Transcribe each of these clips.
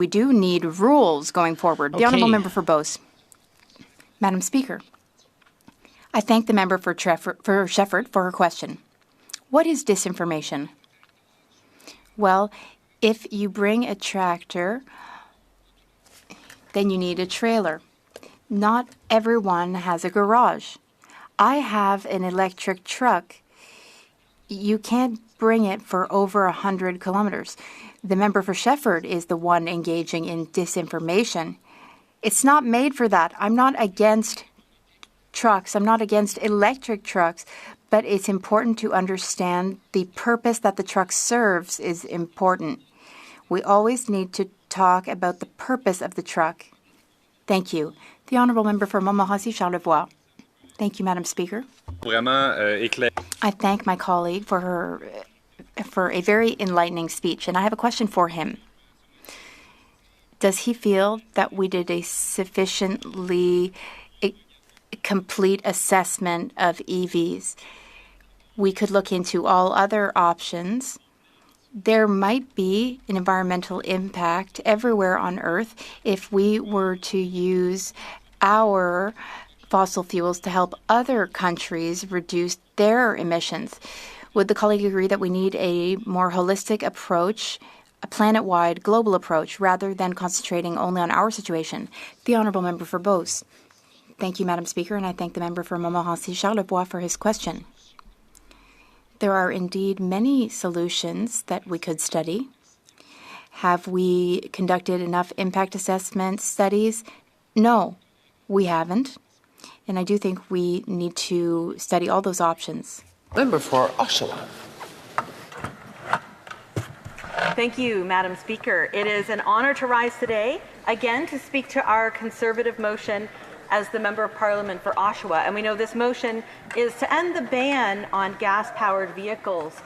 We do need rules going forward. The Honourable Member for Beauce. Madam Speaker, I thank the member for Shefford for her question. What is disinformation? Well, if you bring a tractor, then you need a trailer. Not everyone has a garage. I have an electric truck. You can't bring it for over 100 kilometers. The member for Shefford is the one engaging in disinformation. It's not made for that. I'm not against trucks. I'm not against electric trucks, but it's important to understand the purpose that the truck serves is important. We always need to talk about the purpose of the truck. Thank you. The Honourable Member for Montmorency Charlevoix. Thank you, Madam Speaker. I thank my colleague for a very enlightening speech, and I have a question for him. Does he feel that we did a sufficiently complete assessment of EVs? We could look into all other options. There might be an environmental impact everywhere on Earth if we were to use our fossil fuels to help other countries reduce their emissions. Would the colleague agree that we need a more holistic approach, a planet-wide global approach, rather than concentrating only on our situation? The Honourable Member for Beauce. Thank you, Madam Speaker, and I thank the member for Montmorency Charlevoix for his question. There are indeed many solutions that we could study. Have we conducted enough impact assessment studies? No, we haven't. And I do think we need to study all those options. Member for Ottawa. Thank you, Madam Speaker. It is an honour to rise today, again, to speak to our Conservative motion as the Member of Parliament for Oshawa. And we know this motion is to end the ban on gas-powered vehicles,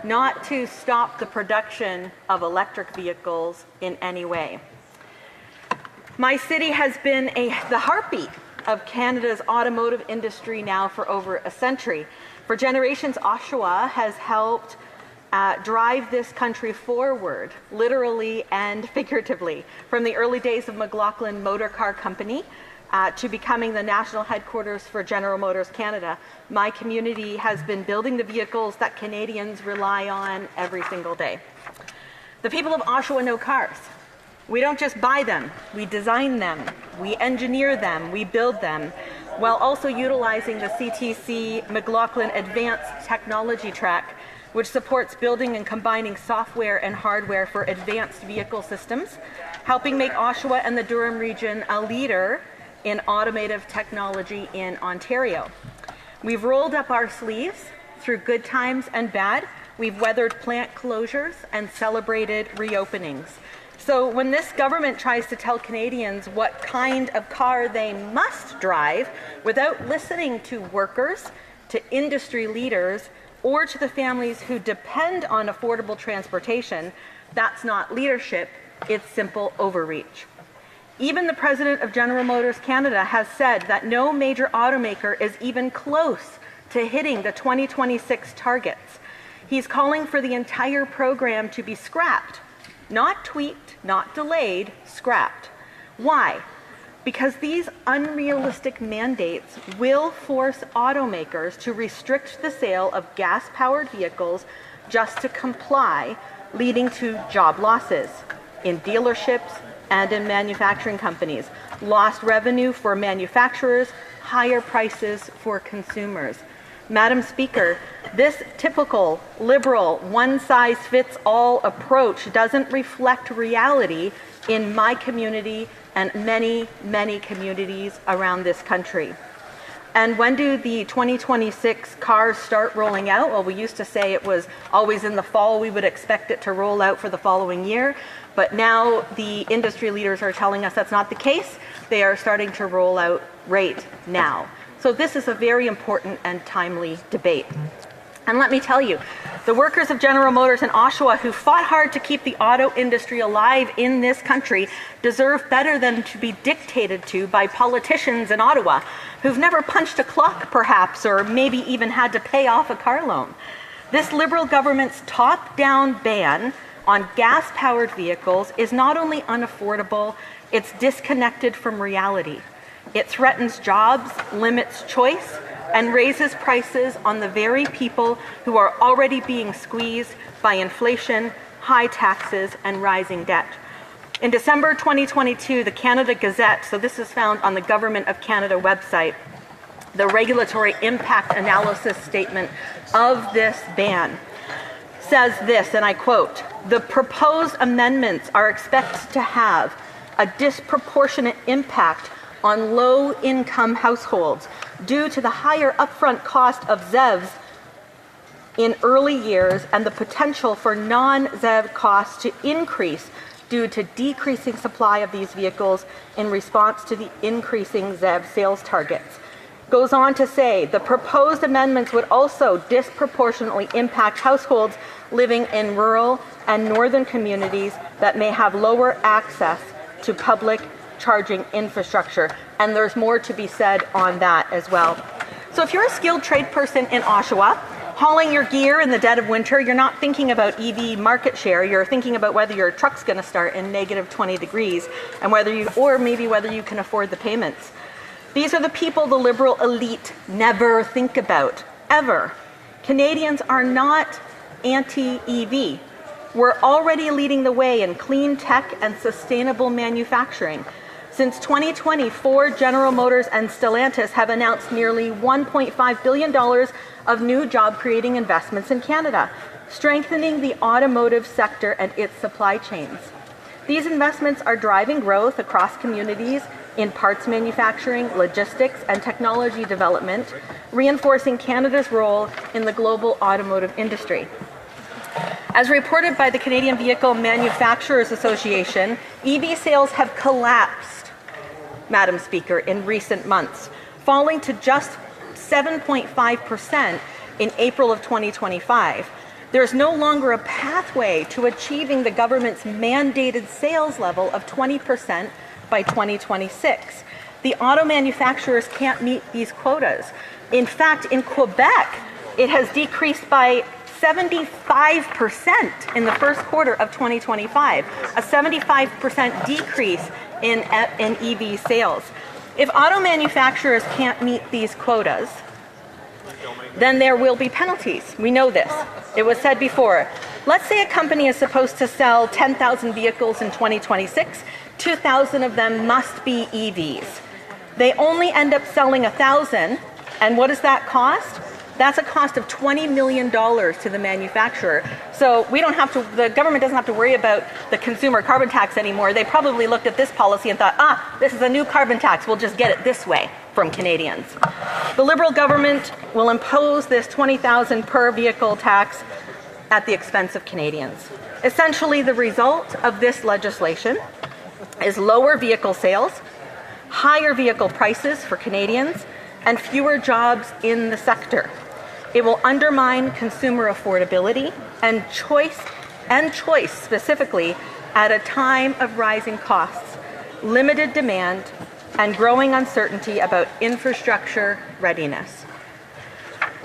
not to stop the production of electric vehicles in any way. My city has been the heartbeat of Canada's automotive industry now for over a century. For generations, Oshawa has helped drive this country forward, literally and figuratively, from the early days of McLaughlin Motor Car Company to becoming the national headquarters for General Motors Canada. My community has been building the vehicles that Canadians rely on every single day. The people of Oshawa know cars. We don't just buy them, we design them, we engineer them, we build them, while also utilizing the CTC McLaughlin Advanced Technology Track, which supports building and combining software and hardware for advanced vehicle systems, helping make Oshawa and the Durham region a leader in automotive technology in Ontario. We've rolled up our sleeves through good times and bad. We've weathered plant closures and celebrated reopenings. So when this government tries to tell Canadians what kind of car they must drive without listening to workers, to industry leaders, or to the families who depend on affordable transportation, that's not leadership, it's simple overreach. Even the President of General Motors Canada has said that no major automaker is even close to hitting the 2026 targets. He's calling for the entire program to be scrapped. Not tweaked, not delayed, scrapped. Why? Because these unrealistic mandates will force automakers to restrict the sale of gas-powered vehicles just to comply, leading to job losses in dealerships and in manufacturing companies, lost revenue for manufacturers, higher prices for consumers. Madam Speaker, this typical liberal one-size-fits-all approach doesn't reflect reality in my community and many, many communities around this country. And when do the 2026 cars start rolling out? Well, we used to say it was always in the fall. We would expect it to roll out for the following year. But now the industry leaders are telling us that's not the case. They are starting to roll out right now. So this is a very important and timely debate. And let me tell you, the workers of General Motors in Oshawa who fought hard to keep the auto industry alive in this country deserve better than to be dictated to by politicians in Ottawa who've never punched a clock, perhaps, or maybe even had to pay off a car loan. This Liberal government's top-down ban on gas-powered vehicles is not only unaffordable, it's disconnected from reality. It threatens jobs, limits choice, and raises prices on the very people who are already being squeezed by inflation, high taxes, and rising debt. In December 2022, the Canada Gazette, so this is found on the Government of Canada website, the regulatory impact analysis statement of this ban says this, and I quote, "The proposed amendments are expected to have a disproportionate impact on low-income households due to the higher upfront cost of ZEVs in early years and the potential for non-ZEV costs to increase due to decreasing supply of these vehicles in response to the increasing ZEV sales targets." Goes on to say, the proposed amendments would also disproportionately impact households living in rural and northern communities that may have lower access to public charging infrastructure. And there's more to be said on that as well. So if you're a skilled trade person in Oshawa, hauling your gear in the dead of winter, you're not thinking about EV market share, you're thinking about whether your truck's going to start in negative 20 degrees and whether you can afford the payments. These are the people the Liberal elite never think about, ever. Canadians are not anti-EV. We're already leading the way in clean tech and sustainable manufacturing. Since 2020, Ford, General Motors, and Stellantis have announced nearly $1.5 billion of new job-creating investments in Canada, strengthening the automotive sector and its supply chains. These investments are driving growth across communities in parts manufacturing, logistics, and technology development, reinforcing Canada's role in the global automotive industry. As reported by the Canadian Vehicle Manufacturers Association, EV sales have collapsed, Madam Speaker, in recent months, falling to just 7.5% in April of 2025. There is no longer a pathway to achieving the government's mandated sales level of 20% by 2026. The auto manufacturers can't meet these quotas. In fact, in Quebec, it has decreased by 75% in the first quarter of 2025, a 75% decrease in EV sales. If auto manufacturers can't meet these quotas, then there will be penalties. We know this. It was said before. Let's say a company is supposed to sell 10,000 vehicles in 2026. 2,000 of them must be EVs. They only end up selling 1,000, and what does that cost? That's a cost of $20 million to the manufacturer. So the government doesn't have to worry about the consumer carbon tax anymore. They probably looked at this policy and thought, this is a new carbon tax, we'll just get it this way from Canadians. The Liberal government will impose this $20,000 per vehicle tax at the expense of Canadians. Essentially, the result of this legislation is lower vehicle sales, higher vehicle prices for Canadians, and fewer jobs in the sector. It will undermine consumer affordability and choice specifically at a time of rising costs, limited demand, and growing uncertainty about infrastructure readiness.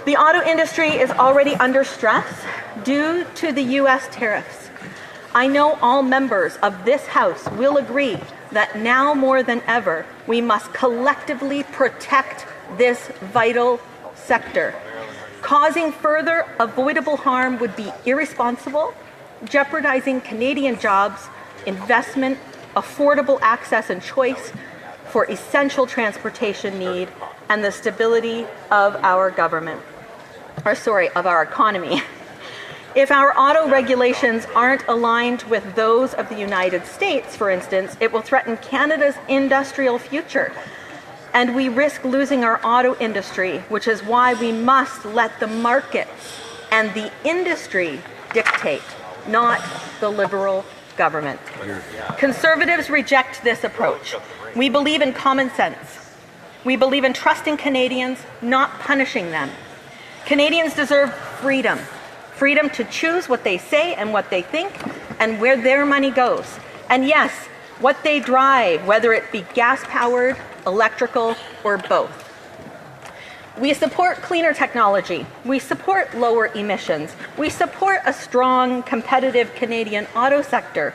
The auto industry is already under stress due to the U.S. tariffs. I know all members of this House will agree that now more than ever, we must collectively protect this vital sector. Causing further avoidable harm would be irresponsible, jeopardizing Canadian jobs, investment, affordable access and choice for essential transportation need, and the stability of our of our economy. If our auto regulations aren't aligned with those of the United States, for instance, it will threaten Canada's industrial future. And we risk losing our auto industry, which is why we must let the market and the industry dictate, not the Liberal government. Conservatives reject this approach. We believe in common sense. We believe in trusting Canadians, not punishing them. Canadians deserve freedom. Freedom to choose what they say and what they think and where their money goes. And yes, what they drive, whether it be gas-powered, electrical, or both. We support cleaner technology. We support lower emissions. We support a strong, competitive Canadian auto sector.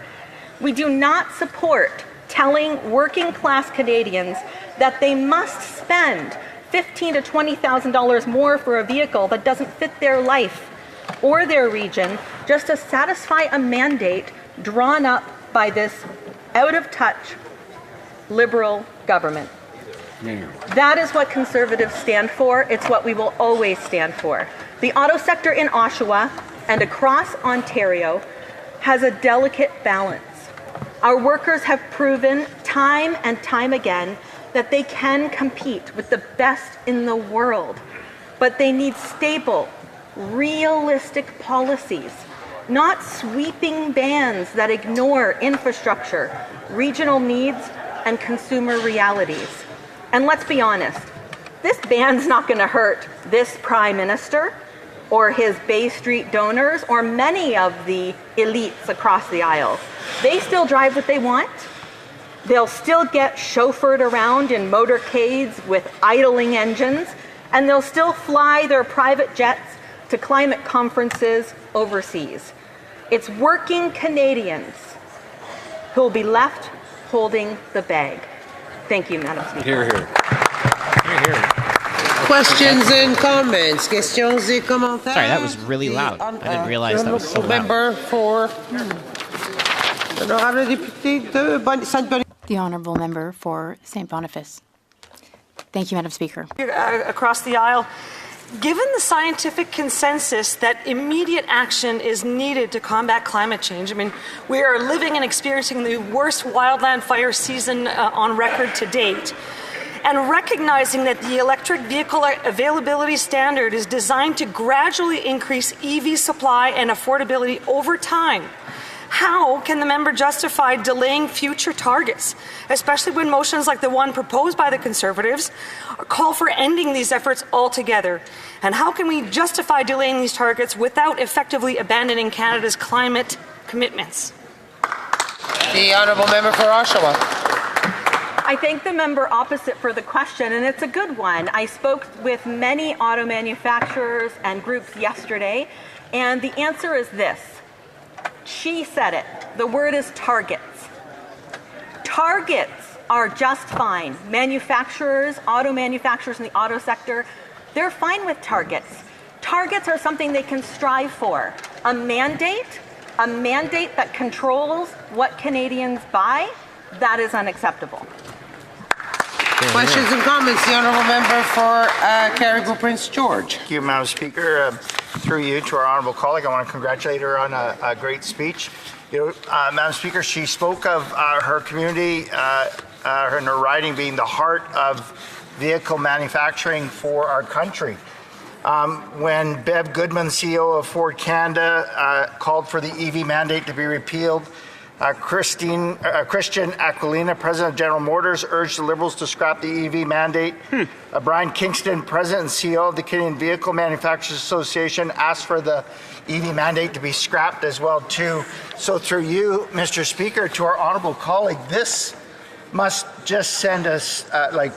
We do not support telling working class Canadians that they must spend $15,000 to $20,000 more for a vehicle that doesn't fit their life or their region just to satisfy a mandate drawn up by this out-of-touch Liberal government. That is what Conservatives stand for. It's what we will always stand for. The auto sector in Oshawa and across Ontario has a delicate balance. Our workers have proven time and time again that they can compete with the best in the world, but they need stable, realistic policies, not sweeping bans that ignore infrastructure, regional needs, and consumer realities. And let's be honest, this ban's not going to hurt this Prime Minister or his Bay Street donors or many of the elites across the aisle. They still drive what they want. They'll still get chauffeured around in motorcades with idling engines, and they'll still fly their private jets to climate conferences overseas. It's working Canadians who will be left holding the bag. Thank you, Madam Speaker. Hear, hear. Hear, hear. Questions and comments. Questions et commentaires. Sorry, that was really loud. I didn't realize that was so loud. Member for The Honourable Member for St. Boniface. Thank you, Madam Speaker. Across the aisle, given the scientific consensus that immediate action is needed to combat climate change, I mean, we are living and experiencing the worst wildland fire season on record to date, and recognizing that the electric vehicle availability standard is designed to gradually increase EV supply and affordability over time, how can the member justify delaying future targets, especially when motions like the one proposed by the Conservatives call for ending these efforts altogether? And how can we justify delaying these targets without effectively abandoning Canada's climate commitments? the Honourable Member for Oshawa. I thank the member opposite for the question, and it's a good one. I spoke with many auto manufacturers and groups yesterday, and the answer is this. She said it. The word is targets. Targets are just fine. Manufacturers, auto manufacturers in the auto sector, they're fine with targets. Targets are something they can strive for. A mandate that controls what Canadians buy, that is unacceptable. Questions and comments. The Honourable Member for Carrigal Prince George. Thank you, Madam Speaker. Through you to our honourable colleague, I want to congratulate her on a great speech. Madam Speaker, she spoke of her community and her riding being the heart of vehicle manufacturing for our country. When Bev Goodman, CEO of Ford Canada, called for the EV mandate to be repealed, Christian Aquilina, President of General Motors, urged the Liberals to scrap the EV mandate. Brian Kingston, President and CEO of the Canadian Vehicle Manufacturers Association, asked for the EV mandate to be scrapped as well too. So through you, Mr. Speaker, to our honourable colleague, this must just send us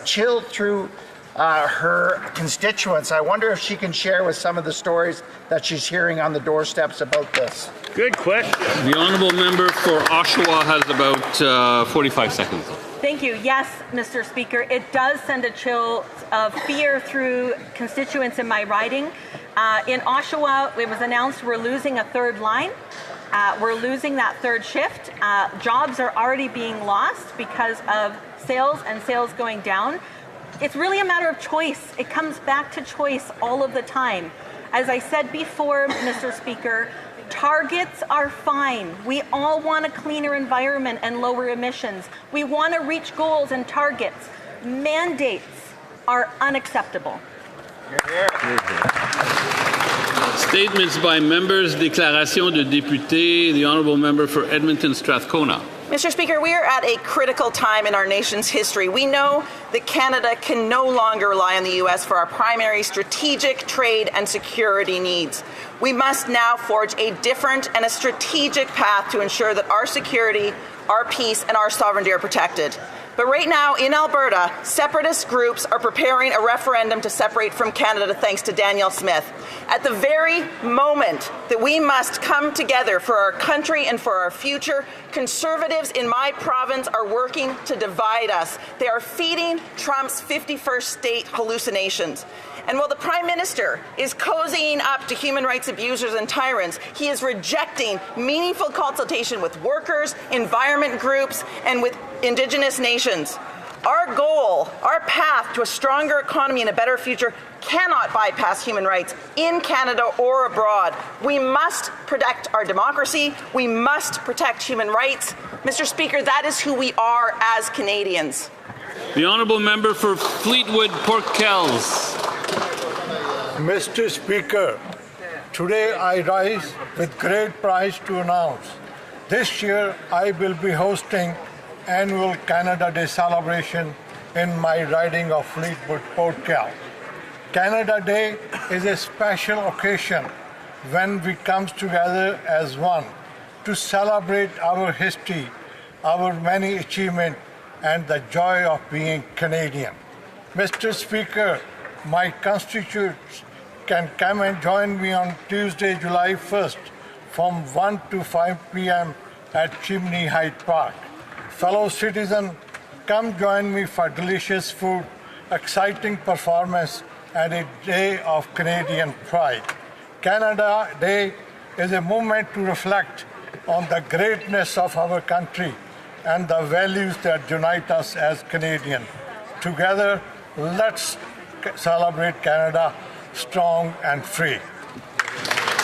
chill through her constituents. I wonder if she can share with some of the stories that she's hearing on the doorsteps about this. Good question. The honourable member for Oshawa has about 45 seconds. Thank you. Yes, Mr. Speaker, it does send a chill of fear through constituents in my riding. In Oshawa, it was announced we're losing a third line. We're losing that third shift. Jobs are already being lost because of sales going down. It's really a matter of choice. It comes back to choice all of the time. As I said before, Mr. Speaker, targets are fine. We all want a cleaner environment and lower emissions. We want to reach goals and targets. Mandates are unacceptable. Statements by members, déclaration de députés, the honourable member for Edmonton Strathcona. Mr. Speaker, we are at a critical time in our nation's history. We know that Canada can no longer rely on the U.S. for our primary strategic trade and security needs. We must now forge a different and a strategic path to ensure that our security, our peace, and our sovereignty are protected. But right now in Alberta, separatist groups are preparing a referendum to separate from Canada thanks to Danielle Smith. At the very moment that we must come together for our country and for our future, Conservatives in my province are working to divide us. They are feeding Trump's 51st state hallucinations. And while the Prime Minister is cozying up to human rights abusers and tyrants, he is rejecting meaningful consultation with workers, environment groups, and with Indigenous nations. Our goal, our path to a stronger economy and a better future cannot bypass human rights in Canada or abroad. We must protect our democracy. We must protect human rights. Mr. Speaker, that is who we are as Canadians. The honourable member for Fleetwood Port Kells. Mr. Speaker, today I rise with great pride to announce this year I will be hosting annual Canada Day celebration in my riding of Fleetwood Port Kells. Canada Day is a special occasion when we come together as one to celebrate our history, our many achievements, and the joy of being Canadian. Mr. Speaker, my constituents can come and join me on Tuesday, July 1st from 1 to 5 p.m. at Chimney Hyde Park. Fellow citizens, come join me for delicious food, exciting performance, and a day of Canadian pride. Canada Day is a moment to reflect on the greatness of our country and the values that unite us as Canadians. Together, let's celebrate Canada strong and free.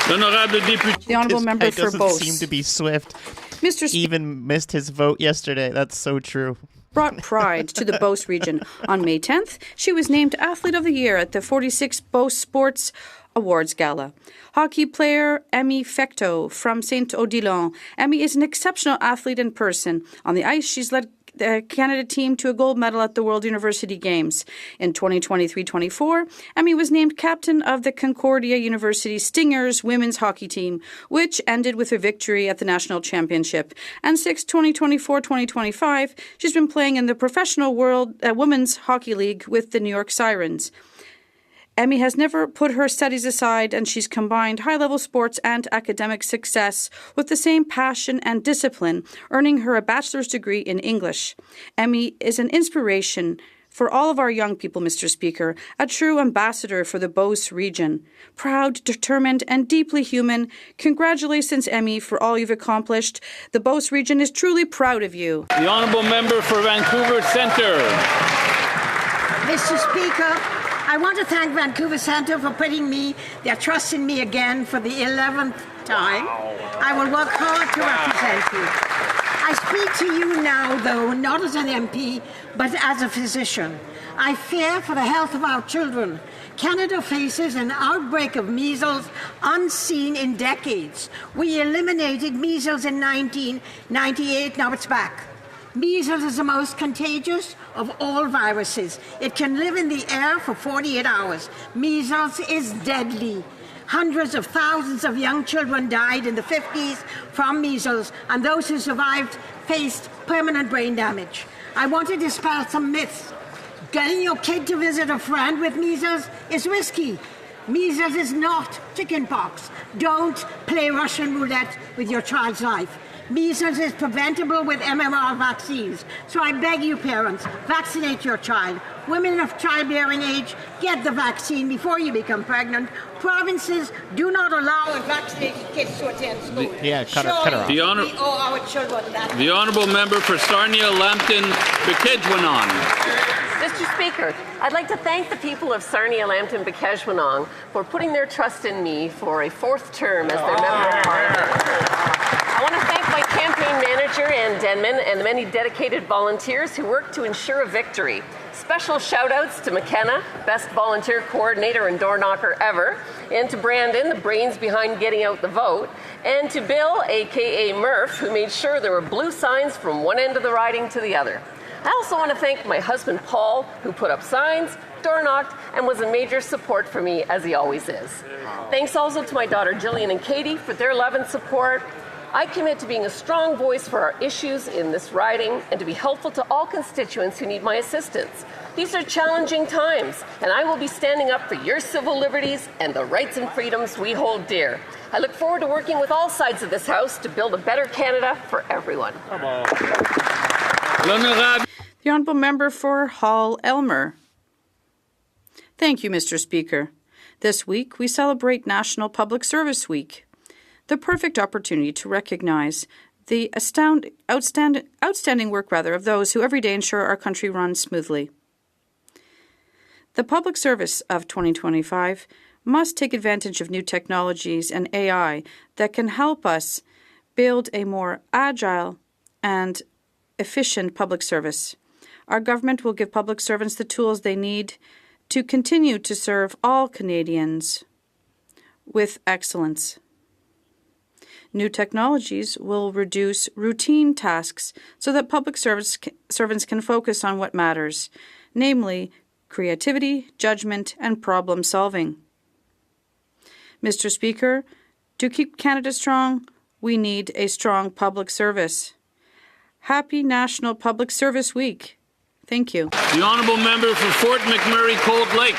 The honourable member for doesn't Beauce. seem to be swift. Mr. Even missed his vote yesterday. That's so true. Brought pride to the Beauce region. On May 10th, she was named Athlete of the Year at the 46th Beauce Sports Awards Gala. Hockey player Emmy Fecteau from Saint-Odilon. Emmy is an exceptional athlete in person. On the ice, she's led the Canada team to a gold medal at the World University Games. In 2023-24, Emmy was named captain of the Concordia University Stingers women's hockey team, which ended with a victory at the national championship. And since 2024-2025, she's been playing in the Professional World Women's Hockey League with the New York Sirens. Emmy has never put her studies aside, and she's combined high-level sports and academic success with the same passion and discipline, earning her a bachelor's degree in English. Emmy is an inspiration for all of our young people, Mr. Speaker, a true ambassador for the Beauce region. Proud, determined, and deeply human, congratulations, Emmy, for all you've accomplished. The Beauce region is truly proud of you. The honourable member for Vancouver Centre. Mr. Speaker, I want to thank Vancouver Centre for putting their trust in me again for the 11th time. I will work hard to represent you. I speak to you now, though, not as an MP, but as a physician. I fear for the health of our children. Canada faces an outbreak of measles unseen in decades. We eliminated measles in 1998, now it's back. Measles is the most contagious of all viruses. It can live in the air for 48 hours. Measles is deadly. Hundreds of thousands of young children died in the 50s from measles, and those who survived faced permanent brain damage. I want to dispel some myths. Getting your kid to visit a friend with measles is risky. Measles is not chickenpox. Don't play Russian roulette with your child's life. Measles is preventable with MMR vaccines. So I beg you, parents, vaccinate your child. Women of childbearing age, get the vaccine before you become pregnant. Provinces do not allow unvaccinated kids to attend school. Cut her off. The honourable member for Sarnia-Lambton, Bikejwanong. Mr. Speaker, I'd like to thank the people of Sarnia-Lambton-Bikejwanong for putting their trust in me for a fourth term as their member of parliament. I want to thank my campaign manager, Ann Denman, and the many dedicated volunteers who worked to ensure a victory. Special shout-outs to McKenna, best volunteer coordinator and door knocker ever, and to Brandon, the brains behind getting out the vote, and to Bill, a.k.a. Murph, who made sure there were blue signs from one end of the riding to the other. I also want to thank my husband, Paul, who put up signs, door knocked, and was a major support for me, as he always is. Thanks also to my daughter, Jillian and Katie, for their love and support. I commit to being a strong voice for our issues in this riding and to be helpful to all constituents who need my assistance. These are challenging times, and I will be standing up for your civil liberties and the rights and freedoms we hold dear. I look forward to working with all sides of this House to build a better Canada for everyone. The Honourable Member for Hall Elmer. Thank you, Mr. Speaker. This week, we celebrate National Public Service Week, the perfect opportunity to recognize the outstanding work of those who every day ensure our country runs smoothly. The public service of 2025 must take advantage of new technologies and AI that can help us build a more agile and efficient public service. Our government will give public servants the tools they need to continue to serve all Canadians with excellence. New technologies will reduce routine tasks so that public servants can focus on what matters, namely creativity, judgment, and problem solving. Mr. Speaker, to keep Canada strong, we need a strong public service. Happy National Public Service Week. Thank you. The Honourable Member for Fort McMurray Cold Lake.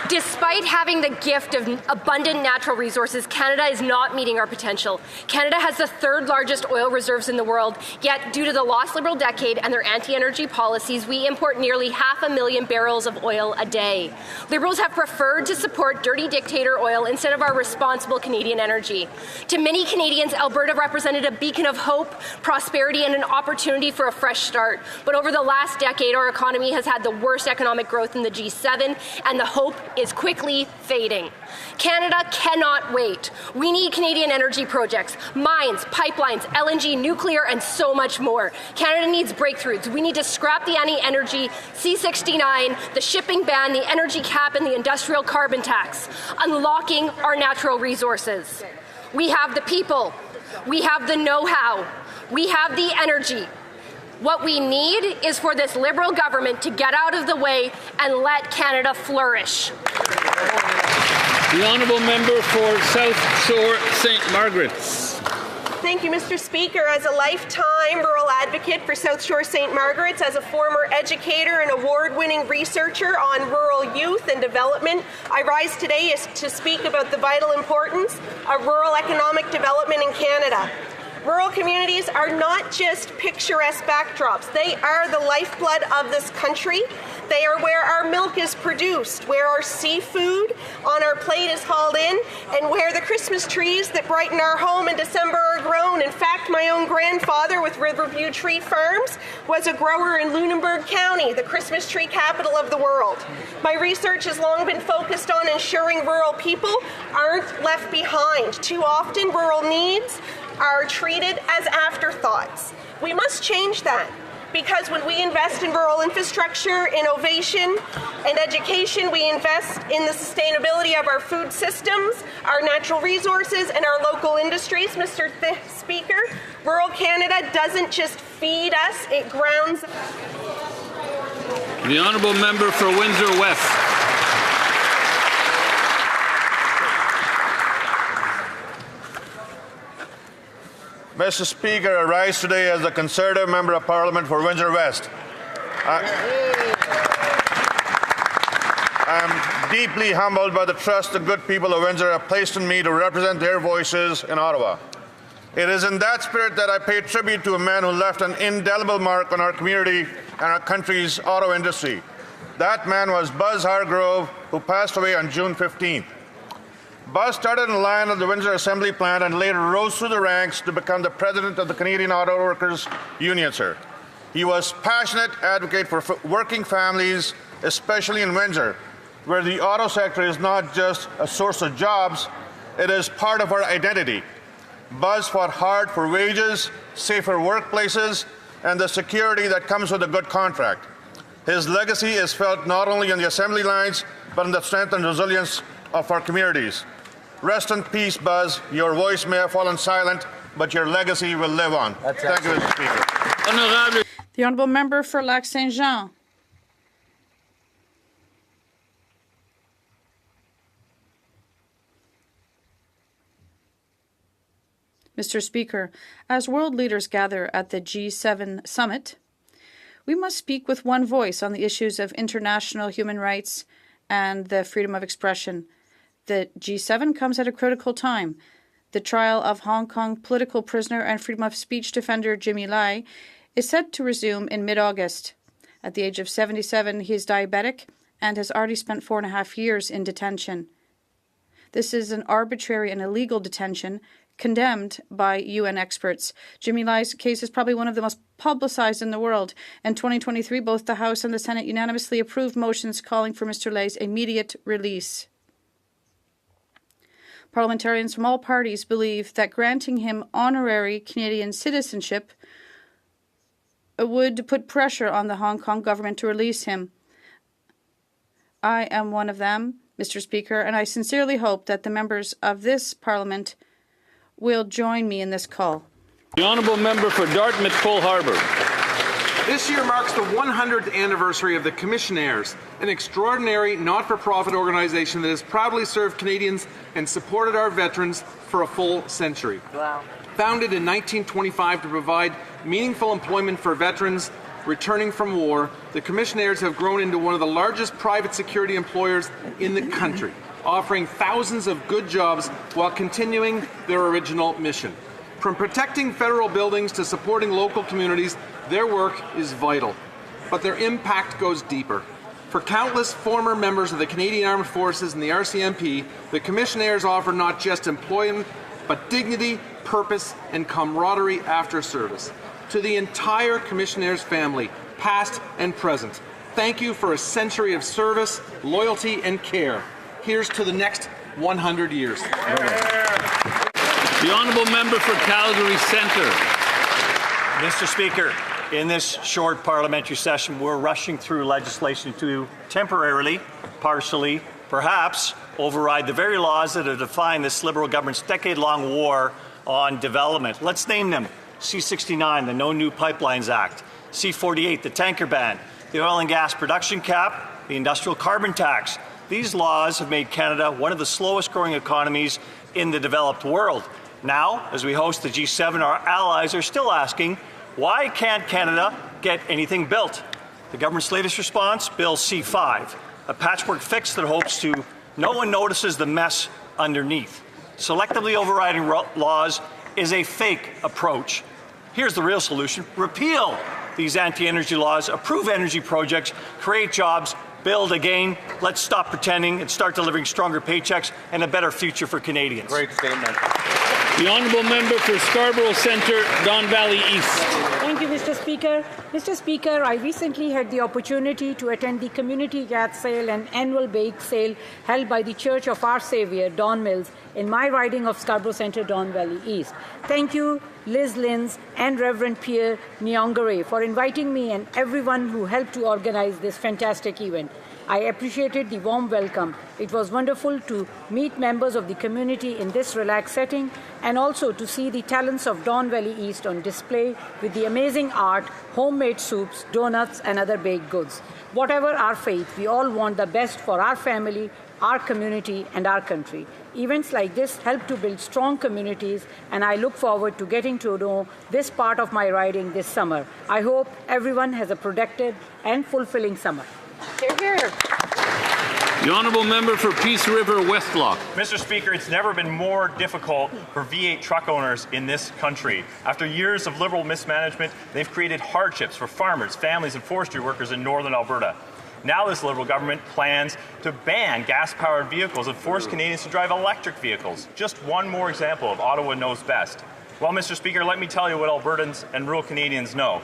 Despite having the gift of abundant natural resources, Canada is not meeting our potential. Canada has the third largest oil reserves in the world, yet due to the lost Liberal decade and their anti-energy policies, we import nearly 500,000 barrels of oil a day. Liberals have preferred to support dirty dictator oil instead of our responsible Canadian energy. To many Canadians, Alberta represented a beacon of hope, prosperity, and an opportunity for a fresh start. But over the last decade, our economy has had the worst economic growth in the G7, and the hope is quickly fading. Canada cannot wait. We need Canadian energy projects, mines, pipelines, LNG, nuclear, and so much more. Canada needs breakthroughs. We need to scrap the anti-energy C-69, the shipping ban, the energy cap, and the industrial carbon tax, unlocking our natural resources. We have the people. We have the know-how. We have the energy. What we need is for this Liberal government to get out of the way and let Canada flourish. The Honourable Member for South Shore St. Margaret's. Thank you, Mr. Speaker. As a lifetime rural advocate for South Shore St. Margaret's, as a former educator and award-winning researcher on rural youth and development, I rise today to speak about the vital importance of rural economic development in Canada. Rural communities are not just picturesque backdrops. They are the lifeblood of this country. They are where our milk is produced, where our seafood on our plate is hauled in, and where the Christmas trees that brighten our home in December are grown. In fact, my own grandfather with Riverview Tree Farms was a grower in Lunenburg County, the Christmas tree capital of the world. My research has long been focused on ensuring rural people aren't left behind. Too often, rural needs are treated as afterthoughts. We must change that, because when we invest in rural infrastructure, innovation, and education, we invest in the sustainability of our food systems, our natural resources, and our local industries. Mr. Speaker, rural Canada doesn't just feed us, it grounds. The Honourable Member for Windsor West. Mr. Speaker, I rise today as the Conservative Member of Parliament for Windsor West. I am deeply humbled by the trust the good people of Windsor have placed in me to represent their voices in Ottawa. It is in that spirit that I pay tribute to a man who left an indelible mark on our community and our country's auto industry. That man was Buzz Hargrove, who passed away on June 15th. Buzz started in line at the Windsor Assembly Plant and later rose through the ranks to become the president of the Canadian Auto Workers Union, sir. He was a passionate advocate for working families, especially in Windsor, where the auto sector is not just a source of jobs, it is part of our identity. Buzz fought hard for wages, safer workplaces, and the security that comes with a good contract. His legacy is felt not only on the assembly lines, but in the strength and resilience of our communities. Rest in peace, Buzz. Your voice may have fallen silent, but your legacy will live on. Thank you, Mr. Speaker. The Honourable Member for Lac Saint-Jean. Mr. Speaker, as world leaders gather at the G7 summit, we must speak with one voice on the issues of international human rights and the freedom of expression. The G7 comes at a critical time. The trial of Hong Kong political prisoner and freedom of speech defender Jimmy Lai is set to resume in mid-August. At the age of 77, he is diabetic and has already spent 4.5 years in detention. This is an arbitrary and illegal detention condemned by UN experts. Jimmy Lai's case is probably one of the most publicized in the world. In 2023, both the House and the Senate unanimously approved motions calling for Mr. Lai's immediate release. Parliamentarians from all parties believe that granting him honorary Canadian citizenship would put pressure on the Hong Kong government to release him. I am one of them, Mr. Speaker, and I sincerely hope that the members of this Parliament will join me in this call. The Honourable Member for Dartmouth Cole Harbour. This year marks the 100th anniversary of the Commissionaires, an extraordinary not-for-profit organization that has proudly served Canadians and supported our veterans for a full century. Wow. Founded in 1925 to provide meaningful employment for veterans returning from war, the Commissionaires have grown into one of the largest private security employers in the country, offering thousands of good jobs while continuing their original mission. From protecting federal buildings to supporting local communities, their work is vital, but their impact goes deeper. For countless former members of the Canadian Armed Forces and the RCMP, the Commissionaires offer not just employment, but dignity, purpose, and camaraderie after service. To the entire Commissionaires family, past and present, thank you for a century of service, loyalty, and care. Here's to the next 100 years. The Honourable Member for Calgary Centre. Mr. Speaker, in this short parliamentary session, we're rushing through legislation to temporarily, partially, perhaps, override the very laws that have defined this Liberal government's decade-long war on development. Let's name them. C-69, the No New Pipelines Act. C-48, the tanker ban. The oil and gas production cap. The industrial carbon tax. These laws have made Canada one of the slowest-growing economies in the developed world. Now, as we host the G7, our allies are still asking, why can't Canada get anything built? The government's latest response, Bill C-5, a patchwork fix that hopes to no one notices the mess underneath. Selectively overriding laws is a fake approach. Here's the real solution. Repeal these anti-energy laws, approve energy projects, create jobs, build again. Let's stop pretending and start delivering stronger paychecks and a better future for Canadians. Great statement. The Honourable Member for Scarborough Centre, Don Valley East. Thank you, Mr. Speaker. Mr. Speaker, I recently had the opportunity to attend the community yard sale and annual bake sale held by the Church of Our Saviour, Don Mills, in my riding of Scarborough Centre, Don Valley East. Thank you, Liz Linz and Reverend Pierre Nyongere, for inviting me and everyone who helped to organize this fantastic event. I appreciated the warm welcome. It was wonderful to meet members of the community in this relaxed setting and also to see the talents of Don Valley East on display with the amazing art, homemade soups, donuts, and other baked goods. Whatever our faith, we all want the best for our family, our community, and our country. Events like this help to build strong communities, and I look forward to getting to know this part of my riding this summer. I hope everyone has a productive and fulfilling summer. Hear, hear. The Honourable Member for Peace River Westlock. Mr. Speaker, it's never been more difficult for V8 truck owners in this country. After years of Liberal mismanagement, they've created hardships for farmers, families, and forestry workers in northern Alberta. Now this Liberal government plans to ban gas-powered vehicles and force Canadians to drive electric vehicles. Just one more example of Ottawa knows best. Well, Mr. Speaker, let me tell you what Albertans and rural Canadians know.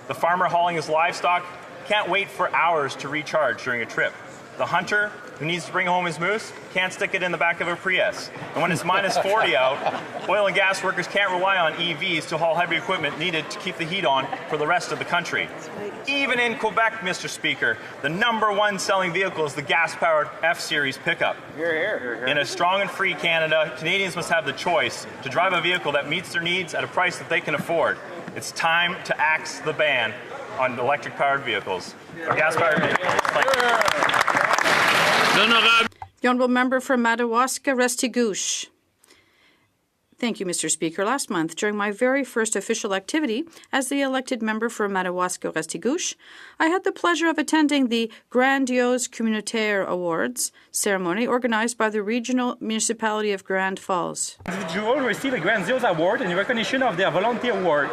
The farmer hauling his livestock can't wait for hours to recharge during a trip. The hunter who needs to bring home his moose can't stick it in the back of a Prius. And when it's minus 40 out, oil and gas workers can't rely on EVs to haul heavy equipment needed to keep the heat on for the rest of the country. Even in Quebec, Mr. Speaker, the #1 selling vehicle is the gas-powered F-Series pickup. In a strong and free Canada, Canadians must have the choice to drive a vehicle that meets their needs at a price that they can afford. It's time to axe the ban on electric-powered vehicles, or gas-powered vehicles. The Honourable Member for Madawaska Restigouche. Thank you, Mr. Speaker. Last month, during my very first official activity as the elected member for Madawaska-Restigouche, I had the pleasure of attending the Grandiose Communautaire Awards ceremony organized by the Regional Municipality of Grand Falls. Individuals receive a Grandiose Award in recognition of their volunteer work.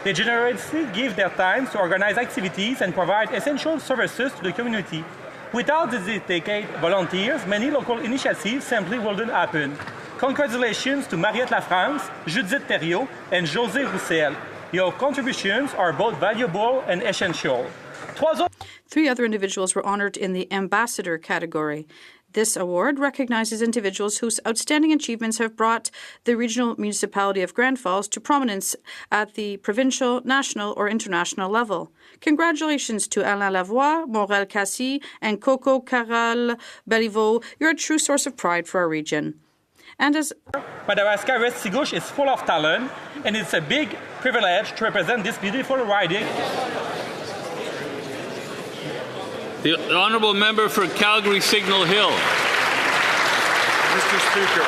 They generously give their time to organize activities and provide essential services to the community. Without these dedicated volunteers, many local initiatives simply wouldn't happen. Congratulations to Mariette Lafrance, Judith Thériault, and José Roussel. Your contributions are both valuable and essential. 3 other individuals were honored in the Ambassador category. This award recognizes individuals whose outstanding achievements have brought the Regional Municipality of Grand Falls to prominence at the provincial, national, or international level. Congratulations to Alain Lavoie, Morel Cassis, and Coco Caral Beliveau. You're a true source of pride for our region. And as Madawaska-Restigouche is full of talent, and it's a big privilege to represent this beautiful riding. The honourable member for Calgary-Signal Hill. Mr. Speaker,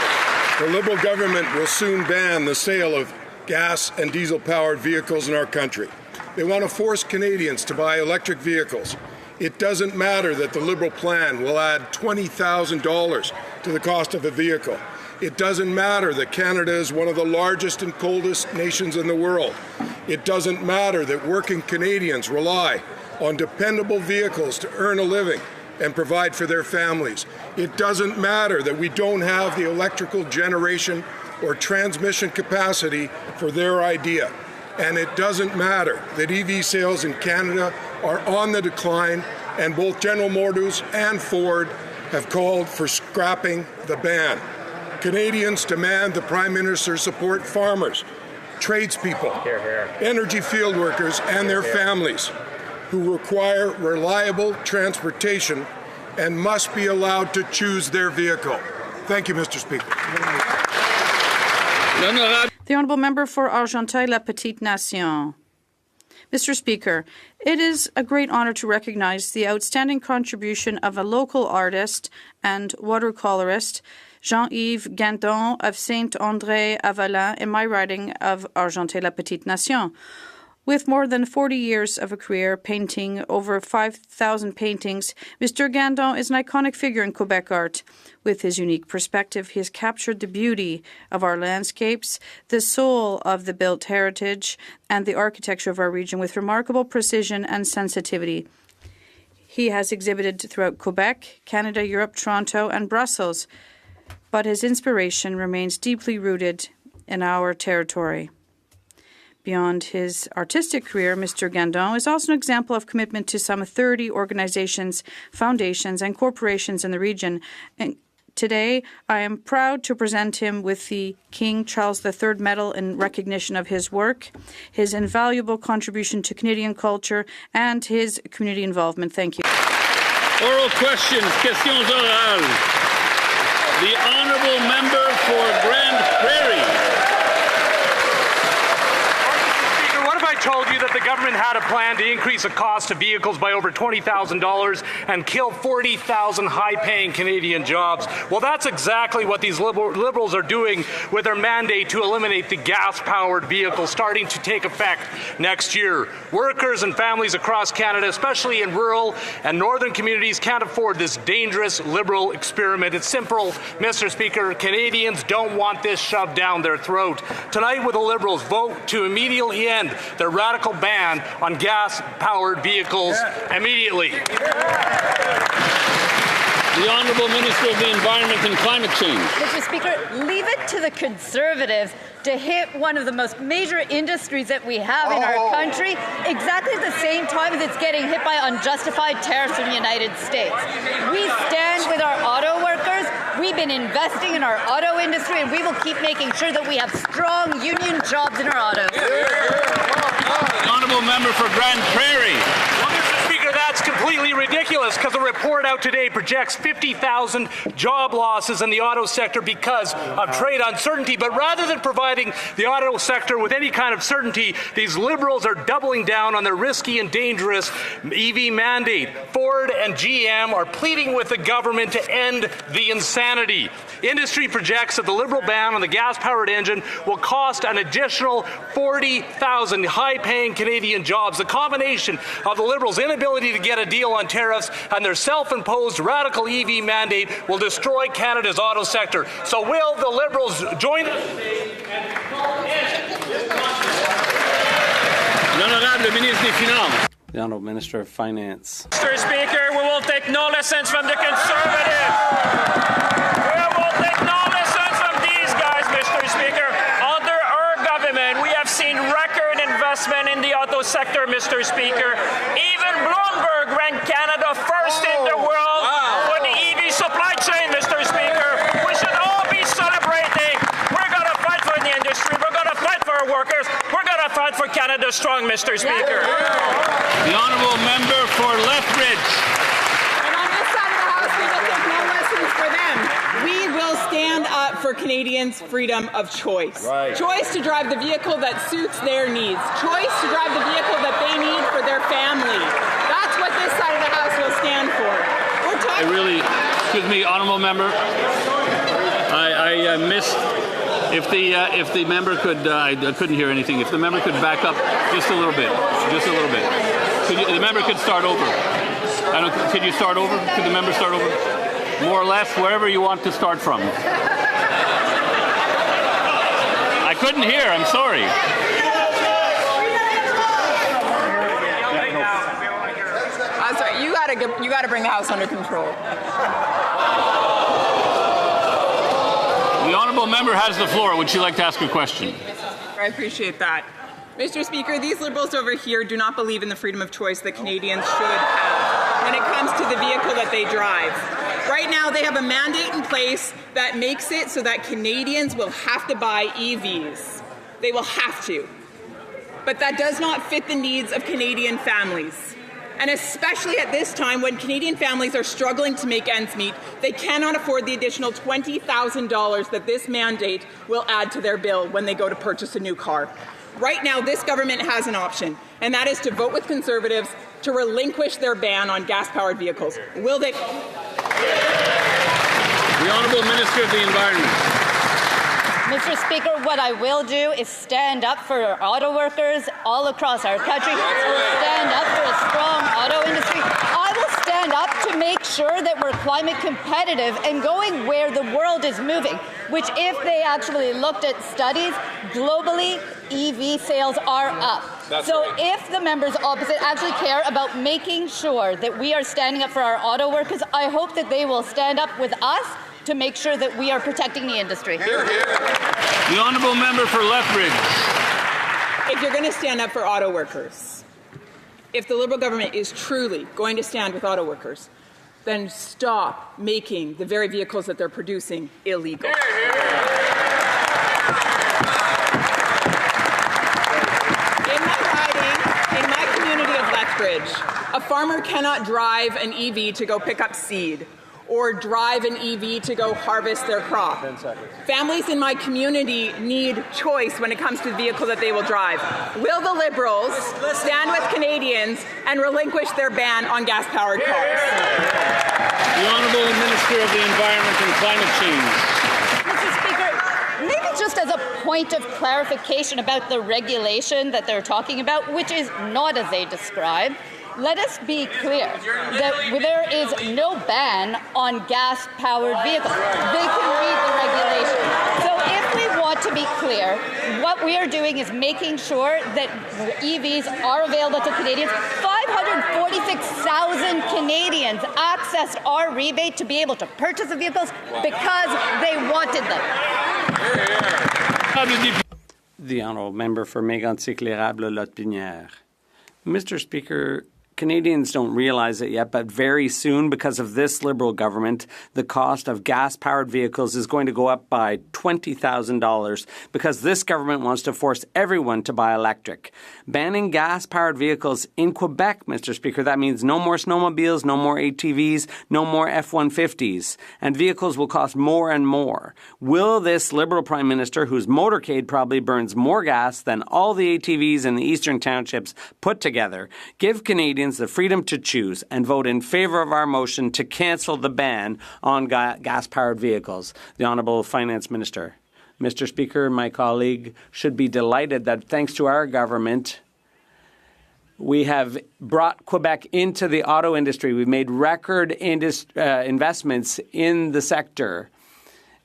the Liberal government will soon ban the sale of gas and diesel-powered vehicles in our country. They want to force Canadians to buy electric vehicles. It doesn't matter that the Liberal plan will add $20,000 to the cost of a vehicle. It doesn't matter that Canada is one of the largest and coldest nations in the world. It doesn't matter that working Canadians rely on dependable vehicles to earn a living and provide for their families. It doesn't matter that we don't have the electrical generation or transmission capacity for their idea. And it doesn't matter that EV sales in Canada are on the decline, and both General Motors and Ford have called for scrapping the ban. Canadians demand the Prime Minister support farmers, tradespeople, energy field workers, and their families who require reliable transportation and must be allowed to choose their vehicle. Thank you, Mr. Speaker. The Honourable Member for Argenteuil-La-Petite-Nation. Mr. Speaker, it is a great honour to recognize the outstanding contribution of a local artist and watercolorist, Jean-Yves Guindon of Saint-André-Avalin, in my riding of Argenteuil-La-Petite-Nation. With more than 40 years of a career painting over 5,000 paintings, Mr. Guindon is an iconic figure in Quebec art. With his unique perspective, he has captured the beauty of our landscapes, the soul of the built heritage, and the architecture of our region with remarkable precision and sensitivity. He has exhibited throughout Quebec, Canada, Europe, Toronto, and Brussels, but his inspiration remains deeply rooted in our territory. Beyond his artistic career, Mr. Guindon is also an example of commitment to some 30 organizations, foundations, and corporations in the region. And today, I am proud to present him with the King Charles III Medal in recognition of his work, his invaluable contribution to Canadian culture, and his community involvement. Thank you. Oral questions, questions orales. The honourable member for Grand Prairie. Told you that the government had a plan to increase the cost of vehicles by over $20,000 and kill 40,000 high-paying Canadian jobs. Well, that's exactly what these Liberals are doing with their mandate to eliminate the gas-powered vehicles starting to take effect next year. Workers and families across Canada, especially in rural and northern communities, can't afford this dangerous Liberal experiment. It's simple, Mr. Speaker. Canadians don't want this shoved down their throat. Tonight, will the Liberals vote to immediately end their radical ban on gas-powered vehicles immediately? The Honourable Minister of the Environment and Climate Change. Mr. Speaker, leave it to the Conservatives to hit one of the most major industries that we have in our country exactly at the same time as it's getting hit by unjustified tariffs from the United States. We stand with our auto workers. We've been investing in our auto industry, and we will keep making sure that we have strong union jobs in our autos. The Honourable Member for Grand Prairie. Well, Mr. Speaker, that's completely ridiculous. ridiculous because a report out today projects 50,000 job losses in the auto sector because of trade uncertainty. But rather than providing the auto sector with any kind of certainty, these Liberals are doubling down on their risky and dangerous EV mandate. Ford and GM are pleading with the government to end the insanity. Industry projects that the Liberal ban on the gas-powered engine will cost an additional 40,000 high-paying Canadian jobs. The combination of the Liberals' inability to get a deal on tariffs and their self-imposed radical EV mandate will destroy Canada's auto sector. So will the Liberals join us? L'honorable ministre des Finances. The Honourable Minister of Finance. Mr. Speaker, we will take no lessons from the Conservatives. We will take no lessons from these guys, Mr. Speaker. Under our government, we have seen record investment in the auto sector, Mr. Speaker. Even Bloomberg ranked Canada first in the world for the EV supply chain, Mr. Speaker. We should all be celebrating. We're going to fight for the industry. We're going to fight for our workers. We're going to fight for Canada strong, Mr. Speaker. The honourable member for Lethbridge. And on this side of the House, we will take no lessons for them. We will stand up for Canadians' freedom of choice. Right. Choice to drive the vehicle that suits their needs. Choice to drive the vehicle that they need for their family. That's what this side of the House will stand for. We're talking. Excuse me, honourable member. I missed. If the member could, I couldn't hear anything. If the member could back up just a little bit, the member could start over. Could you start over? Could the member start over? More or less, wherever you want to start from. I couldn't hear. I'm sorry. I'm sorry. You got to bring the House under control. The honourable member has the floor. Would she like to ask a question? I appreciate that. Mr. Speaker, these Liberals over here do not believe in the freedom of choice that Canadians should have when it comes to the vehicle that they drive. Right now, they have a mandate in place that makes it so that Canadians will have to buy EVs. They will have to. But that does not fit the needs of Canadian families. And especially at this time when Canadian families are struggling to make ends meet, they cannot afford the additional $20,000 that this mandate will add to their bill when they go to purchase a new car. Right now, this government has an option, and that is to vote with Conservatives to relinquish their ban on gas-powered vehicles. Will they? The Honourable Minister of the Environment. Mr. Speaker, what I will do is stand up for our auto workers all across our country. We'll stand up for a strong auto industry. I will stand up to make sure that we're climate competitive and going where the world is moving, which if they actually looked at studies, globally, EV sales are up. If the members opposite actually care about making sure that we are standing up for our auto workers, I hope that they will stand up with us to make sure that we are protecting the industry. Hear, hear. The honourable member for Lethbridge. If you're going to stand up for auto workers, if the Liberal government is truly going to stand with auto workers, then stop making the very vehicles that they're producing illegal. Hear, hear. In my community of Lethbridge, a farmer cannot drive an EV to go pick up seed or drive an EV to go harvest their crop. Families in my community need choice when it comes to the vehicle that they will drive. Will the Liberals stand with Canadians and relinquish their ban on gas-powered cars? The Honourable Minister of the Environment and Climate Change. Mr. Speaker, maybe just as a point of clarification about the regulation that they're talking about, which is not as they describe, let us be clear that there is no ban on gas-powered vehicles. They can read the regulation. So if we want to be clear, what we are doing is making sure that EVs are available to Canadians. 546,000 Canadians accessed our rebate to be able to purchase the vehicles because they wanted them. The Honourable Member for Mégantic-L'Érable-Lotbinière. Mr. Speaker, Canadians don't realize it yet, but very soon, because of this Liberal government, the cost of gas-powered vehicles is going to go up by $20,000 because this government wants to force everyone to buy electric. Banning gas-powered vehicles in Quebec, Mr. Speaker, that means no more snowmobiles, no more ATVs, no more F-150s, and vehicles will cost more and more. Will this Liberal Prime Minister, whose motorcade probably burns more gas than all the ATVs in the eastern townships put together, give Canadians the freedom to choose and vote in favour of our motion to cancel the ban on gas-powered vehicles? The Honourable Finance Minister. Mr. Speaker, my colleague should be delighted that thanks to our government, we have brought Quebec into the auto industry. We've made record investments in the sector.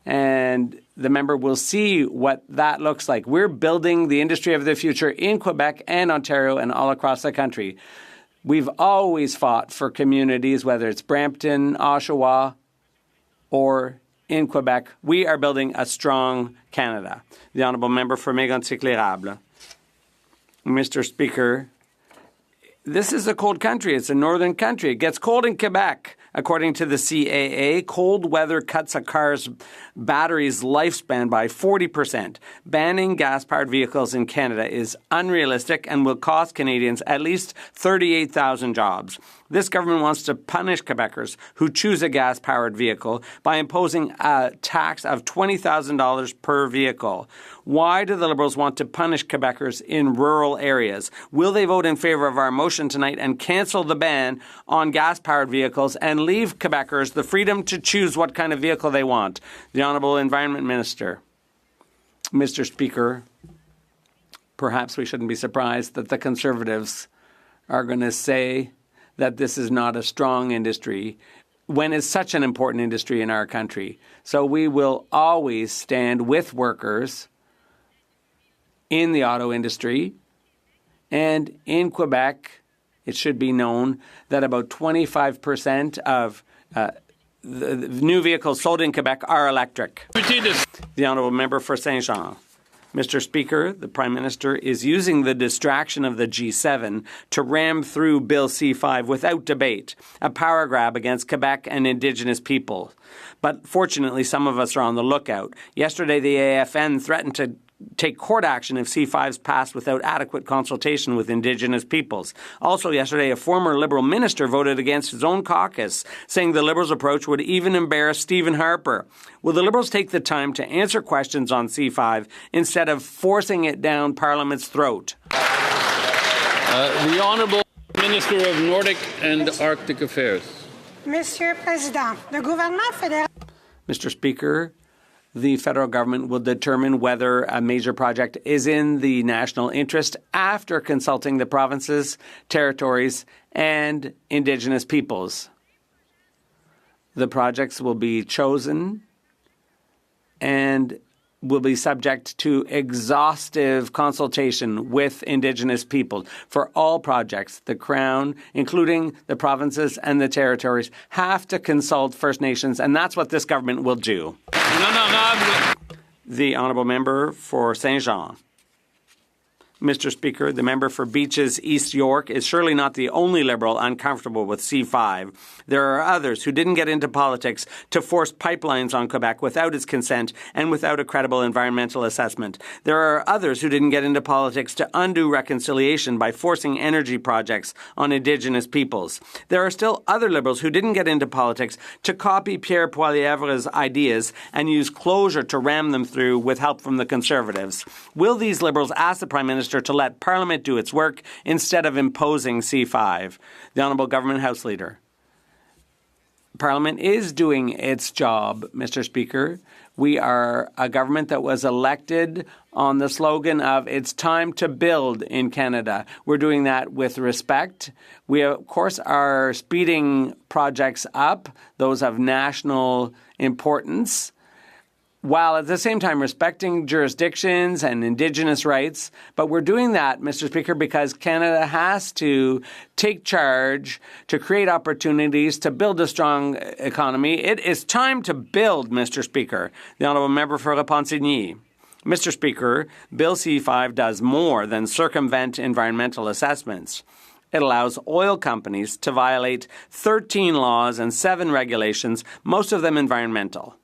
And the member will see what that looks like. We're building the industry of the future in Quebec and Ontario and all across the country. We've always fought for communities, whether it's Brampton, Oshawa, or in Quebec. We are building a strong Canada. The Honourable Member for Mégantic-L'Érable. Mr. Speaker, this is a cold country. It's a northern country. It gets cold in Quebec. According to the CAA, cold weather cuts a car's battery's lifespan by 40%. Banning gas-powered vehicles in Canada is unrealistic and will cost Canadians at least 38,000 jobs. This government wants to punish Quebecers who choose a gas-powered vehicle by imposing a tax of $20,000 per vehicle. Why do the Liberals want to punish Quebecers in rural areas? Will they vote in favour of our motion tonight and cancel the ban on gas-powered vehicles and leave Quebecers the freedom to choose what kind of vehicle they want? The Honourable Environment Minister. Mr. Speaker, perhaps we shouldn't be surprised that the Conservatives are going to say that this is not a strong industry when it's such an important industry in our country. So we will always stand with workers in the auto industry. And in Quebec, it should be known that about 25% of the new vehicles sold in Quebec are electric. The Honourable Member for Saint-Jean. Mr. Speaker, the Prime Minister is using the distraction of the G7 to ram through Bill C-5 without debate, a power grab against Quebec and Indigenous people. But fortunately, some of us are on the lookout. Yesterday, the AFN threatened to take court action if C5s passed without adequate consultation with Indigenous peoples. Also yesterday, a former Liberal minister voted against his own caucus, saying the Liberals' approach would even embarrass Stephen Harper. Will the Liberals take the time to answer questions on C5 instead of forcing it down Parliament's throat? The Honourable Minister of Nordic and Arctic Affairs. Monsieur Président, le gouvernement fédéral. Mr. Speaker, the federal government will determine whether a major project is in the national interest after consulting the provinces, territories, and Indigenous peoples. The projects will be chosen and will be subject to exhaustive consultation with Indigenous people. For all projects, the Crown, including the provinces and the territories, have to consult First Nations, and that's what this government will do. The Honourable Member for Saint-Jean. Mr. Speaker, the member for Beaches East York is surely not the only Liberal uncomfortable with C5. There are others who didn't get into politics to force pipelines on Quebec without its consent and without a credible environmental assessment. There are others who didn't get into politics to undo reconciliation by forcing energy projects on Indigenous peoples. There are still other Liberals who didn't get into politics to copy Pierre Poilievre's ideas and use closure to ram them through with help from the Conservatives. Will these Liberals ask the Prime Minister to let Parliament do its work instead of imposing C5? The Honourable Government House Leader. Parliament is doing its job, Mr. Speaker. We are a government that was elected on the slogan of "It's time to build" in Canada. We're doing that with respect. We, of course, are speeding projects up, those of national importance, while at the same time respecting jurisdictions and Indigenous rights. But we're doing that, Mr. Speaker, because Canada has to take charge to create opportunities to build a strong economy. It is time to build, Mr. Speaker. The Honourable Member for Repentigny. Mr. Speaker, Bill C-5 does more than circumvent environmental assessments. It allows oil companies to violate 13 laws and 7 regulations, most of them environmental.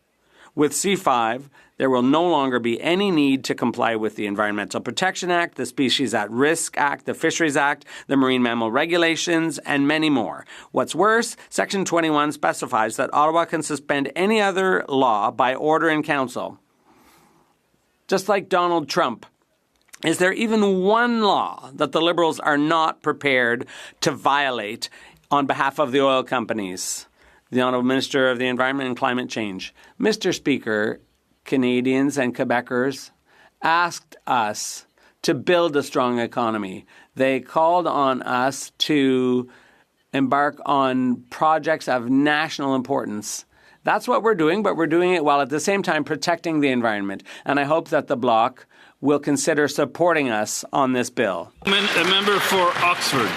With C5, there will no longer be any need to comply with the Environmental Protection Act, the Species at Risk Act, the Fisheries Act, the Marine Mammal Regulations, and many more. What's worse, Section 21 specifies that Ottawa can suspend any other law by order in council. Just like Donald Trump. Is there even one law that the Liberals are not prepared to violate on behalf of the oil companies? The Honourable Minister of the Environment and Climate Change. Mr. Speaker, Canadians and Quebecers asked us to build a strong economy. They called on us to embark on projects of national importance. That's what we're doing, but we're doing it while at the same time protecting the environment. And I hope that the Bloc will consider supporting us on this bill. A member for Oxford.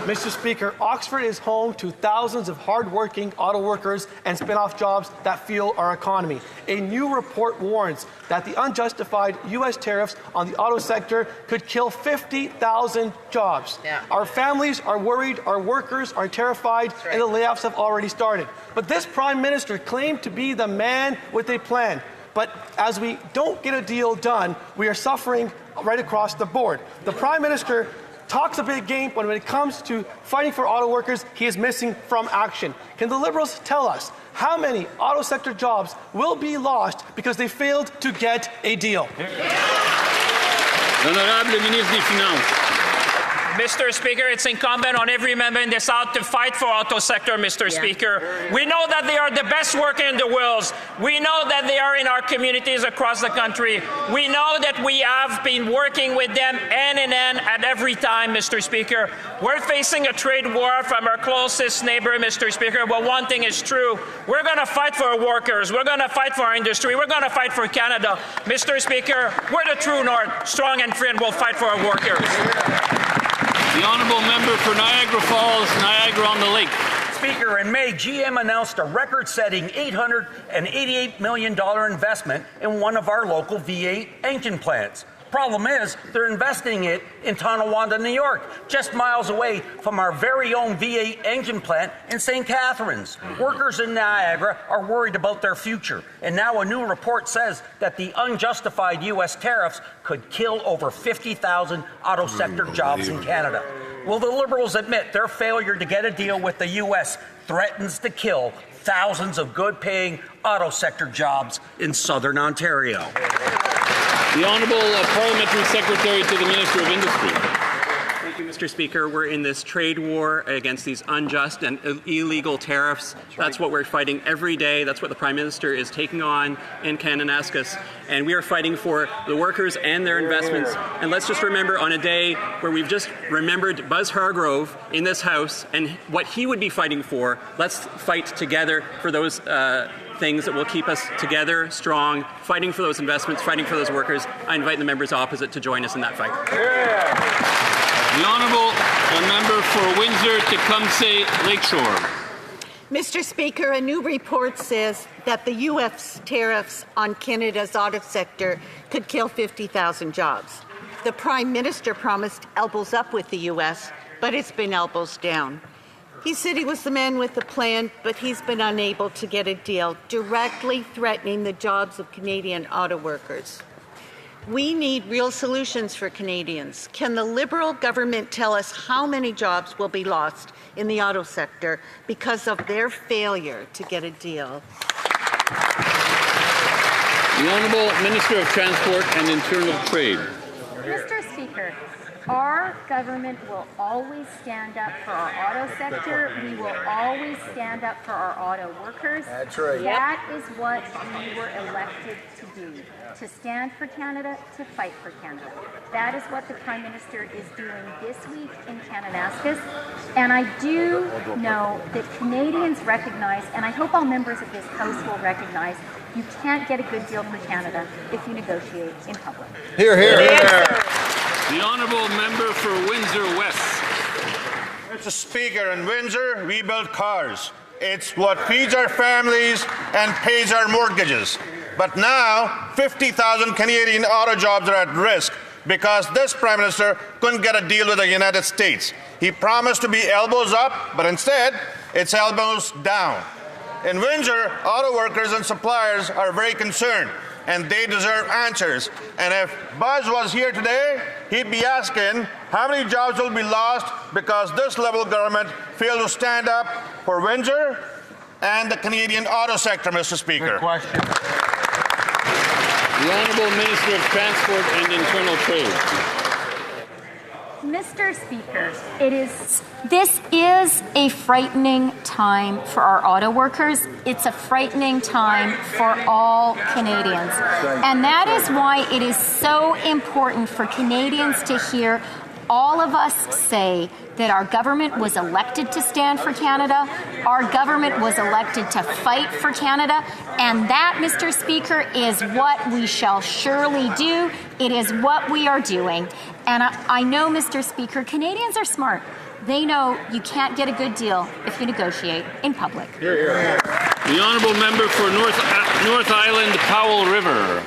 Mr. Speaker, Oxford is home to thousands of hard-working auto workers and spin-off jobs that fuel our economy. A new report warns that the unjustified U.S. tariffs on the auto sector could kill 50,000 jobs. Yeah. Our families are worried, our workers are terrified, and the layoffs have already started. But this Prime Minister claimed to be the man with a plan. But as we don't get a deal done, we are suffering right across the board. The Prime Minister talks a big game, but when it comes to fighting for auto workers, he is missing from action. Can the Liberals tell us how many auto sector jobs will be lost because they failed to get a deal? L'honorable ministre des Finances. Mr. Speaker, it's incumbent on every member in this House to fight for auto sector, Mr. Speaker. We know that they are the best worker in the world. We know that they are in our communities across the country. We know that we have been working with them hand in hand at every time, Mr. Speaker. We're facing a trade war from our closest neighbor, Mr. Speaker, but one thing is true. We're going to fight for our workers. We're going to fight for our industry. We're going to fight for Canada. Mr. Speaker, we're the true North, strong and free, and we'll fight for our workers. The honourable member for Niagara Falls, Niagara-on-the-Lake. Speaker, in May, GM announced a record-setting $888 million investment in one of our local V8 engine plants. Problem is, they're investing it in Tonawanda, New York, just miles away from our very own V8 engine plant in St. Catharines. Workers in Niagara are worried about their future, and now a new report says that the unjustified U.S. tariffs could kill over 50,000 auto sector jobs in Canada. Will the Liberals admit their failure to get a deal with the U.S. threatens to kill thousands of good-paying auto sector jobs in southern Ontario? The Honourable Parliamentary Secretary to the Minister of Industry. Thank you, Mr. Speaker. We're in this trade war against these unjust and illegal tariffs. That's what we're fighting every day. That's what the Prime Minister is taking on in Kananaskis. And we are fighting for the workers and their investments. And let's just remember on a day where we've just remembered Buzz Hargrove in this House and what he would be fighting for, let's fight together for those things that will keep us together, strong, fighting for those investments, fighting for those workers. I invite the members opposite to join us in that fight. Yeah. The Honourable Member for Windsor-Tecumseh Lakeshore. Mr. Speaker, a new report says that the U.S. tariffs on Canada's auto sector could kill 50,000 jobs. The Prime Minister promised elbows up with the U.S., but it's been elbows down. He said he was the man with the plan, but he's been unable to get a deal, directly threatening the jobs of Canadian auto workers. We need real solutions for Canadians. Can the Liberal government tell us how many jobs will be lost in the auto sector because of their failure to get a deal? The Honourable Minister of Transport and Internal Trade. Mr. Speaker, our government will always stand up for our auto sector. We will always stand up for our auto workers. That's right. That is what we were elected to do, to stand for Canada, to fight for Canada. That is what the Prime Minister is doing this week in Kananaskis. And I do know that Canadians recognize, and I hope all members of this House will recognize, you can't get a good deal for Canada if you negotiate in public. Hear, hear. The Honourable Member for Windsor West. Mr. Speaker, in Windsor, we build cars. It's what feeds our families and pays our mortgages. But now, 50,000 Canadian auto jobs are at risk because this Prime Minister couldn't get a deal with the United States. He promised to be elbows up, but instead, it's elbows down. In Windsor, auto workers and suppliers are very concerned, and they deserve answers. And if Buzz was here today, he'd be asking how many jobs will be lost because this Liberal government failed to stand up for Windsor and the Canadian auto sector, Mr. Speaker. The Honourable Minister of Transport and Internal Trade. Mr. Speaker, this is a frightening time for our auto workers. It's a frightening time for all Canadians. And that is why it is so important for Canadians to hear all of us say that our government was elected to stand for Canada, our government was elected to fight for Canada, and that, Mr. Speaker, is what we shall surely do. It is what we are doing. And I know, Mr. Speaker, Canadians are smart. They know you can't get a good deal if you negotiate in public. Hear, hear. The Honourable Member for North Island, Powell River.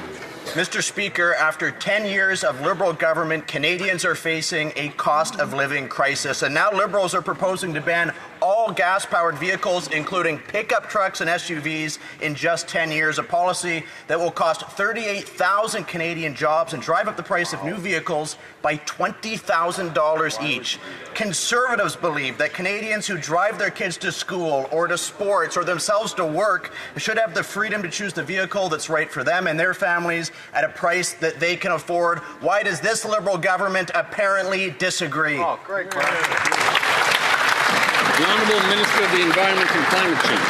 Mr. Speaker, after 10 years of Liberal government, Canadians are facing a cost of living crisis. And now Liberals are proposing to ban all gas-powered vehicles, including pickup trucks and SUVs, in just 10 years, a policy that will cost 38,000 Canadian jobs and drive up the price of new vehicles by $20,000 each. Conservatives believe that Canadians who drive their kids to school or to sports or themselves to work should have the freedom to choose the vehicle that's right for them and their families at a price that they can afford. Why does this Liberal government apparently disagree? The Honourable Minister of the Environment and Climate Change.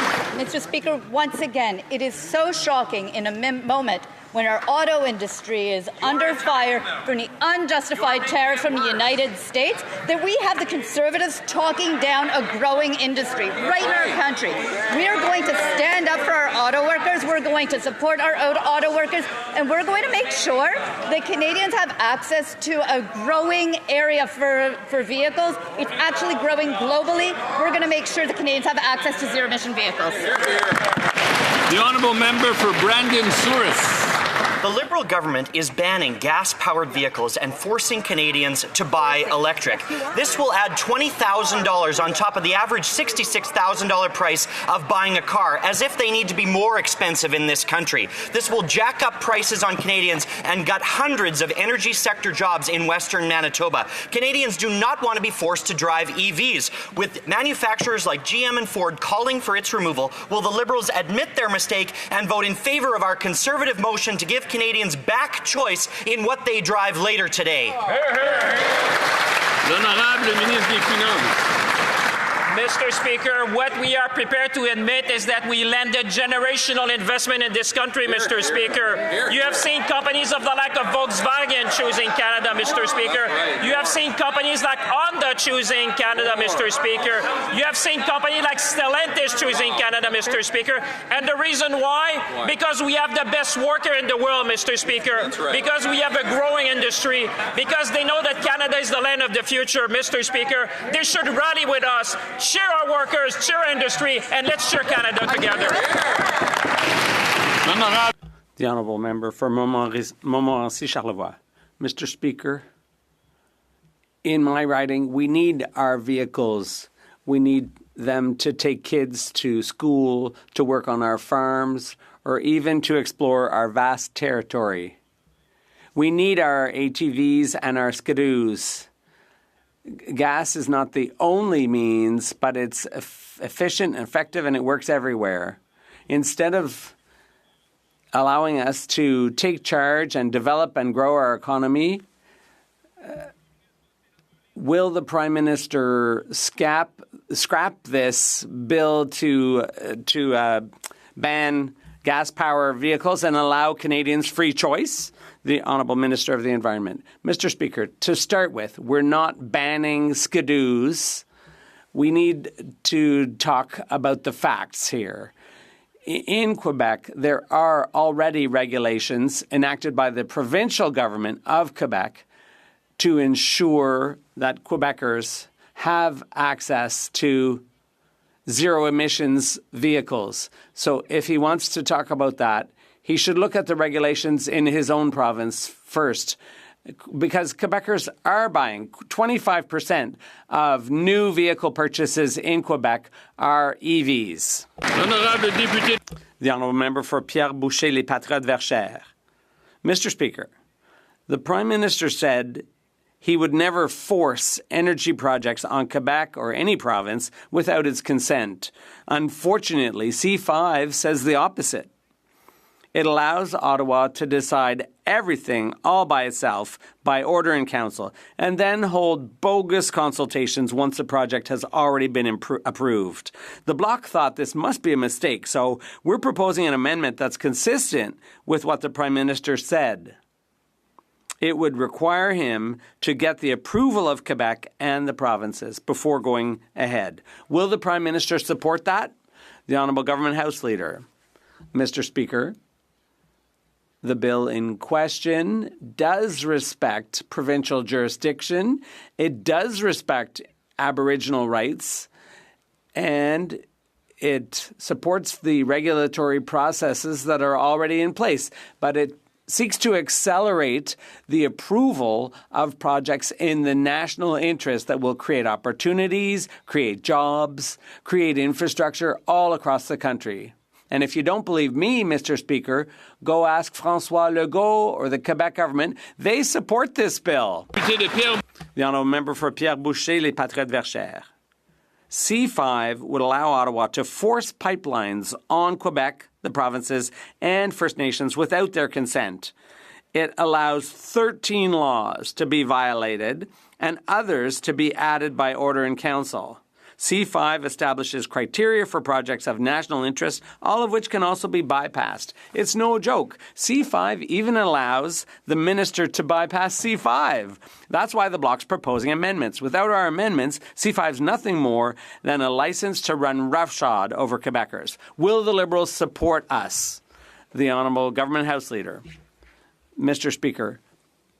Mr. Speaker, once again, it is so shocking in a moment when our auto industry is under fire from the unjustified tariff from the United States that we have the Conservatives talking down a growing industry right in our country. We are going to stand up for our auto workers, we're going to support our auto workers, and we're going to make sure that Canadians have access to a growing area for vehicles. It's actually growing globally. We're going to make sure that Canadians have access to zero-emission vehicles. The Honourable Member for Brandon Souris. The Liberal government is banning gas-powered vehicles and forcing Canadians to buy electric. This will add $20,000 on top of the average $66,000 price of buying a car, as if they need to be more expensive in this country. This will jack up prices on Canadians and gut hundreds of energy sector jobs in Western Manitoba. Canadians do not want to be forced to drive EVs. With manufacturers like GM and Ford calling for its removal, will the Liberals admit their mistake and vote in favour of our Conservative motion to give Canadians back choice in what they drive later today? L'Honorable Ministre des Finances. Mr. Speaker, what we are prepared to admit is that we landed generational investment in this country, Mr. Speaker. You have seen companies of the like of Volkswagen choosing Canada, Mr. Speaker. You have seen companies like Honda choosing Canada, Mr. Speaker. You have seen companies like Stellantis choosing Canada, Mr. Speaker. And the reason why? Because we have the best worker in the world, Mr. Speaker. Because we have a growing industry. Because they know that Canada is the land of the future, Mr. Speaker. They should rally with us. Cheer our workers, cheer our industry, and let's cheer Canada together. The Honourable Member for Montmorency-Charlevoix. Mr. Speaker, in my riding, we need our vehicles. We need them to take kids to school, to work on our farms, or even to explore our vast territory. We need our ATVs and our skidoos. Gas is not the only means, but it's efficient and effective, and it works everywhere. Instead of allowing us to take charge and develop and grow our economy, will the Prime Minister scrap this bill to ban gas-powered vehicles and allow Canadians free choice? The Honourable Minister of the Environment. Mr. Speaker, to start with, we're not banning skidoos. We need to talk about the facts here. In Quebec, there are already regulations enacted by the provincial government of Quebec to ensure that Quebecers have access to zero-emissions vehicles. So if he wants to talk about that, he should look at the regulations in his own province first. because Quebecers are buying. 25% of new vehicle purchases in Quebec are EVs. The Honourable Member for Pierre Boucher, Les Patriotes Verchères. Mr. Speaker, the Prime Minister said he would never force energy projects on Quebec or any province without its consent. Unfortunately, C5 says the opposite. It allows Ottawa to decide everything all by itself by order in council and then hold bogus consultations once the project has already been approved. The Bloc thought this must be a mistake, so we're proposing an amendment that's consistent with what the Prime Minister said. It would require him to get the approval of Quebec and the provinces before going ahead. Will the Prime Minister support that? The Honourable Government House Leader. Mr. Speaker, the bill in question does respect provincial jurisdiction. It does respect Aboriginal rights, and it supports the regulatory processes that are already in place, but it seeks to accelerate the approval of projects in the national interest that will create opportunities, create jobs, create infrastructure all across the country. And if you don't believe me, Mr. Speaker, go ask François Legault or the Quebec government. They support this bill. The Honourable Member for Pierre Boucher, Les Patriotes Verchères. C5 would allow Ottawa to force pipelines on Quebec, the provinces, and First Nations without their consent. It allows 13 laws to be violated and others to be added by order in council. C5 establishes criteria for projects of national interest, all of which can also be bypassed. It's no joke. C5 even allows the minister to bypass C5. That's why the Bloc's proposing amendments. Without our amendments, C5 is nothing more than a license to run roughshod over Quebecers. Will the Liberals support us? The Honourable Government House Leader. Mr. Speaker,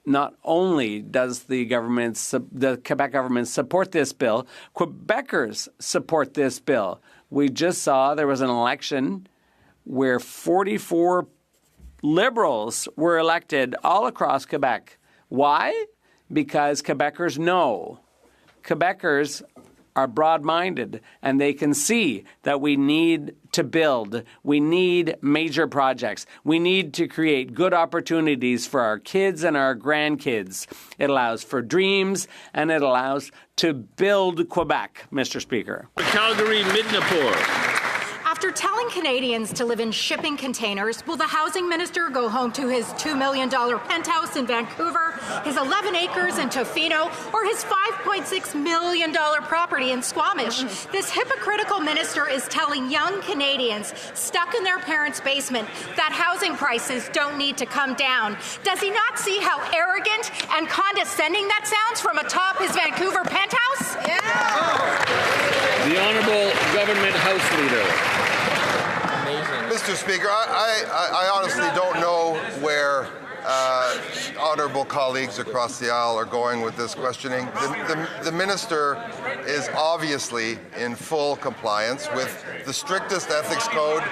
not only does the Quebec government support this bill, Quebecers support this bill. We just saw there was an election where 44 Liberals were elected all across Quebec. Why? Because Quebecers know. Quebecers are broad-minded, and they can see that we need to build. We need major projects. We need to create good opportunities for our kids and our grandkids. It allows for dreams, and it allows to build Quebec, Mr. Speaker. Calgary, Midnapore. After telling Canadians to live in shipping containers, will the housing minister go home to his $2 million penthouse in Vancouver, his 11 acres in Tofino, or his $5.6 million property in Squamish? This hypocritical minister is telling young Canadians stuck in their parents' basement that housing prices don't need to come down. Does he not see how arrogant and condescending that sounds from atop his Vancouver penthouse? Yeah. The Honourable Government House Leader. Mr. Speaker, I honestly don't know where honourable colleagues across the aisle are going with this questioning. The minister is obviously in full compliance with the strictest ethics code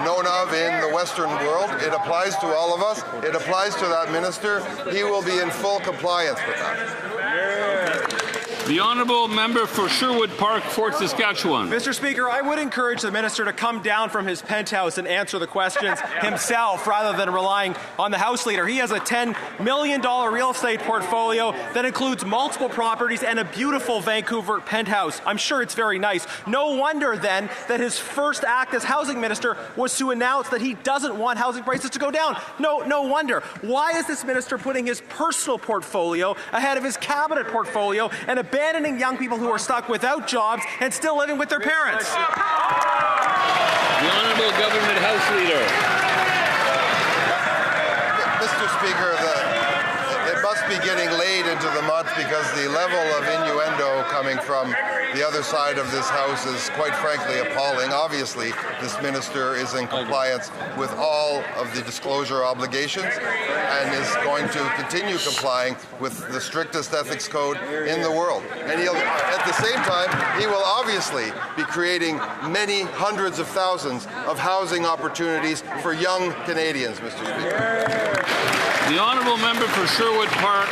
known of in the Western world. It applies to all of us. It applies to that minister. He will be in full compliance with that. The Honourable Member for Sherwood Park, Fort Saskatchewan. Mr. Speaker, I would encourage the minister to come down from his penthouse and answer the questions himself rather than relying on the House Leader. He has a $10 million real estate portfolio that includes multiple properties and a beautiful Vancouver penthouse. I'm sure it's very nice. No wonder then that his first act as housing minister was to announce that he doesn't want housing prices to go down. No wonder. Why is this minister putting his personal portfolio ahead of his cabinet portfolio and abandoning young people who are stuck without jobs and still living with their parents? The Honourable Government House Leader. Mr. Speaker, it must be getting late into the month because the level of innuendo coming from the other side of this House is quite frankly appalling. Obviously, this minister is in compliance with all of the disclosure obligations and is going to continue complying with the strictest ethics code in the world. And at the same time, he will obviously be creating many hundreds of thousands of housing opportunities for young Canadians, Mr. Speaker. The Honourable Member for Sherwood Park. Park,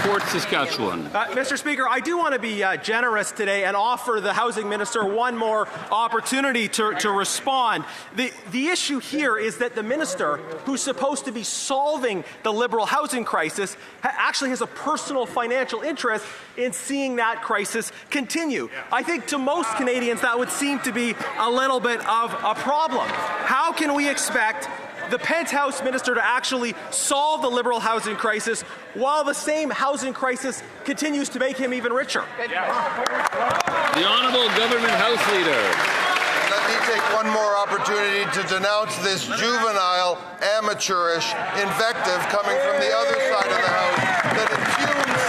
Fort Saskatchewan. Mr. Speaker, I do want to be generous today and offer the Housing Minister one more opportunity to respond. The issue here is that the Minister, who's supposed to be solving the Liberal housing crisis, actually has a personal financial interest in seeing that crisis continue. I think to most Canadians that would seem to be a little bit of a problem. How can we expect the Penthouse Minister to actually solve the Liberal housing crisis while the same housing crisis continues to make him even richer? The Honourable Government House Leader. Let me take one more opportunity to denounce this juvenile, amateurish invective coming from the other side of the House that impugns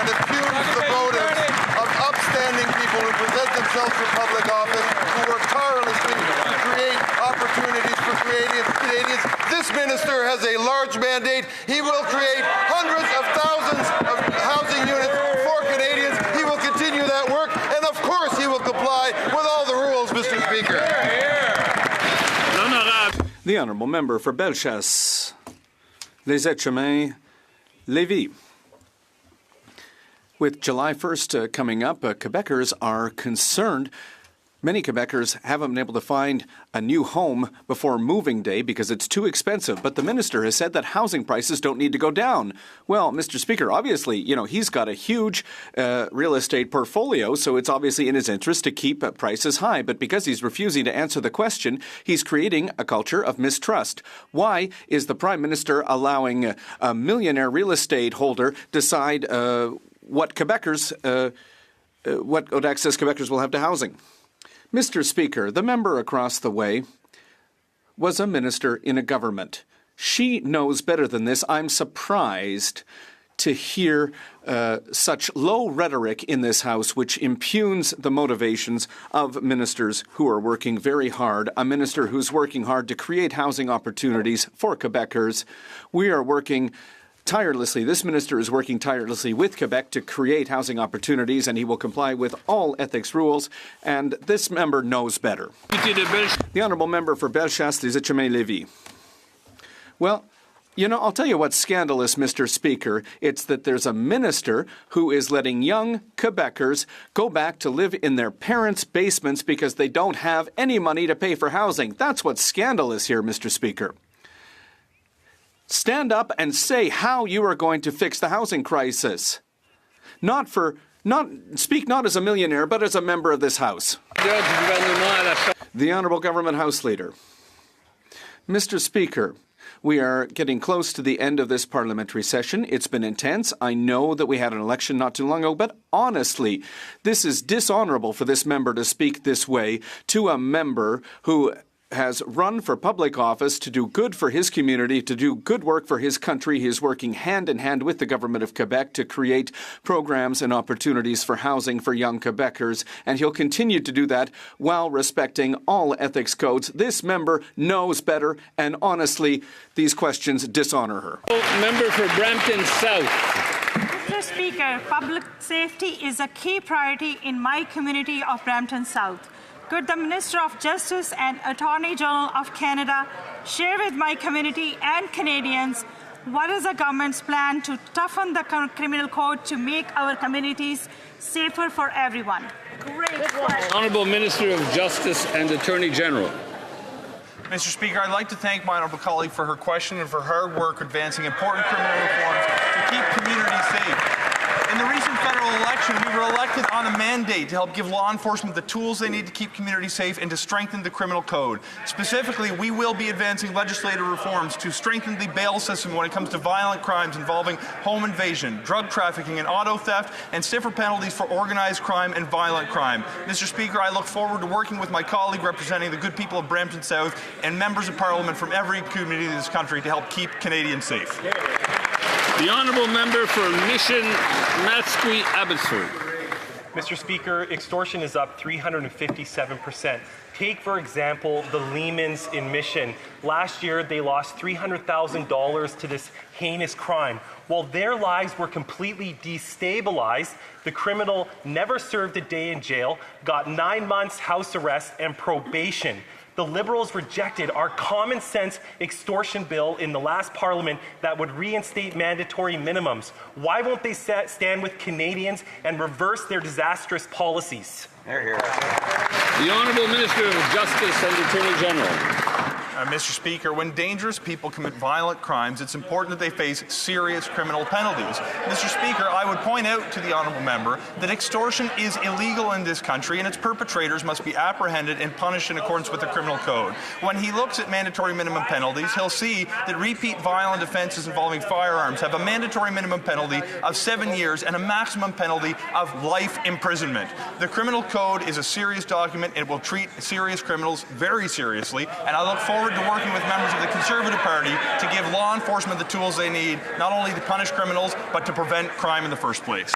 the motives of upstanding people who present themselves for public office, who work tirelessly to create opportunities for Canadians. This minister has a large mandate. He will create hundreds of thousands of housing units for Canadians. He will continue that work, and of course he will comply with all the rules, Mr. Speaker. The Honourable Member for Bellechasse, Les Etchemins, Lévis. With July 1st coming up, Quebecers are concerned. Many Quebecers haven't been able to find a new home before moving day because it's too expensive. But the minister has said that housing prices don't need to go down. Well, Mr. Speaker, obviously, he's got a huge real estate portfolio, so it's obviously in his interest to keep prices high. But because he's refusing to answer the question, he's creating a culture of mistrust. Why is the Prime Minister allowing a millionaire real estate holder decide what access Quebecers will have to housing? Mr. Speaker, the member across the way was a minister in a government. She knows better than this. I'm surprised to hear such low rhetoric in this House, which impugns the motivations of ministers who are working very hard. A minister who's working hard to create housing opportunities for Quebecers. We are working tirelessly. This minister is working tirelessly with Quebec to create housing opportunities, and he will comply with all ethics rules, and this member knows better. The Honourable Member for Bellechasse, Les Etchemins, Lévis. Well, I'll tell you what's scandalous, Mr. Speaker. It's that there's a minister who is letting young Quebecers go back to live in their parents' basements because they don't have any money to pay for housing. That's what's scandalous here, Mr. Speaker. Stand up and say how you are going to fix the housing crisis. Speak not as a millionaire, but as a member of this House. The Honourable Government House Leader. Mr. Speaker, we are getting close to the end of this parliamentary session. It's been intense. I know that we had an election not too long ago, but honestly, this is dishonourable for this member to speak this way to a member who has run for public office to do good for his community, to do good work for his country. He is working hand in hand with the government of Quebec to create programs and opportunities for housing for young Quebecers, and he'll continue to do that while respecting all ethics codes. This member knows better, and honestly, these questions dishonor her. Member for Brampton South. Mr. Speaker, public safety is a key priority in my community of Brampton South. Could the Minister of Justice and Attorney General of Canada share with my community and Canadians what is the government's plan to toughen the criminal code to make our communities safer for everyone? Great question. Honourable Minister of Justice and Attorney General. Mr. Speaker, I'd like to thank my honourable colleague for her question and for her work advancing important criminal reforms to keep communities safe. In the recent federal election, we were elected on a mandate to help give law enforcement the tools they need to keep communities safe and to strengthen the criminal code. Specifically, we will be advancing legislative reforms to strengthen the bail system when it comes to violent crimes involving home invasion, drug trafficking, and auto theft, and stiffer penalties for organized crime and violent crime. Mr. Speaker, I look forward to working with my colleague representing the good people of Brampton South and members of Parliament from every community in this country to help keep Canadians safe. The Honourable Member for Mission Matsqui Abbotsford. Mr. Speaker, extortion is up 357%. Take, for example, the Lehmans in Mission. Last year, they lost $300,000 to this heinous crime. While their lives were completely destabilized, the criminal never served a day in jail, got 9 months house arrest and probation. The Liberals rejected our common sense extortion bill in the last Parliament that would reinstate mandatory minimums. Why won't they stand with Canadians and reverse their disastrous policies? Hear, hear. The Honourable Minister of Justice and Attorney General. Mr. Speaker, when dangerous people commit violent crimes, it's important that they face serious criminal penalties. Mr. Speaker, I would point out to the honourable member that extortion is illegal in this country and its perpetrators must be apprehended and punished in accordance with the criminal code. When he looks at mandatory minimum penalties, he'll see that repeat violent offences involving firearms have a mandatory minimum penalty of 7 years and a maximum penalty of life imprisonment. The criminal code is a serious document. It will treat serious criminals very seriously, and I look forward to working with members of the Conservative Party to give law enforcement the tools they need, not only to punish criminals, but to prevent crime in the first place.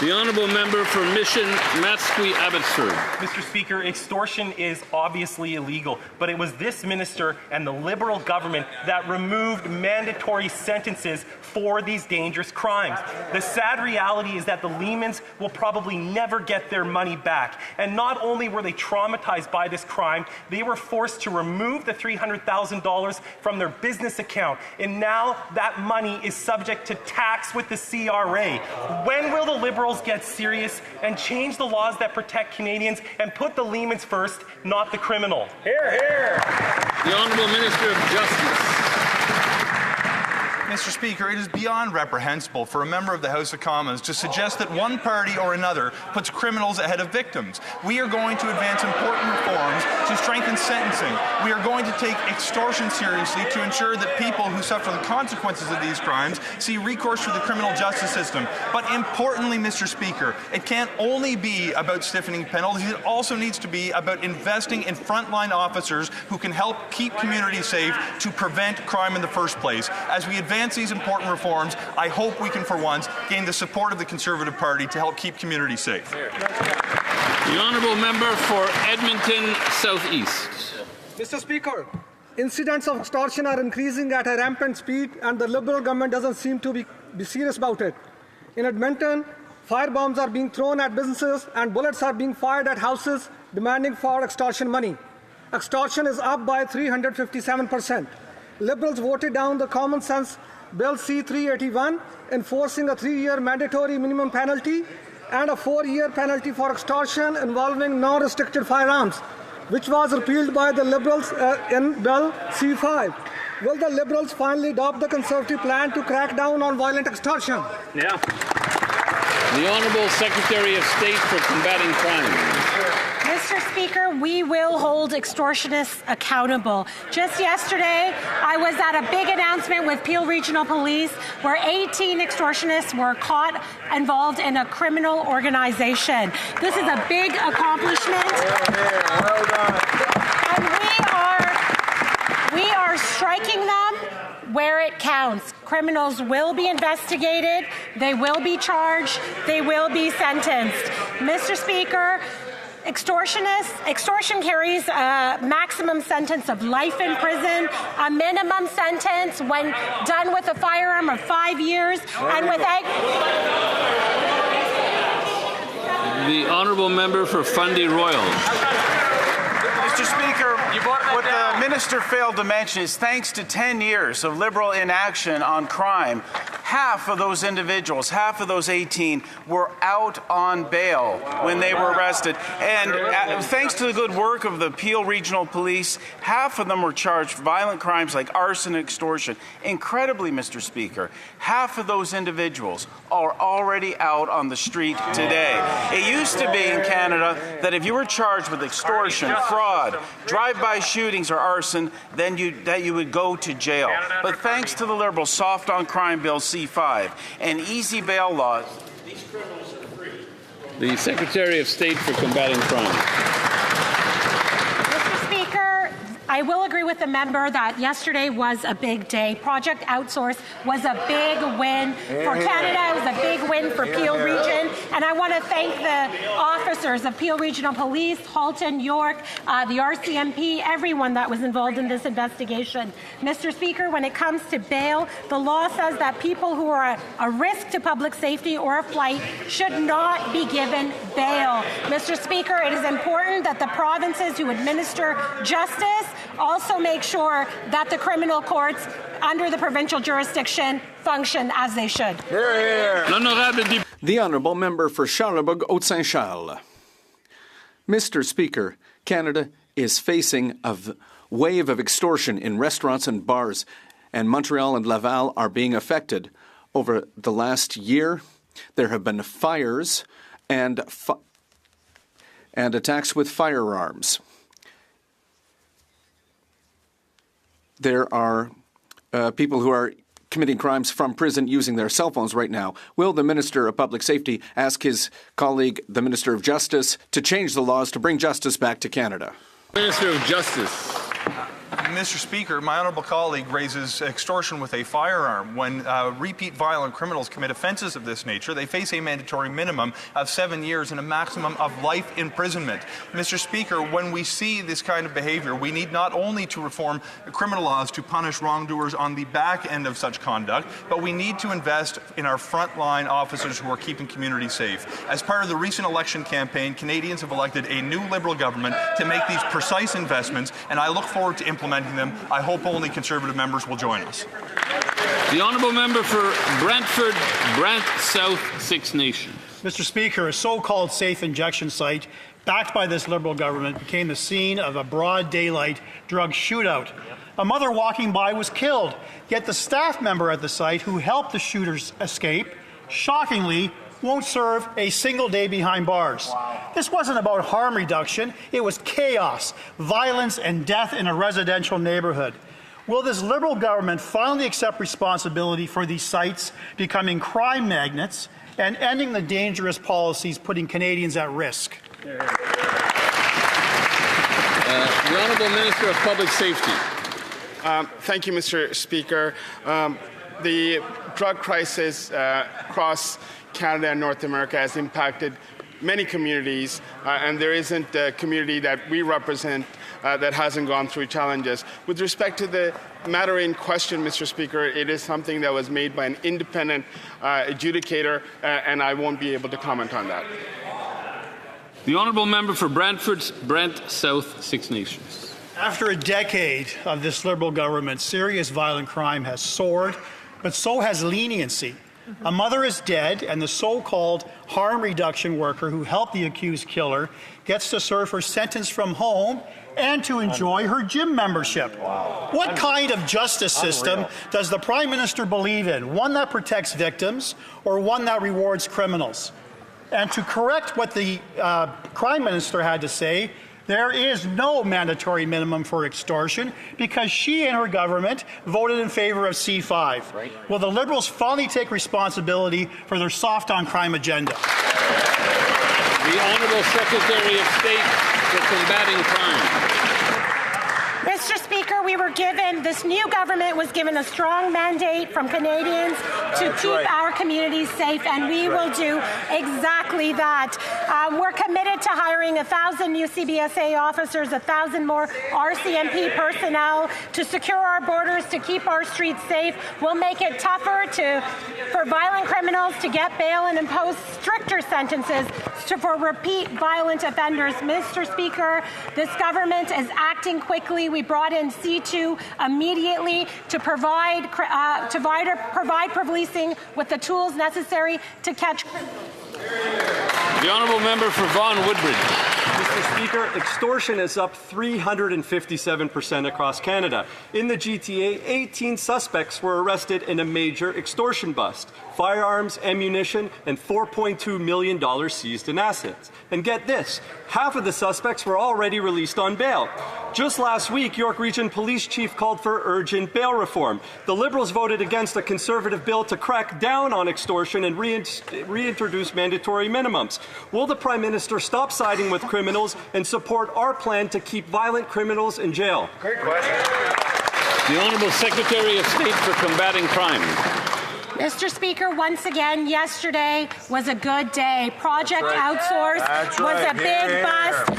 The Honourable Member for Mission Matsqui Abbotsford. Mr. Speaker, extortion is obviously illegal, but it was this minister and the Liberal government that removed mandatory sentences for these dangerous crimes. The sad reality is that the Lehmans will probably never get their money back. And not only were they traumatized by this crime, they were forced to remove the $300,000 from their business account. And now that money is subject to tax with the CRA. When will the Liberals get serious and change the laws that protect Canadians and put the Lehmans first, not the criminal? Hear, hear. The Honourable Minister of Justice. Mr. Speaker, it is beyond reprehensible for a member of the House of Commons to suggest that one party or another puts criminals ahead of victims. We are going to advance important reforms to strengthen sentencing. We are going to take extortion seriously to ensure that people who suffer the consequences of these crimes see recourse through the criminal justice system. But importantly, Mr. Speaker, it can't only be about stiffening penalties, it also needs to be about investing in frontline officers who can help keep communities safe to prevent crime in the first place. As we advance these important reforms, I hope we can, for once, gain the support of the Conservative Party to help keep communities safe. The Honourable Member for Edmonton South East. Mr. Speaker, incidents of extortion are increasing at a rampant speed, and the Liberal government doesn't seem to be serious about it. In Edmonton, firebombs are being thrown at businesses and bullets are being fired at houses demanding for extortion money. Extortion is up by 357%. Liberals voted down the common sense Bill C-381, enforcing a 3-year mandatory minimum penalty and a 4-year penalty for extortion involving non-restricted firearms, which was repealed by the Liberals in Bill C-5. Will the Liberals finally adopt the Conservative plan to crack down on violent extortion? Yeah. The Honourable Secretary of State for Combating Crime. Mr. Speaker, we will hold extortionists accountable. Just yesterday, I was at a big announcement with Peel Regional Police where 18 extortionists were caught involved in a criminal organization. This is a big accomplishment. Well done. And we are striking them where it counts. Criminals will be investigated, they will be charged, they will be sentenced. Mr. Speaker, extortion carries a maximum sentence of life in prison, a minimum sentence when done with a firearm of 5 years, and with The Honourable Member for Fundy Royal. Mr. Speaker, what the minister failed to mention is thanks to 10 years of Liberal inaction on crime, half of those individuals, half of those 18, were out on bail when they were arrested. And thanks to the good work of the Peel Regional Police, half of them were charged for violent crimes like arson and extortion. Incredibly, Mr. Speaker, half of those individuals are already out on the street today. It used to be in Canada that if you were charged with extortion, fraud, drive-by shootings or arson, then you would go to jail. But thanks to the Liberal soft on crime bill C5 and easy bail laws, these criminals are free. The Secretary of State for Combating Crime. Mr. Speaker, I will agree with the member that yesterday was a big day. Project Outsource was a big win for Canada. It was a big win for Peel Region. And I want to thank the officers of Peel Regional Police, Halton, York, the RCMP, everyone that was involved in this investigation. Mr. Speaker, when it comes to bail, the law says that people who are a risk to public safety or a flight should not be given bail. Mr. Speaker, it is important that the provinces who administer justice also make sure that the criminal courts under the provincial jurisdiction function as they should. The Honourable Member for Charlebourg-Haute-Saint-Charles. Mr. Speaker, Canada is facing a wave of extortion in restaurants and bars, and Montreal and Laval are being affected. Over the last year, there have been fires and attacks with firearms. There are people who are committing crimes from prison using their cell phones right now. Will the Minister of Public Safety ask his colleague, the Minister of Justice, to change the laws to bring justice back to Canada? Minister of Justice. Mr. Speaker, my honourable colleague raises extortion with a firearm. When repeat violent criminals commit offences of this nature, they face a mandatory minimum of 7 years and a maximum of life imprisonment. Mr. Speaker, when we see this kind of behaviour, we need not only to reform criminal laws to punish wrongdoers on the back end of such conduct, but we need to invest in our frontline officers who are keeping communities safe. As part of the recent election campaign, Canadians have elected a new Liberal government to make these precise investments, and I look forward to implementing them. I hope only Conservative members will join us. The Honourable Member for Brantford, Brant South, Six Nations. Mr. Speaker, a so-called safe injection site backed by this Liberal government became the scene of a broad daylight drug shootout. A mother walking by was killed, yet the staff member at the site who helped the shooters escape, shockingly, won't serve a single day behind bars. Wow. This wasn't about harm reduction. It was chaos, violence, and death in a residential neighborhood. Will this Liberal government finally accept responsibility for these sites becoming crime magnets and ending the dangerous policies putting Canadians at risk? The Honourable Minister of Public Safety. Thank you, Mr. Speaker. The drug crisis across Canada and North America has impacted many communities, and there isn't a community that we represent that hasn't gone through challenges. With respect to the matter in question, Mr. Speaker, it is something that was made by an independent adjudicator, and I won't be able to comment on that. The Honourable Member for Brantford, Brant South, Six Nations. After a decade of this Liberal government, serious violent crime has soared, but so has leniency. A mother is dead, and the so-called harm reduction worker who helped the accused killer gets to serve her sentence from home and to enjoy her gym membership. Wow. What kind of justice system does the Prime Minister believe in? One that protects victims or one that rewards criminals? And to correct what the Prime Minister had to say, there is no mandatory minimum for extortion because she and her government voted in favour of C5. Right. Will the Liberals finally take responsibility for their soft-on-crime agenda? The Honourable Secretary of State for Combating Crime. Mr. Speaker, this new government was given a strong mandate from Canadians to keep our communities safe, and we will do exactly that. We're committed to hiring 1,000 new CBSA officers, 1,000 more RCMP personnel to secure our borders, to keep our streets safe. We'll make it tougher for violent criminals to get bail and impose stricter sentences for repeat violent offenders. Mr. Speaker, this government is acting quickly. We brought in C2 immediately to provide policing with the tools necessary to catch criminals. The Honourable Member for Vaughan Woodbridge. Mr. Speaker, extortion is up 357% across Canada. In the GTA, 18 suspects were arrested in a major extortion bust. Firearms, ammunition, and $4.2 million seized in assets. And get this, half of the suspects were already released on bail. Just last week, York Region Police Chief called for urgent bail reform. The Liberals voted against a Conservative bill to crack down on extortion and reintroduce mandatory minimums. Will the Prime Minister stop siding with criminals and support our plan to keep violent criminals in jail? Great question. The Honourable Secretary of State for Combating Crime. Mr. Speaker, once again, yesterday was a good day. Project Outsource was a big bust,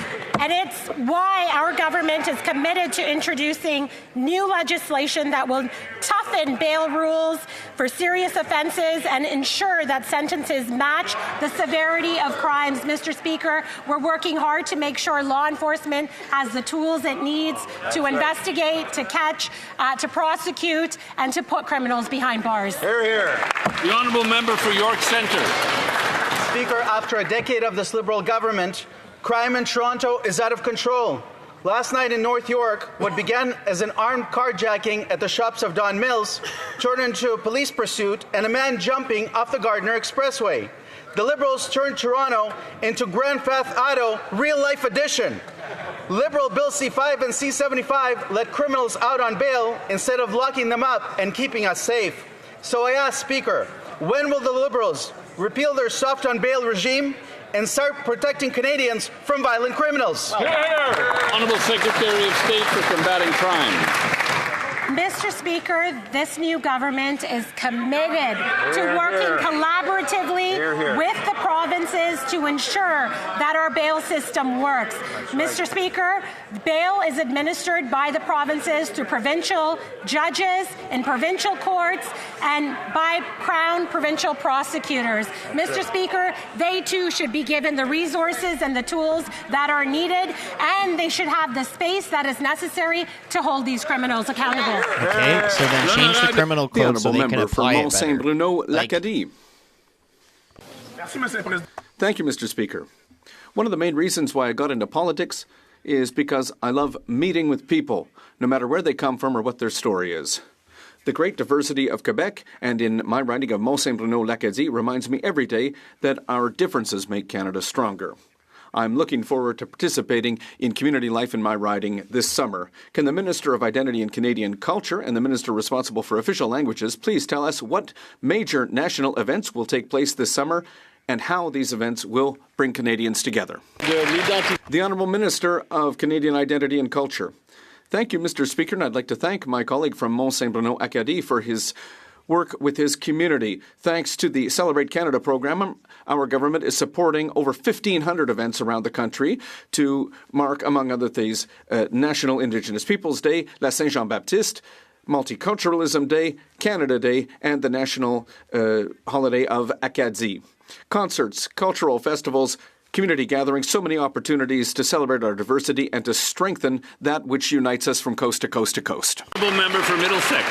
and it's why our government is committed to introducing new legislation that will toughen bail rules for serious offences and ensure that sentences match the severity of crimes. Mr. Speaker, we're working hard to make sure law enforcement has the tools it needs to investigate, to catch, to prosecute, and to put criminals behind bars. Hear, hear. The honourable member for York Centre. Speaker, after a decade of this Liberal government, crime in Toronto is out of control. Last night in North York, what began as an armed carjacking at the shops of Don Mills turned into a police pursuit and a man jumping off the Gardiner Expressway. The Liberals turned Toronto into Grand Theft Auto real-life edition. Liberal Bill C-5 and C-75 let criminals out on bail instead of locking them up and keeping us safe. So I ask, Speaker, when will the Liberals repeal their soft on bail regime and start protecting Canadians from violent criminals? Honourable Secretary of State for Combating Crime. Mr. Speaker, this new government is committed to working collaboratively with the provinces to ensure that our bail system works. Mr. Speaker, bail is administered by the provinces through provincial judges in provincial courts and by Crown provincial prosecutors. Mr. Speaker, they too should be given the resources and the tools that are needed, and they should have the space that is necessary to hold these criminals accountable. Okay, so then change the criminal code so they can apply it better. Lacadie. Thank you, Mr. Speaker. One of the main reasons why I got into politics is because I love meeting with people, no matter where they come from or what their story is. The great diversity of Quebec, and in my riding of Mont-Saint-Bruno-Lacadie, reminds me every day that our differences make Canada stronger. I'm looking forward to participating in community life in my riding this summer. Can the Minister of Identity and Canadian Culture and the Minister responsible for official languages please tell us what major national events will take place this summer and how these events will bring Canadians together? The Honourable Minister of Canadian Identity and Culture. Thank you, Mr. Speaker, and I'd like to thank my colleague from Mont-Saint-Bruno-Acadie for his work with his community. Thanks to the Celebrate Canada program, our government is supporting over 1,500 events around the country to mark, among other things, National Indigenous Peoples Day, La Saint-Jean-Baptiste, Multiculturalism Day, Canada Day, and the national holiday of Acadie. Concerts, cultural festivals, community gatherings, so many opportunities to celebrate our diversity and to strengthen that which unites us from coast to coast to coast. Honourable member for Middlesex.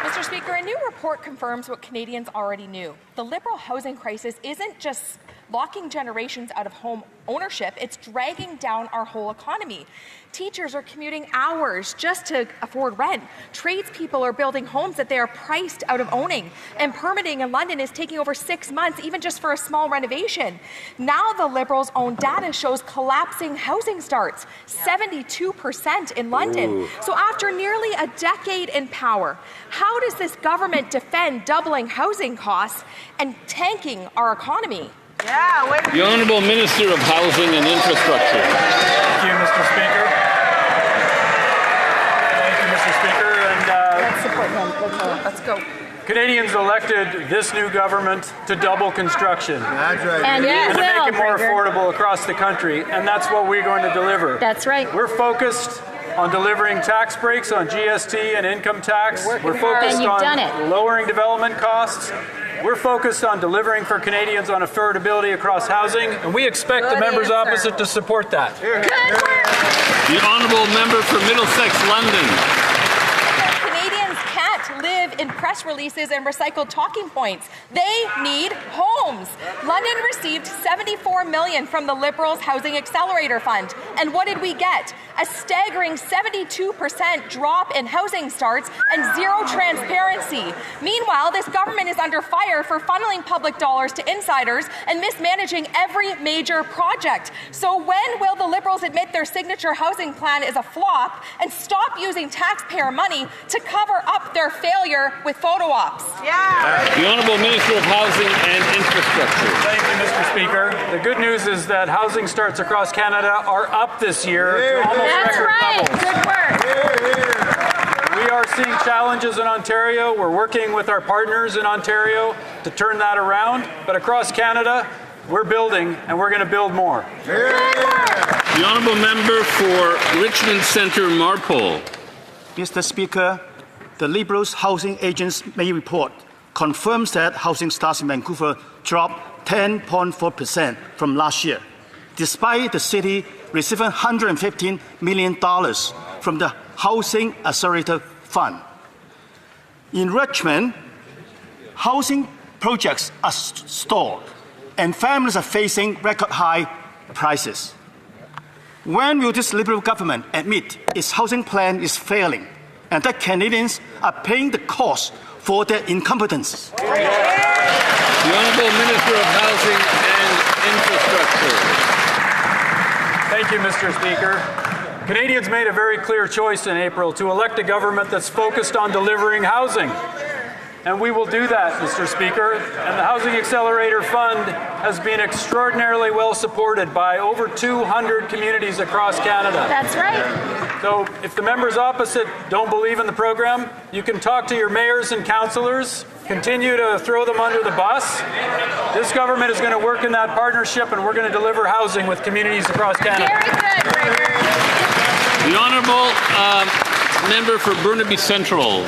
Mr. Speaker, a new report confirms what Canadians already knew. The Liberal housing crisis isn't just locking generations out of home ownership, it's dragging down our whole economy. Teachers are commuting hours just to afford rent. Tradespeople are building homes that they are priced out of owning. And permitting in London is taking over 6 months, even just for a small renovation. Now the Liberals' own data shows collapsing housing starts, 72% in London. Ooh. So after nearly a decade in power, how does this government defend doubling housing costs and tanking our economy? The Honourable Minister of Housing and Infrastructure. Thank you, Mr. Speaker. Thank you, Mr. Speaker. And let's support him. Let's go. Canadians elected this new government to double construction. That's right. And to make it more affordable across the country. And that's what we're going to deliver. That's right. We're focused on delivering tax breaks on GST and income tax. We're focused on lowering development costs. We're focused on delivering for Canadians on affordability across housing, and we expect the members opposite to support that. The Honourable Member for Middlesex, London. Canadians can't live in press releases and recycled talking points. They need homes. London received $74 million from the Liberals' Housing Accelerator Fund. And what did we get? A staggering 72% drop in housing starts and zero transparency. Meanwhile, this government is under fire for funneling public dollars to insiders and mismanaging every major project. So when will the Liberals admit their signature housing plan is a flop and stop using taxpayer money to cover up their failure with photo ops? The Honourable Minister of Housing and Infrastructure. Thank you, Mr. Speaker. The good news is that housing starts across Canada are up this year. That's right. Good work. We are seeing challenges in Ontario. We're working with our partners in Ontario to turn that around. But across Canada, we're building, and we're going to build more. The honourable member for Richmond Centre Marpole. Mr. Speaker, the Liberals' Housing Agents May report confirms that housing starts in Vancouver dropped 10.4% from last year, despite the city receiving $115 million from the Housing Accelerator Fund. In Richmond, housing projects are stalled, and families are facing record high prices. When will this Liberal government admit its housing plan is failing and that Canadians are paying the cost for their incompetence? The Honourable Minister of Housing and Infrastructure. Thank you, Mr. Speaker. Canadians made a very clear choice in April to elect a government that's focused on delivering housing. And we will do that, Mr. Speaker. And the Housing Accelerator Fund has been extraordinarily well supported by over 200 communities across Canada. That's right. So if the members opposite don't believe in the program, you can talk to your mayors and councillors, continue to throw them under the bus. This government is going to work in that partnership, and we're going to deliver housing with communities across Canada. Very good, Gregor. The honourable member for Burnaby Central.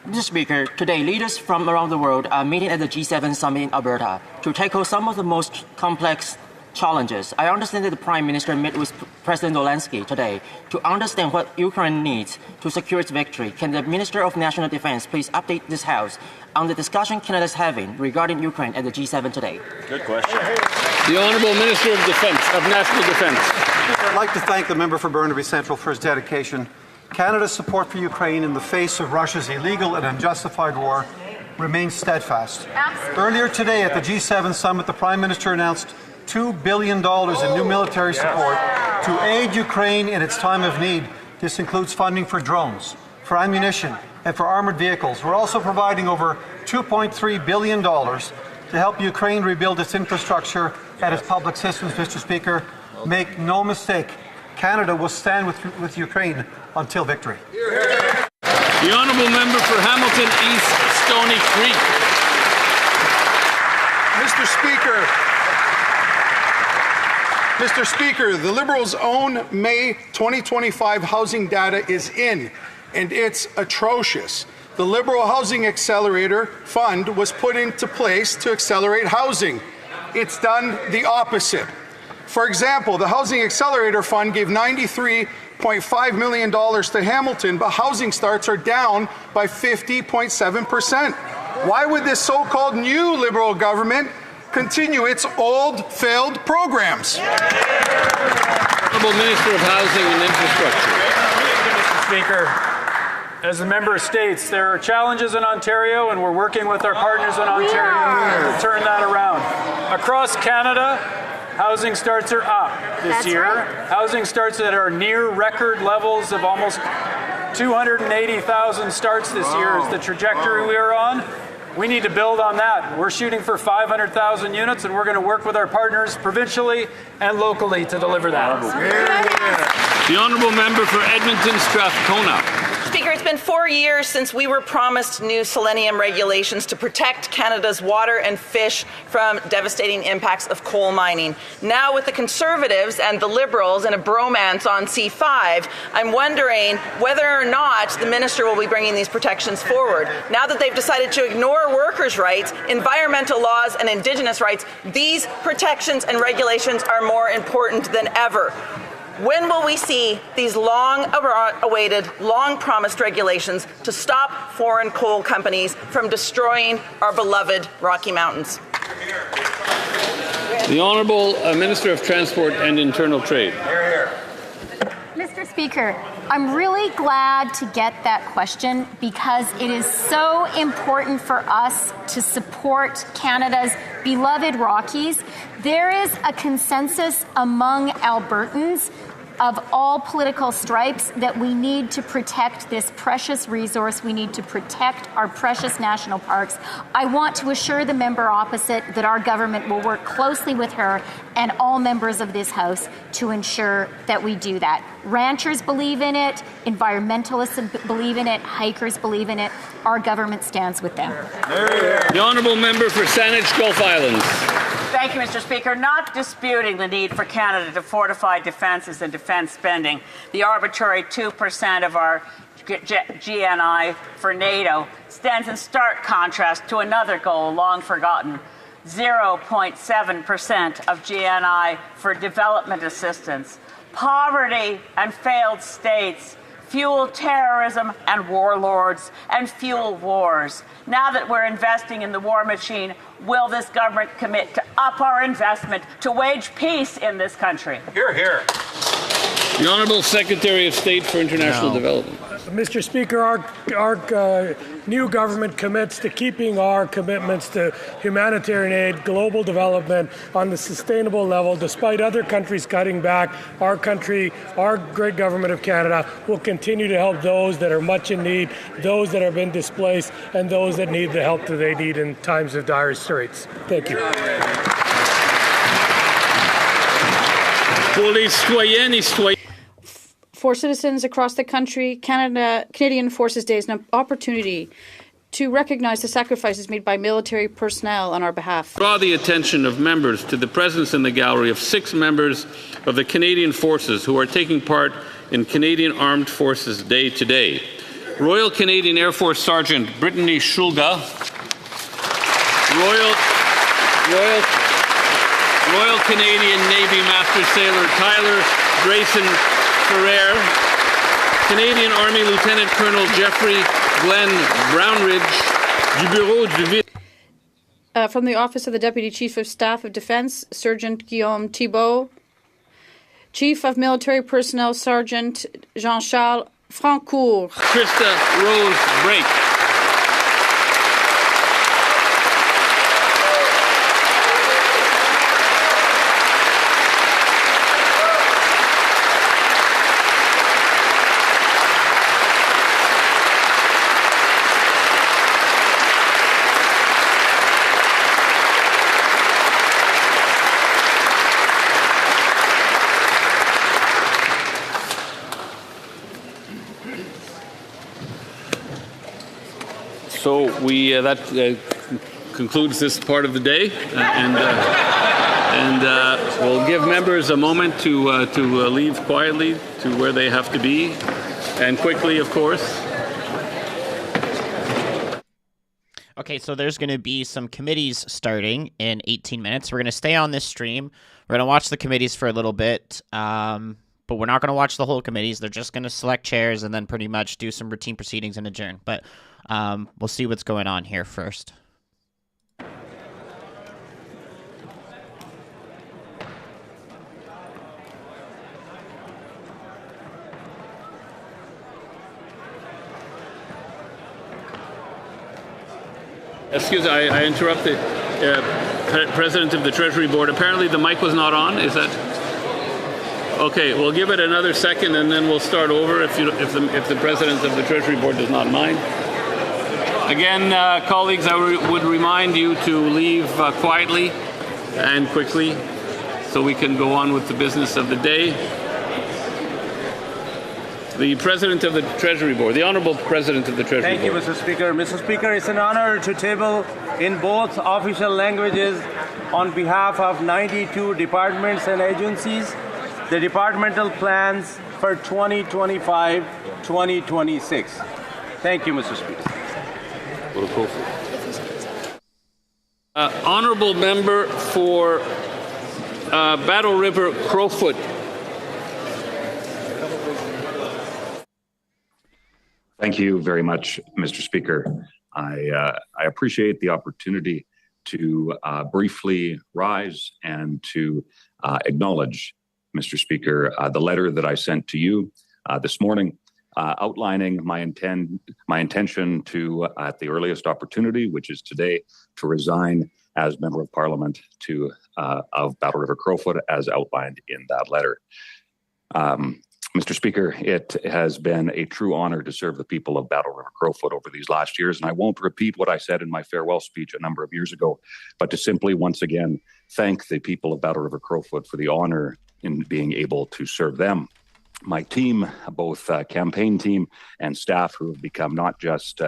Mr. Speaker, today leaders from around the world are meeting at the G7 summit in Alberta to tackle some of the most complex challenges. I understand that the Prime Minister met with President Zelensky today to understand what Ukraine needs to secure its victory. Can the Minister of National Defence please update this House on the discussion Canada is having regarding Ukraine at the G7 today? Good question. The Honourable Minister of Defence, of National Defence. I'd like to thank the member for Burnaby Central for his dedication. Canada's support for Ukraine in the face of Russia's illegal and unjustified war remains steadfast. Absolutely. Earlier today at the G7 summit, the Prime Minister announced $2 billion in new military support to aid Ukraine in its time of need. This includes funding for drones, for ammunition, and for armored vehicles. We're also providing over $2.3 billion to help Ukraine rebuild its infrastructure and its public systems, Mr. Speaker. Make no mistake, Canada will stand with Ukraine until victory. The honourable member for Hamilton East Stony Creek. Mr. Speaker, the Liberals' own May 2025 housing data is in, and it's atrocious. The Liberal Housing Accelerator Fund was put into place to accelerate housing. It's done the opposite. For example, the Housing Accelerator Fund gave $93.5 million to Hamilton, but housing starts are down by 50.7%. Why would this so-called new Liberal government continue its old, failed programs? Honourable Minister of Housing and Infrastructure. Mr. Speaker, as the member states, there are challenges in Ontario, and we're working with our partners in Ontario to turn that around. Across Canada, housing starts are up this year. Right. Housing starts that are near record levels of almost 280,000 starts this year is the trajectory we are on. We need to build on that. We're shooting for 500,000 units, and we're going to work with our partners provincially and locally to deliver that. The honourable member for Edmonton Strathcona. Speaker, it's been 4 years since we were promised new selenium regulations to protect Canada's water and fish from devastating impacts of coal mining. Now, with the Conservatives and the Liberals in a bromance on C5, I'm wondering whether or not the minister will be bringing these protections forward. Now that they've decided to ignore workers' rights, environmental laws, and Indigenous rights, these protections and regulations are more important than ever. When will we see these long-awaited, long-promised regulations to stop foreign coal companies from destroying our beloved Rocky Mountains? The Honourable Minister of Transport and Internal Trade. Mr. Speaker, I'm really glad to get that question because it is so important for us to support Canada's beloved Rockies. There is a consensus among Albertans of all political stripes that we need to protect this precious resource. We need to protect our precious national parks. I want to assure the member opposite that our government will work closely with her and all members of this House to ensure that we do that. Ranchers believe in it, environmentalists believe in it, hikers believe in it. Our government stands with them. The honourable member for Saanich Gulf Islands. Thank you, Mr. Speaker. Not disputing the need for Canada to fortify defences and defence spending. The arbitrary 2% of our GNI for NATO stands in stark contrast to another goal long forgotten, 0.7% of GNI for development assistance. Poverty and failed states fuel terrorism and warlords and fuel wars. Now that we're investing in the war machine, will this government commit to up our investment to wage peace in this country? Hear, hear. The Honourable Secretary of State for International Development. Mr. Speaker, our new government commits to keeping our commitments to humanitarian aid, global development on the sustainable level. Despite other countries cutting back, our country, our great government of Canada, will continue to help those that are much in need, those that have been displaced, and those that need the help that they need in times of dire straits. Thank you. For citizens across the country, Canadian Forces Day is an opportunity to recognize the sacrifices made by military personnel on our behalf. Draw the attention of members to the presence in the gallery of 6 members of the Canadian Forces who are taking part in Canadian Armed Forces Day today. Royal Canadian Air Force Sergeant Brittany Shulga, Royal Canadian Navy Master Sailor Tyler Grayson Ferrer, Canadian Army Lieutenant Colonel Jeffrey Glenn Brownridge, du Bureau du Ville. From the Office of the Deputy Chief of Staff of Defense, Sergeant Guillaume Thibault, Chief of Military Personnel Sergeant Jean-Charles Francourt, Krista Rose Brake. So that concludes this part of the day, and we'll give members a moment to leave quietly to where they have to be, and quickly, of course. Okay, so there's going to be some committees starting in 18 minutes. We're going to stay on this stream. We're going to watch the committees for a little bit, but we're not going to watch the whole committees. They're just going to select chairs and then pretty much do some routine proceedings and adjourn. But we'll see what's going on here first. Excuse me, I interrupted. President of the Treasury Board. Apparently the mic was not on. Is that? Okay, we'll give it another second and then we'll start over if the President of the Treasury Board does not mind. Again, colleagues, I would remind you to leave quietly and quickly so we can go on with the business of the day. The President of the Treasury Board, the Honourable President of the Treasury Board. Thank you, Mr. Speaker. Mr. Speaker, it's an honour to table in both official languages on behalf of 92 departments and agencies the departmental plans for 2025-2026. Thank you, Mr. Speaker. Honourable member for Battle River Crowfoot. Thank you very much, Mr. Speaker. I appreciate the opportunity to briefly rise and to acknowledge, Mr. Speaker, the letter that I sent to you this morning, outlining my intention to, at the earliest opportunity, which is today, to resign as Member of Parliament of Battle River Crowfoot, as outlined in that letter. Mr. Speaker, it has been a true honor to serve the people of Battle River Crowfoot over these last years, and I won't repeat what I said in my farewell speech a number of years ago, but to simply once again thank the people of Battle River Crowfoot for the honor in being able to serve them. My team, both campaign team and staff, who have become not just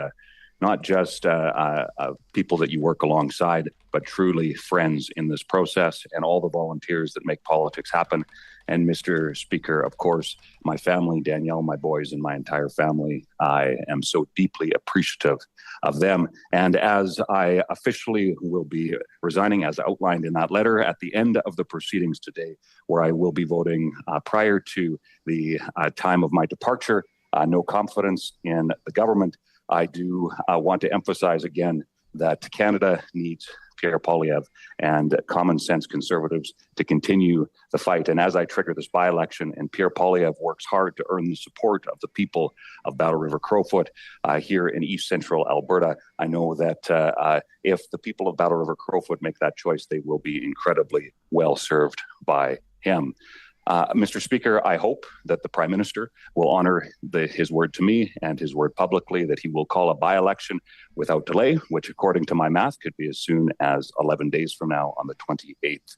people that you work alongside, but truly friends in this process, and all the volunteers that make politics happen. And Mr. Speaker, of course, my family, Danielle, my boys, and my entire family, I am so deeply appreciative of them. And as I officially will be resigning, as outlined in that letter, at the end of the proceedings today, where I will be voting prior to the time of my departure, no confidence in the government, I do want to emphasize again that Canada needs Pierre Poilievre and common sense Conservatives to continue the fight. And as I trigger this by-election, and Pierre Poilievre works hard to earn the support of the people of Battle River Crowfoot here in East Central Alberta, I know that if the people of Battle River Crowfoot make that choice, they will be incredibly well served by him. Mr. Speaker, I hope that the Prime Minister will honor his word to me and his word publicly that he will call a by-election without delay, which according to my math could be as soon as 11 days from now on the 28th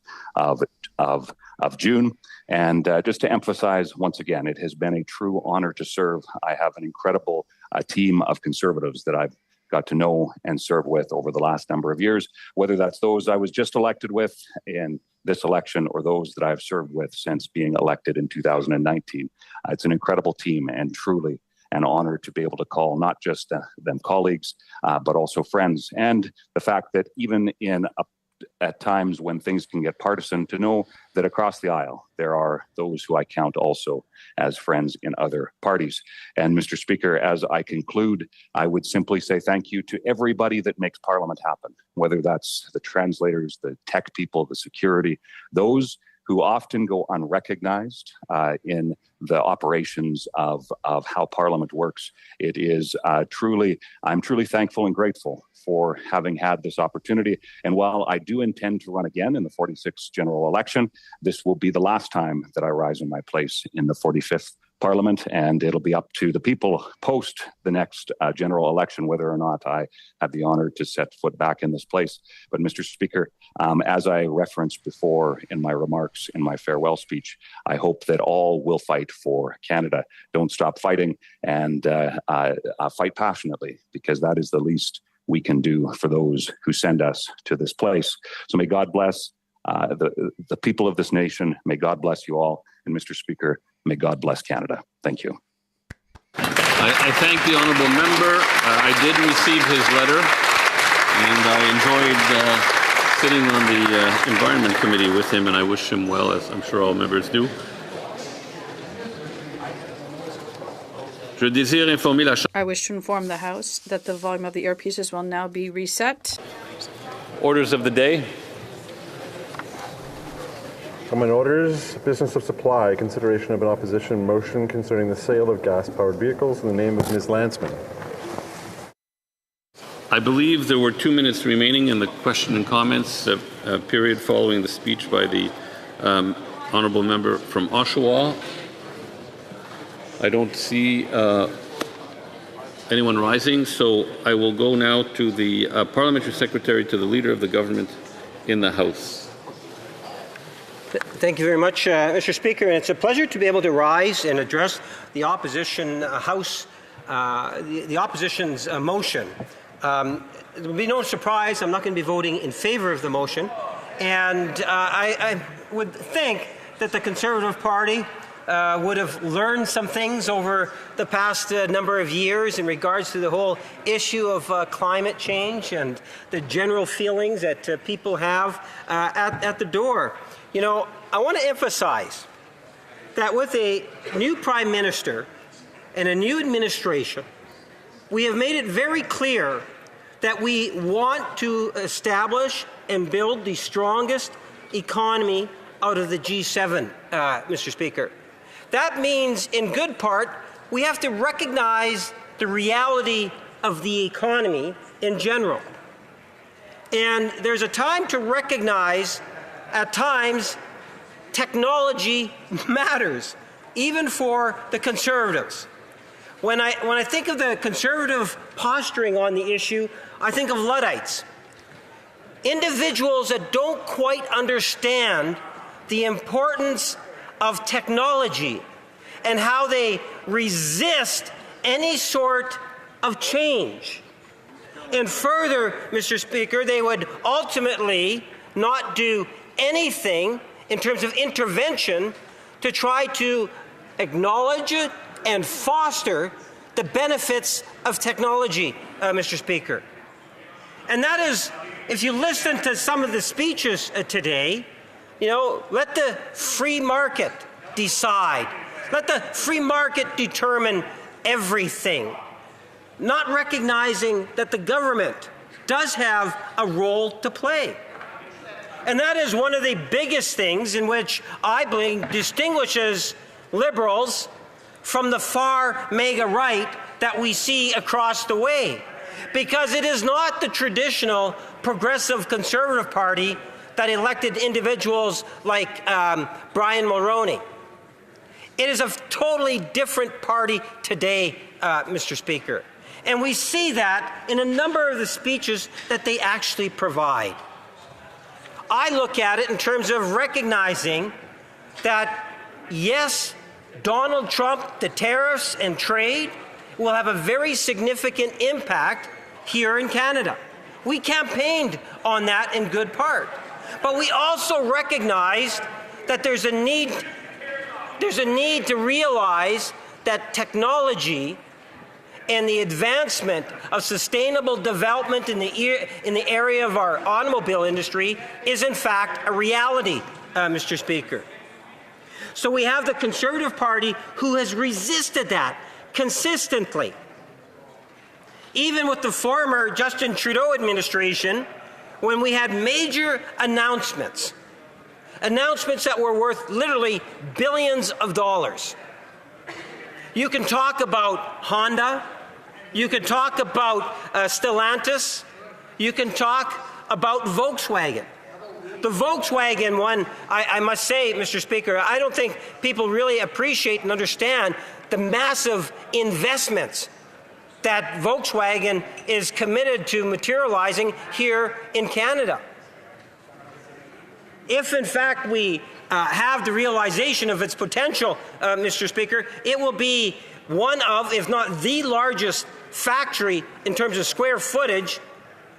of June. And just to emphasize once again, it has been a true honor to serve. I have an incredible team of Conservatives that I've got to know and serve with over the last number of years, whether that's those I was just elected with in this election or those that I've served with since being elected in 2019. It's an incredible team and truly an honor to be able to call not just them colleagues, but also friends. And the fact that even at times when things can get partisan, to know that across the aisle, there are those who I count also as friends in other parties. And Mr. Speaker, as I conclude, I would simply say thank you to everybody that makes Parliament happen, whether that's the translators, the tech people, the security, those who often go unrecognized in the operations of how Parliament works. It is I'm truly thankful and grateful for having had this opportunity. And while I do intend to run again in the 46th general election, this will be the last time that I rise in my place in the 45th Parliament, and it'll be up to the people post the next general election whether or not I have the honor to set foot back in this place. But Mr. Speaker, as I referenced before in my remarks in my farewell speech, I hope that all will fight for Canada. Don't stop fighting, and fight passionately, because that is the least we can do for those who send us to this place. So may God bless the people of this nation. May God bless you all. And Mr. Speaker, may God bless Canada. Thank you. I thank the honourable member. I did receive his letter, and I enjoyed sitting on the Environment Committee with him, and I wish him well, as I'm sure all members do. I wish to inform the House that the volume of the earpieces will now be reset. Orders of the day. Common orders, business of supply, consideration of an opposition motion concerning the sale of gas-powered vehicles in the name of Ms. Landsman. I believe there were 2 minutes remaining in the question and comments period following the speech by the honourable member from Oshawa. I don't see anyone rising, so I will go now to the Parliamentary Secretary to the Leader of the Government in the House. Thank you very much, Mr. Speaker. And it's a pleasure to be able to rise and address the opposition House, the opposition's motion. There will be no surprise I'm not going to be voting in favour of the motion. And I would think that the Conservative Party would have learned some things over the past number of years in regards to the whole issue of climate change and the general feelings that people have at the door. You know, I want to emphasize that with a new Prime Minister and a new administration, we have made it very clear that we want to establish and build the strongest economy out of the G7, Mr. Speaker. That means, in good part, we have to recognize the reality of the economy in general. And there's a time to recognize, at times, technology matters. even for the Conservatives. When I think of the Conservative posturing on the issue, I think of Luddites. Individuals that don't quite understand the importance of technology and how they resist any sort of change. And further, Mr. Speaker, they would ultimately not do anything in terms of intervention to try to acknowledge it and foster the benefits of technology, Mr. Speaker. And that is, if you listen to some of the speeches today, let the free market decide. Let the free market determine everything, not recognizing that the government does have a role to play. And that is one of the biggest things in which I believe distinguishes Liberals from the far mega right that we see across the way. Because it is not the traditional progressive Conservative Party that elected individuals like Brian Mulroney. It is a totally different party today, Mr. Speaker. And we see that in a number of the speeches that they actually provide. I look at it in terms of recognizing that, yes, Donald Trump, the tariffs and trade will have a very significant impact here in Canada. We campaigned on that in good part. But we also recognized that there's a need to realize that technology and the advancement of sustainable development in the area of our automobile industry is in fact a reality, Mr. Speaker. So we have the Conservative Party who has resisted that consistently. Even with the former Justin Trudeau administration, when we had major announcements that were worth literally billions of dollars. You can talk about Honda, you can talk about Stellantis, you can talk about Volkswagen. The Volkswagen one, I must say, Mr. Speaker, I don't think people really appreciate and understand the massive investments that Volkswagen is committed to materializing here in Canada. If, in fact, we have the realization of its potential, Mr. Speaker, it will be one of, if not the largest factory in terms of square footage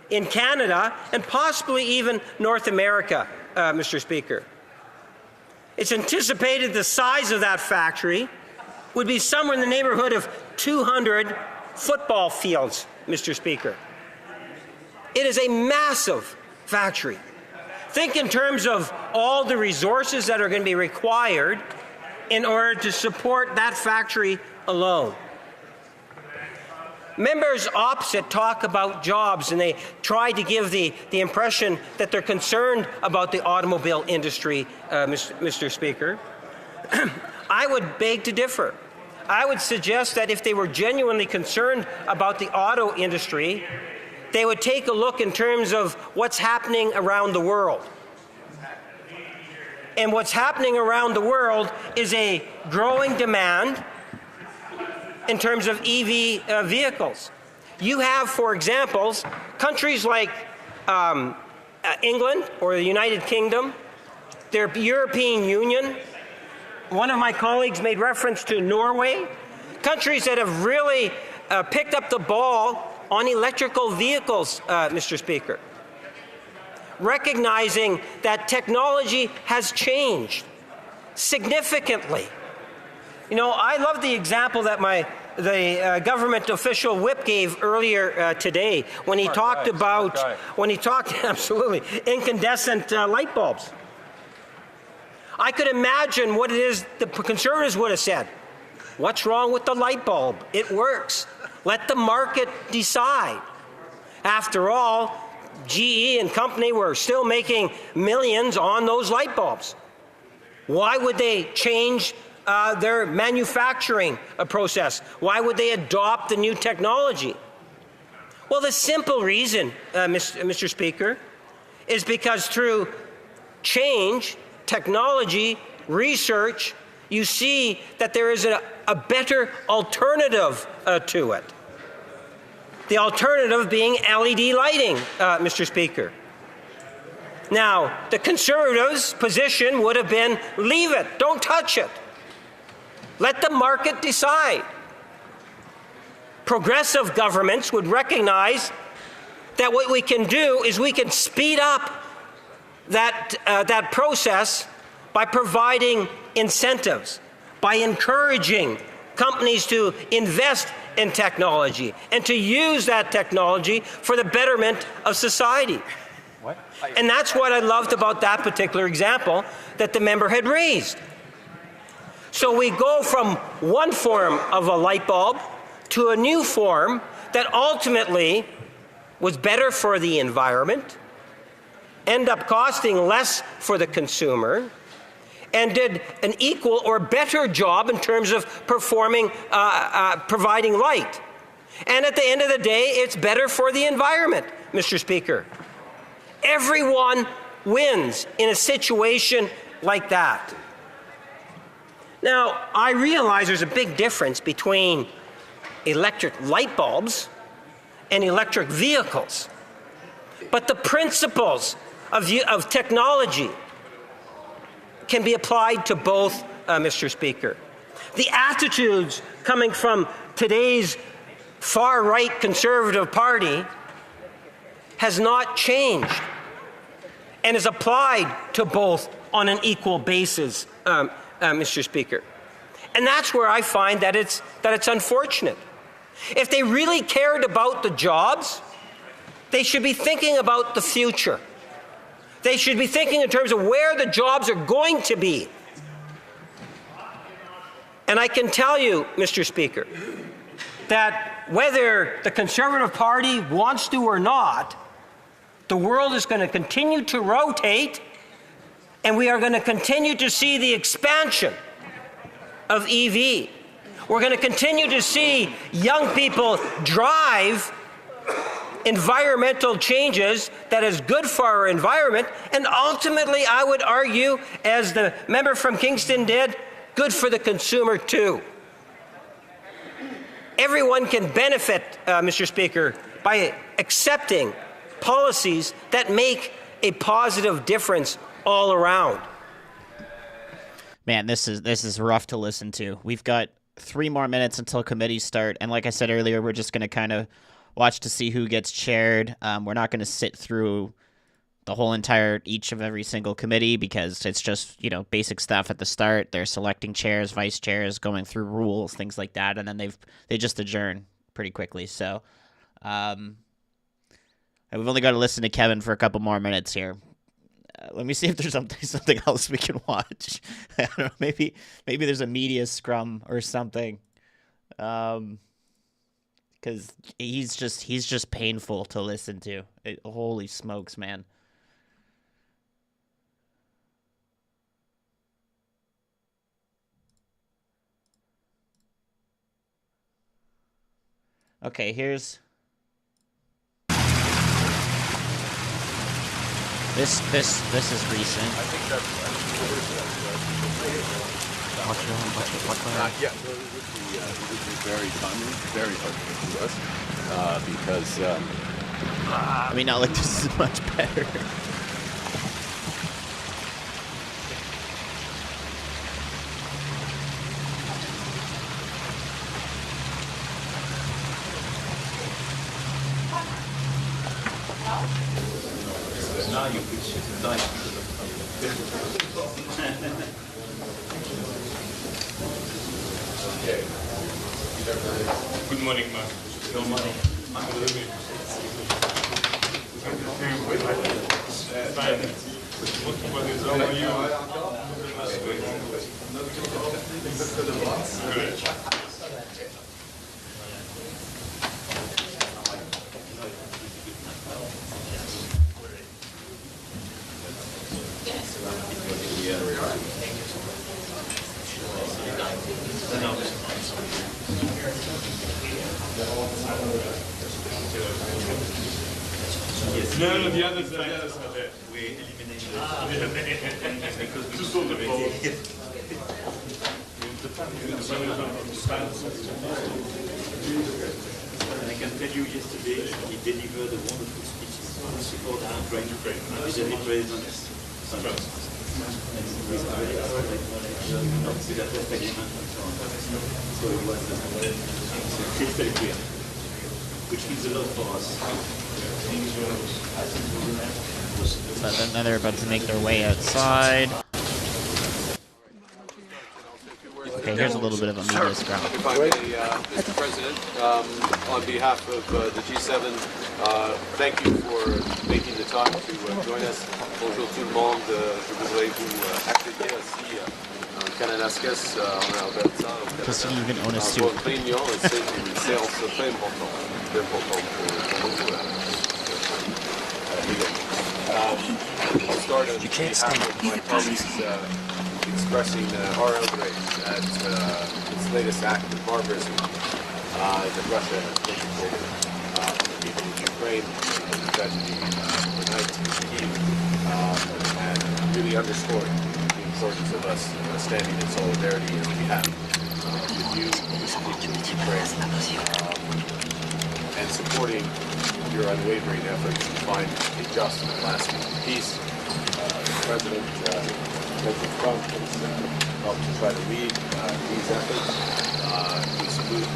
in Canada and possibly even North America, Mr. Speaker. It's anticipated the size of that factory would be somewhere in the neighborhood of 200 football fields, Mr. Speaker. It is a massive factory. Think in terms of all the resources that are going to be required in order to support that factory alone. Members opposite talk about jobs, and they try to give the impression that they're concerned about the automobile industry, Mr. Speaker. I would beg to differ. I would suggest that if they were genuinely concerned about the auto industry, they would take a look in terms of what's happening around the world. And what's happening around the world is a growing demand in terms of EV vehicles. You have, for example, countries like England or the United Kingdom, their European Union. One of my colleagues made reference to Norway, countries that have really picked up the ball on electrical vehicles, Mr. Speaker, recognizing that technology has changed significantly. I love the example that the government official whip gave earlier today when he talked about absolutely incandescent light bulbs. I could imagine what it is the Conservatives would have said. What's wrong with the light bulb? It works. Let the market decide. After all, GE and company were still making millions on those light bulbs. Why would they change their manufacturing process? Why would they adopt the new technology? Well, the simple reason, Mr. Speaker, is because through change, technology, research, you see that there is a better alternative to it. The alternative being LED lighting, Mr. Speaker. Now, the Conservatives' position would have been, leave it, don't touch it. Let the market decide. Progressive governments would recognize that what we can do is we can speed up that process by providing incentives, by encouraging companies to invest in technology and to use that technology for the betterment of society. What? And that's what I loved about that particular example that the member had raised. So we go from one form of a light bulb to a new form that ultimately was better for the environment, end up costing less for the consumer, and did an equal or better job in terms of providing light. And at the end of the day, it's better for the environment, Mr. Speaker. Everyone wins in a situation like that. Now, I realize there's a big difference between electric light bulbs and electric vehicles. But the principles of technology can be applied to both, Mr. Speaker. The attitudes coming from today's far-right Conservative Party has not changed and is applied to both on an equal basis, Mr. Speaker. And that's where I find that it's unfortunate. If they really cared about the jobs, they should be thinking about the future. They should be thinking in terms of where the jobs are going to be. And I can tell you, Mr. Speaker, that whether the Conservative Party wants to or not, the world is going to continue to rotate, and we are going to continue to see the expansion of EV. We're going to continue to see young people drive environmental changes that is good for our environment, and ultimately, I would argue, as the member from Kingston did, good for the consumer too. Everyone can benefit, Mr. Speaker, by accepting policies that make a positive difference all around. Man, this is rough to listen to. We've got 3 more minutes until committees start, and like I said earlier, we're just going to kind of watch to see who gets chaired. We're not going to sit through the whole entire each of every single committee because it's just, basic stuff at the start. They're selecting chairs, vice chairs, going through rules, things like that, and then they just adjourn pretty quickly. So we've only got to listen to Kevin for a couple more minutes here. Let me see if there's something else we can watch. I don't know, maybe there's a media scrum or something. Because he's just painful to listen to. Holy smokes, man. Okay, here's this is recent. I think that's yeah, so it would be very timely, very helpful to us because I mean, not like this is much better. now you pitch it nice. Okay. Good morning, ma'am. Good morning. No, the others are there. We eliminated because we just saw the I can tell you yesterday he delivered a wonderful speech on support Ukraine. With the president. So it was crystal clear, which means a lot for us. So then they're about to make their way outside. Okay, here's a little bit of a media scrum. If I may, Mr. President, on behalf of the G7, thank you for making the time to join us. Bonjour tout le monde. Je voudrais vous accueillir ici en Kananaskis, en Alberta. Does he even own a suit? Votre réunion, c'est une séance très importante pour nous. I'll start on behalf of my colleagues expressing our outrage at its latest act of barbarism that Russia has perpetrated on the people of Ukraine, and the tragedy overnight in Kyiv, and really underscoring the importance of us standing in solidarity on behalf with you, the people of Ukraine, and supporting your unwavering efforts to find a just and lasting peace. President Trump has helped to try to lead these efforts. We salute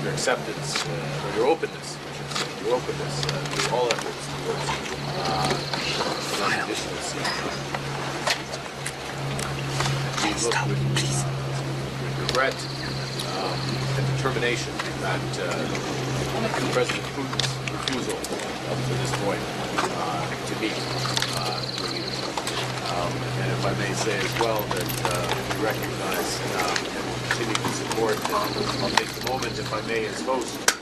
your acceptance, or your openness, I should say, your openness to all efforts towards unconditional ceasefire. We look with regret and determination that President Putin's refusal up to this point to meet the leadership. And if I may say as well that we recognize and will continue to support, and I'll take the moment, if I may, as host to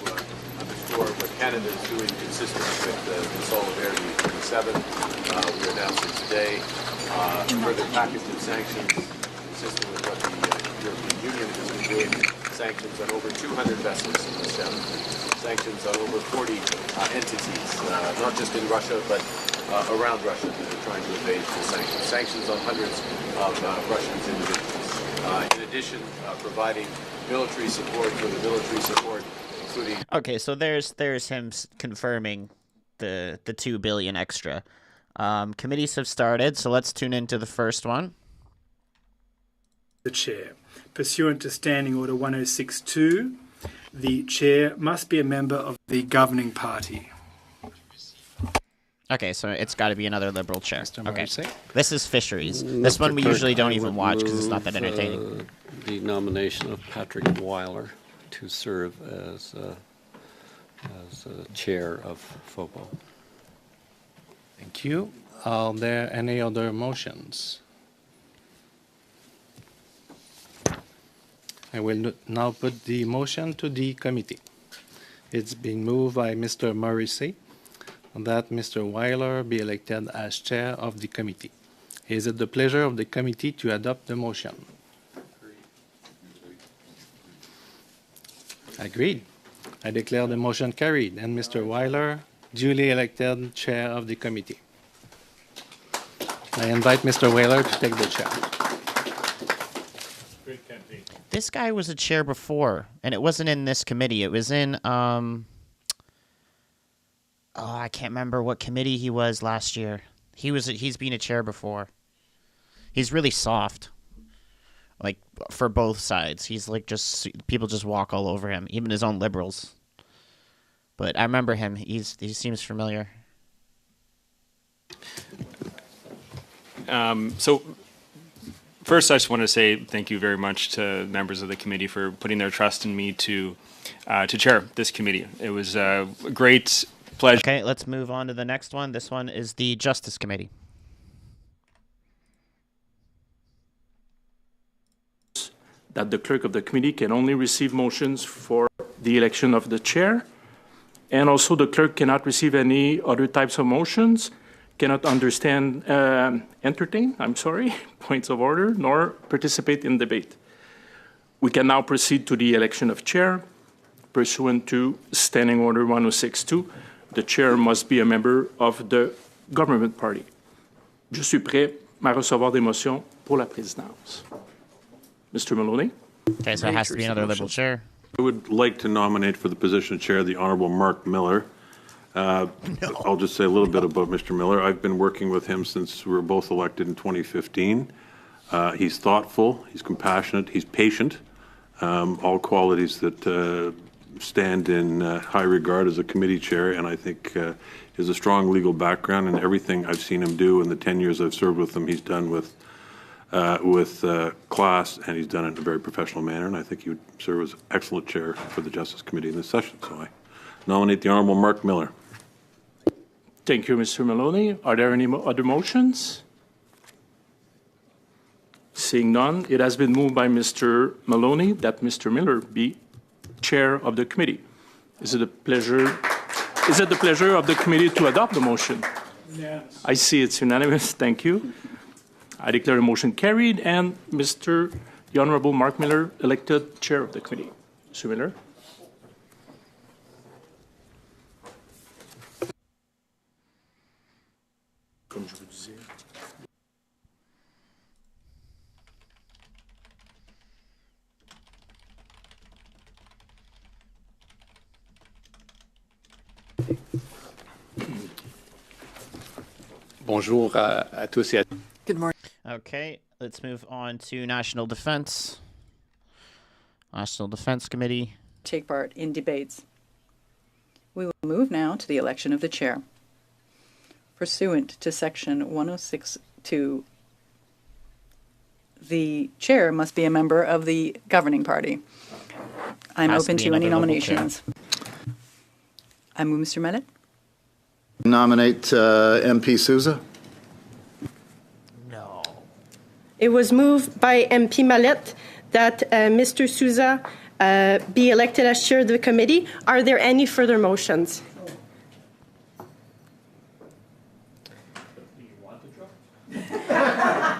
underscore what Canada is doing consistent with the solidarity of the G7. We're announcing today a further package of sanctions consistent with what the European Union has been doing. Sanctions on over 200 vessels in the South. Sanctions on over 40 entities, not just in Russia, but around Russia that are trying to evade the sanctions. Sanctions on hundreds of Russians individuals. In addition, providing military support for the military support, including... Okay, so there's him confirming the $2 billion extra. Committees have started, so let's tune into the first one. The Chair. Pursuant to Standing Order 1062, the Chair must be a member of the governing party. Okay, so it's got to be another Liberal chair. Okay, this is Fisheries. This one we usually don't even watch because it's not that entertaining. The nomination of Patrick Weiler to serve as chair of FOPO. Thank you. Are there any other motions? I will now put the motion to the committee. It's been moved by Mr. Morrissey that Mr. Weiler be elected as chair of the committee. Is it the pleasure of the committee to adopt the motion? Agreed. I declare the motion carried and Mr. Weiler duly elected chair of the committee. I invite Mr. Weiler to take the chair. This guy was a chair before, and it wasn't in this committee. It was in, I can't remember what committee he was last year. He's been a chair before. He's really soft, like for both sides. He's like people just walk all over him, even his own Liberals. But I remember him. He seems familiar. So first, I just want to say thank you very much to members of the committee for putting their trust in me to chair this committee. It was a great pleasure. Okay, let's move on to the next one. This one is the Justice Committee. That the clerk of the committee can only receive motions for the election of the chair, and also the clerk cannot receive any other types of motions, cannot entertain points of order, nor participate in debate. We can now proceed to the election of chair. Pursuant to Standing Order 1062, the chair must be a member of the government party. Je suis prêt à recevoir des motions pour la présidence. Mr. Maloney. Okay, so it has to be another Liberal chair. I would like to nominate for the position of chair the Honourable Mark Miller. I'll just say a little bit about Mr. Miller. I've been working with him since we were both elected in 2015. He's thoughtful, he's compassionate, he's patient, all qualities that stand in high regard as a committee chair, and I think he has a strong legal background, and everything I've seen him do in the 10 years I've served with him, he's done with class, and he's done it in a very professional manner, and I think he would serve as excellent chair for the Justice Committee in this session. So I nominate the Honourable Mark Miller. Thank you, Mr. Maloney. Are there any other motions? Seeing none, it has been moved by Mr. Maloney that Mr. Miller be chair of the committee. Is it the pleasure of the committee to adopt the motion? Unanimous. I see it's unanimous. Thank you. I declare the motion carried and the Honourable Mark Miller elected chair of the committee. Mr. Miller. Comme je vous disais. Bonjour à tous et à Good morning. Okay, let's move on to National Defense. National Defense Committee. Take part in debates. We will move now to the election of the chair. Pursuant to Section 106(2), the chair must be a member of the governing party. I'm open to any nominations. I move Mr. Mallet. Nominate MP Souza. It was moved by MP Mallet that Mr. Souza be elected as chair of the committee. Are there any further motions?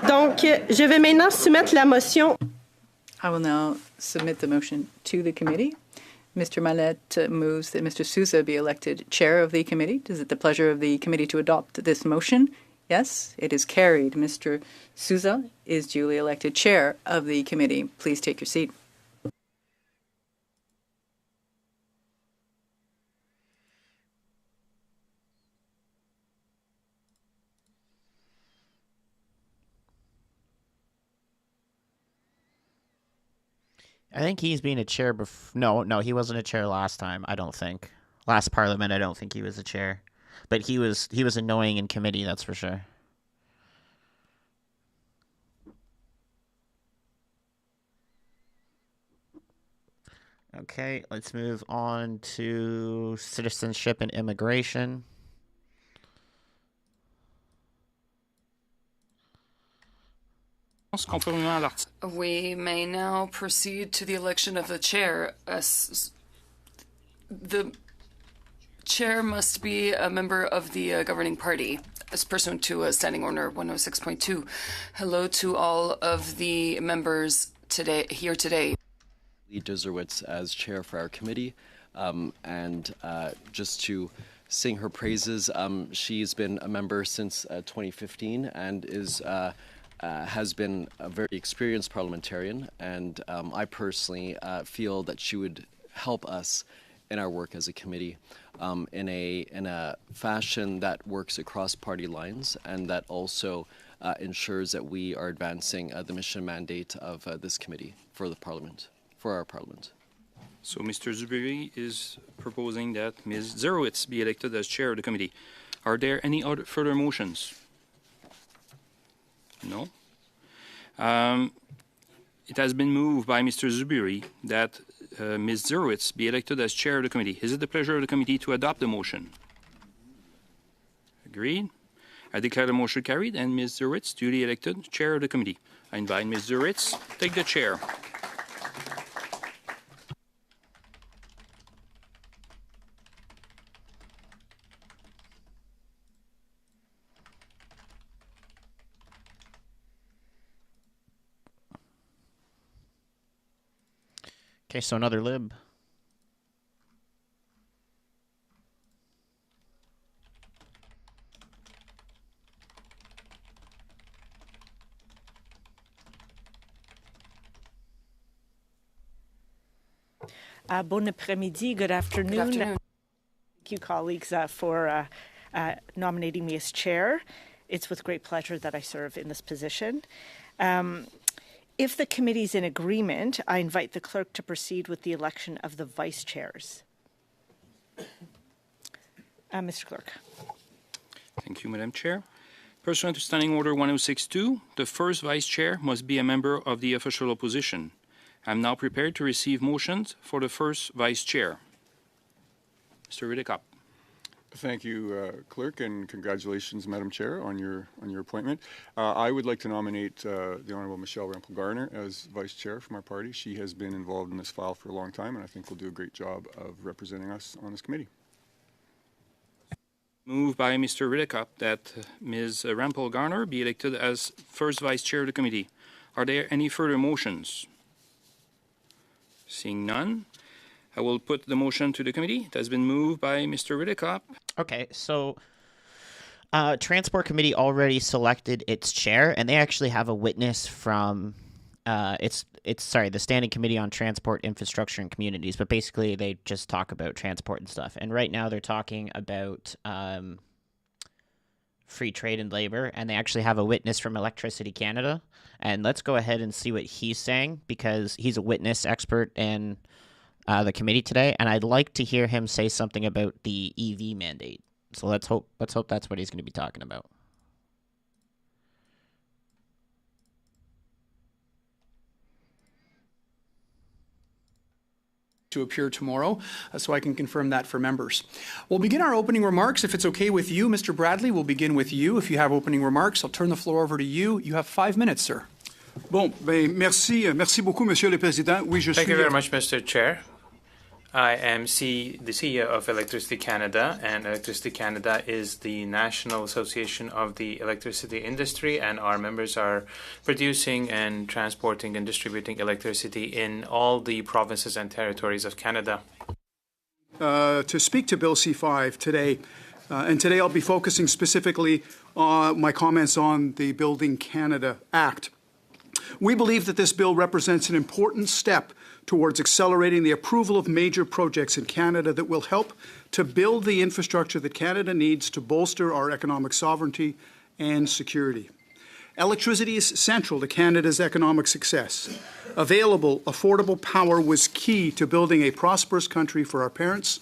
Donc, je vais maintenant soumettre la motion. I will now submit the motion to the committee. Mr. Mallet moves that Mr. Souza be elected chair of the committee. Is it the pleasure of the committee to adopt this motion? Yes, it is carried. Mr. Souza is duly elected chair of the committee. Please take your seat. I think he's been a chair before. No, he wasn't a chair last time, I don't think. Last Parliament, I don't think he was a chair. But he was annoying in committee, that's for sure. Okay, let's move on to citizenship and immigration. We may now proceed to the election of the chair. The chair must be a member of the governing party, as pursuant to Standing Order 106.2. Hello to all of the members here today. Lee Dershowitz as chair for our committee, and just to sing her praises, she's been a member since 2015 and has been a very experienced parliamentarian, and I personally feel that she would help us in our work as a committee in a fashion that works across party lines and that also ensures that we are advancing the mission mandate of this committee for the Parliament, for our Parliament. So Mr. Zubiri is proposing that Ms. Dershowitz be elected as chair of the committee. Are there any other further motions? No. It has been moved by Mr. Zubiri that Ms. Dershowitz be elected as chair of the committee. Is it the pleasure of the committee to adopt the motion? Agreed. I declare the motion carried and Ms. Dershowitz duly elected chair of the committee. I invite Ms. Dershowitz to take the chair. Okay, so another Lib. Bon après-midi, good afternoon. Thank you, colleagues, for nominating me as chair. It's with great pleasure that I serve in this position. If the committee is in agreement, I invite the clerk to proceed with the election of the vice chairs. Mr. Clerk. Thank you, Madam Chair. Pursuant to Standing Order 1062, the first vice chair must be a member of the official opposition. I am now prepared to receive motions for the first vice chair. Mr. Riddick. Thank you, Clerk, and congratulations, Madam Chair, on your appointment. I would like to nominate the Honourable Michelle Rempel-Garner as Vice Chair from our party. She has been involved in this file for a long time, and I think will do a great job of representing us on this committee. Moved by Mr. Riddick that Ms. Rempel-Garner be elected as first vice chair of the committee. Are there any further motions? Seeing none, I will put the motion to the committee. It has been moved by Mr. Riddick. Okay, so Transport Committee already selected its chair, and they actually have a witness from the Standing Committee on Transport, Infrastructure, and Communities. But basically, they just talk about transport and stuff. And right now, they're talking about free trade and labor, and they actually have a witness from Electricity Canada. And let's go ahead and see what he's saying, because he's a witness expert in the committee today, and I'd like to hear him say something about the EV mandate. So let's hope that's what he's going to be talking about. To appear tomorrow, so I can confirm that for members. We'll begin our opening remarks. If it's okay with you, Mr. Bradley, we'll begin with you. If you have opening remarks, I'll turn the floor over to you. You have 5 minutes, sir. Bon, merci beaucoup, Monsieur le Président. Oui, Thank you very much, Mr. Chair. I am the CEO of Electricity Canada, and Electricity Canada is the National Association of the Electricity Industry, and our members are producing and transporting and distributing electricity in all the provinces and territories of Canada. To speak to Bill C-5 today, and today I'll be focusing specifically on my comments on the Building Canada Act. We believe that this bill represents an important step towards accelerating the approval of major projects in Canada that will help to build the infrastructure that Canada needs to bolster our economic sovereignty and security. Electricity is central to Canada's economic success. Available, affordable power was key to building a prosperous country for our parents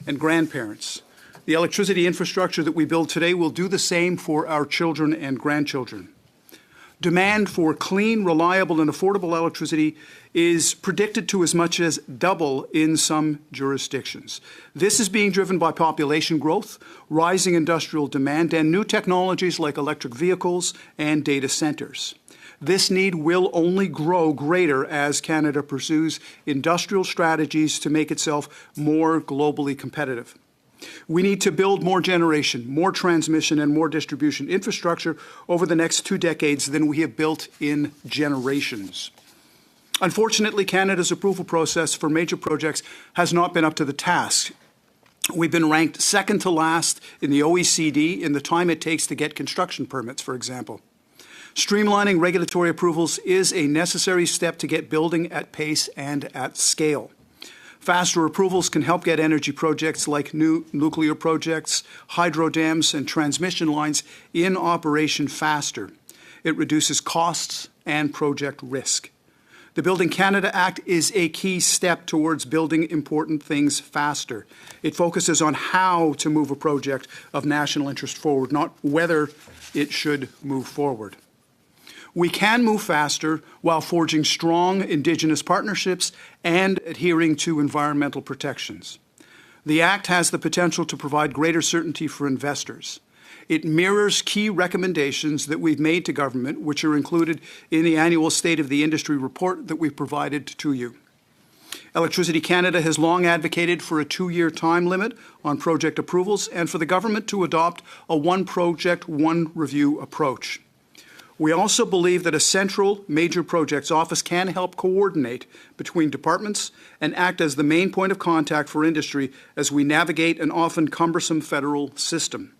and grandparents. The electricity infrastructure that we build today will do the same for our children and grandchildren. Demand for clean, reliable, and affordable electricity is predicted to as much as double in some jurisdictions. This is being driven by population growth, rising industrial demand, and new technologies like electric vehicles and data centers. This need will only grow greater as Canada pursues industrial strategies to make itself more globally competitive. We need to build more generation, more transmission, and more distribution infrastructure over the next 2 decades than we have built in generations. Unfortunately, Canada's approval process for major projects has not been up to the task. We've been ranked second to last in the OECD in the time it takes to get construction permits, for example. Streamlining regulatory approvals is a necessary step to get building at pace and at scale. Faster approvals can help get energy projects like new nuclear projects, hydro dams, and transmission lines in operation faster. It reduces costs and project risk. The Building Canada Act is a key step towards building important things faster. It focuses on how to move a project of national interest forward, not whether it should move forward. We can move faster while forging strong Indigenous partnerships and adhering to environmental protections. The Act has the potential to provide greater certainty for investors. It mirrors key recommendations that we've made to government, which are included in the annual State of the Industry report that we've provided to you. Electricity Canada has long advocated for a 2-year time limit on project approvals and for the government to adopt a one project, one review approach. We also believe that a central major projects office can help coordinate between departments and act as the main point of contact for industry as we navigate an often cumbersome federal system.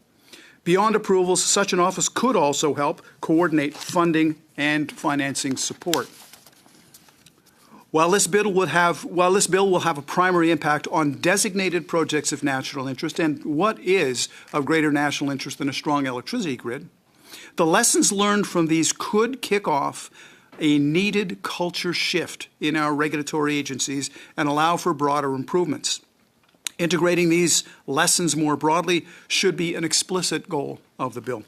Beyond approvals, such an office could also help coordinate funding and financing support. While this bill will have a primary impact on designated projects of national interest and what is of greater national interest than a strong electricity grid, the lessons learned from these could kick off a needed culture shift in our regulatory agencies and allow for broader improvements. Integrating these lessons more broadly should be an explicit goal of the bill,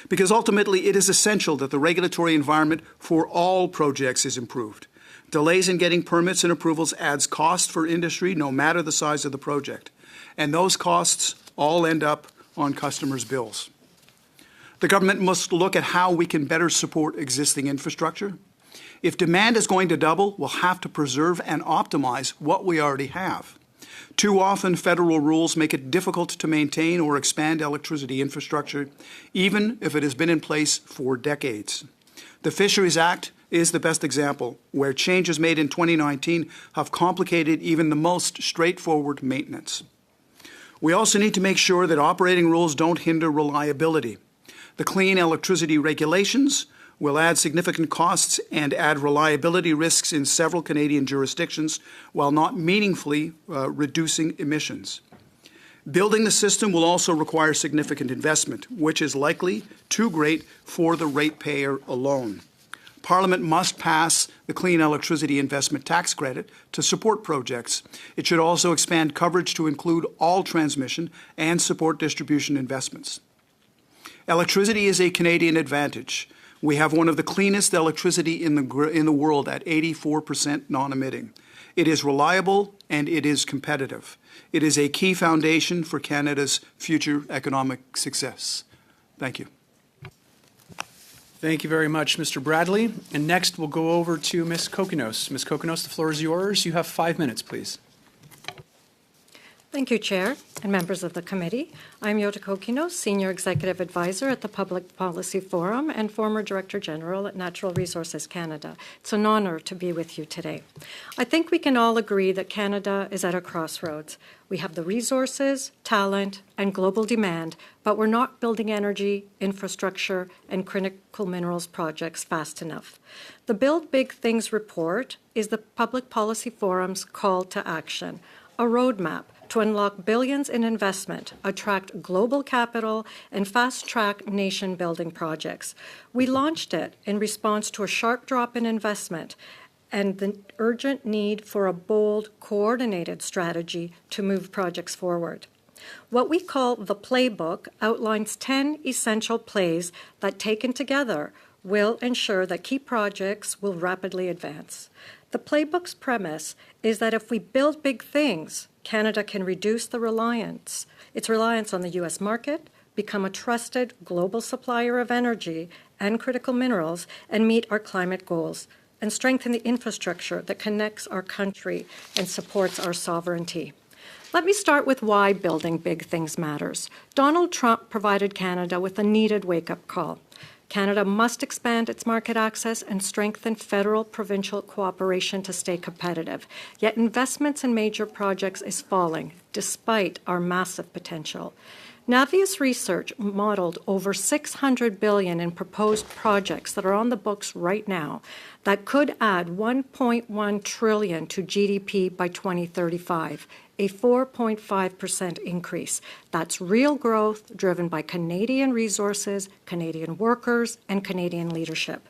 because ultimately it is essential that the regulatory environment for all projects is improved. Delays in getting permits and approvals adds cost for industry, no matter the size of the project, and those costs all end up on customers' bills. The government must look at how we can better support existing infrastructure. If demand is going to double, we'll have to preserve and optimize what we already have. Too often, federal rules make it difficult to maintain or expand electricity infrastructure, even if it has been in place for decades. The Fisheries Act is the best example, where changes made in 2019 have complicated even the most straightforward maintenance. We also need to make sure that operating rules don't hinder reliability. The clean electricity regulations will add significant costs and add reliability risks in several Canadian jurisdictions while not meaningfully reducing emissions. Building the system will also require significant investment, which is likely too great for the ratepayer alone. Parliament must pass the Clean Electricity Investment Tax Credit to support projects. It should also expand coverage to include all transmission and support distribution investments. Electricity is a Canadian advantage. We have one of the cleanest electricity in the world at 84% non-emitting. It is reliable and it is competitive. It is a key foundation for Canada's future economic success. Thank you. Thank you very much, Mr. Bradley. And next we'll go over to Ms. Kokinos. Ms. Kokinos, the floor is yours. You have 5 minutes, please. Thank you, Chair and members of the committee. I'm Yota Kokinos, Senior Executive Advisor at the Public Policy Forum and former Director General at Natural Resources Canada. It's an honor to be with you today. I think we can all agree that Canada is at a crossroads. We have the resources, talent, and global demand, but we're not building energy, infrastructure, and critical minerals projects fast enough. The Build Big Things report is the Public Policy Forum's call to action, a roadmap to unlock billions in investment, attract global capital, and fast-track nation-building projects. We launched it in response to a sharp drop in investment and the urgent need for a bold, coordinated strategy to move projects forward. What we call the playbook outlines 10 essential plays that, taken together, will ensure that key projects will rapidly advance. The playbook's premise is that if we build big things, Canada can reduce its reliance on the U.S. market, become a trusted global supplier of energy and critical minerals, and meet our climate goals, and strengthen the infrastructure that connects our country and supports our sovereignty. Let me start with why building big things matters. Donald Trump provided Canada with a needed wake-up call. Canada must expand its market access and strengthen federal-provincial cooperation to stay competitive. Yet investments in major projects is falling, despite our massive potential. Navius Research modeled over $600 billion in proposed projects that are on the books right now that could add $1.1 trillion to GDP by 2035. A 4.5% increase. That's real growth driven by Canadian resources, Canadian workers, and Canadian leadership.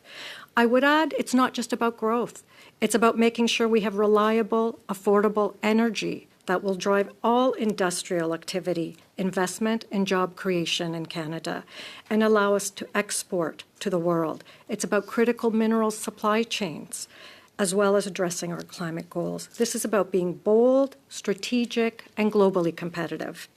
I would add it's not just about growth. It's about making sure we have reliable, affordable energy that will drive all industrial activity, investment, and job creation in Canada and allow us to export to the world. It's about critical minerals supply chains, as well as addressing our climate goals. This is about being bold, strategic, and globally competitive.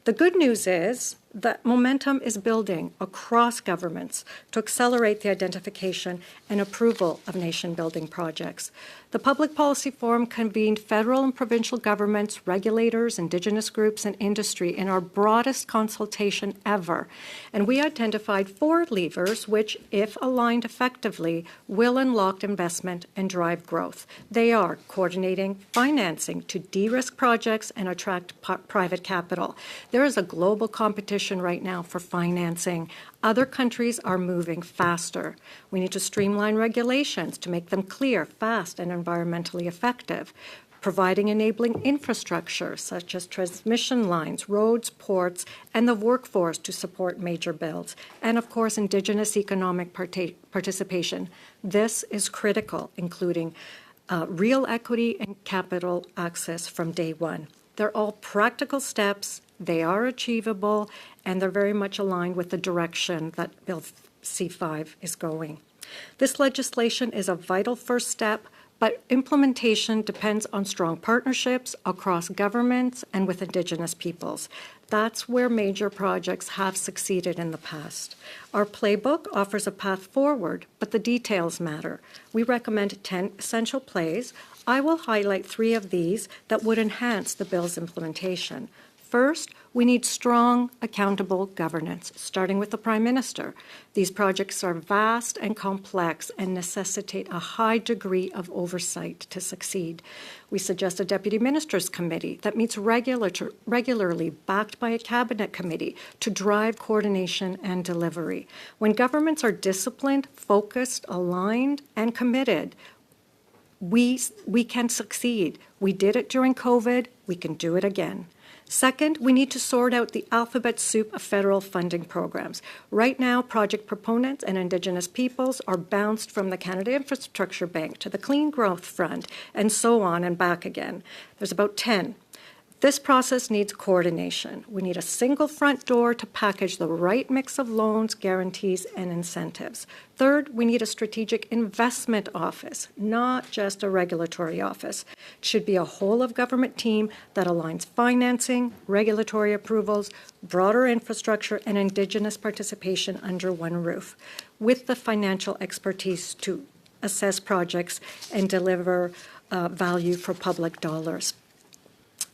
The good news is that momentum is building across governments to accelerate the identification and approval of nation-building projects. The Public Policy Forum convened federal and provincial governments, regulators, Indigenous groups, and industry in our broadest consultation ever. And we identified 4 levers which, if aligned effectively, will unlock investment and drive growth. They are coordinating financing to de-risk projects and attract private capital. There is a global competition competition right now for financing. Other countries are moving faster. We need to streamline regulations to make them clear, fast, and environmentally effective. Providing enabling infrastructure such as transmission lines, roads, ports, and the workforce to support major builds. And of course, Indigenous economic participation. This is critical, including real equity and capital access from day one. They're all practical steps, they are achievable, and they're very much aligned with the direction that Bill C-5 is going. This legislation is a vital first step, but implementation depends on strong partnerships across governments and with Indigenous peoples. That's where major projects have succeeded in the past. Our playbook offers a path forward, but the details matter. We recommend 10 essential plays. I will highlight 3 of these that would enhance the bill's implementation. First, we need strong, accountable governance, starting with the Prime Minister. These projects are vast and complex and necessitate a high degree of oversight to succeed. We suggest a Deputy Ministers Committee that meets regularly, backed by a Cabinet Committee, to drive coordination and delivery. When governments are disciplined, focused, aligned, and committed, we can succeed. We did it during COVID. We can do it again. Second, we need to sort out the alphabet soup of federal funding programs. Right now, project proponents and Indigenous peoples are bounced from the Canada Infrastructure Bank to the Clean Growth Fund, and so on and back again. There's about 10. This process needs coordination. We need a single front door to package the right mix of loans, guarantees, and incentives. Third, we need a strategic investment office, not just a regulatory office. It should be a whole-of-government team that aligns financing, regulatory approvals, broader infrastructure, and Indigenous participation under one roof, with the financial expertise to assess projects and deliver value for public dollars.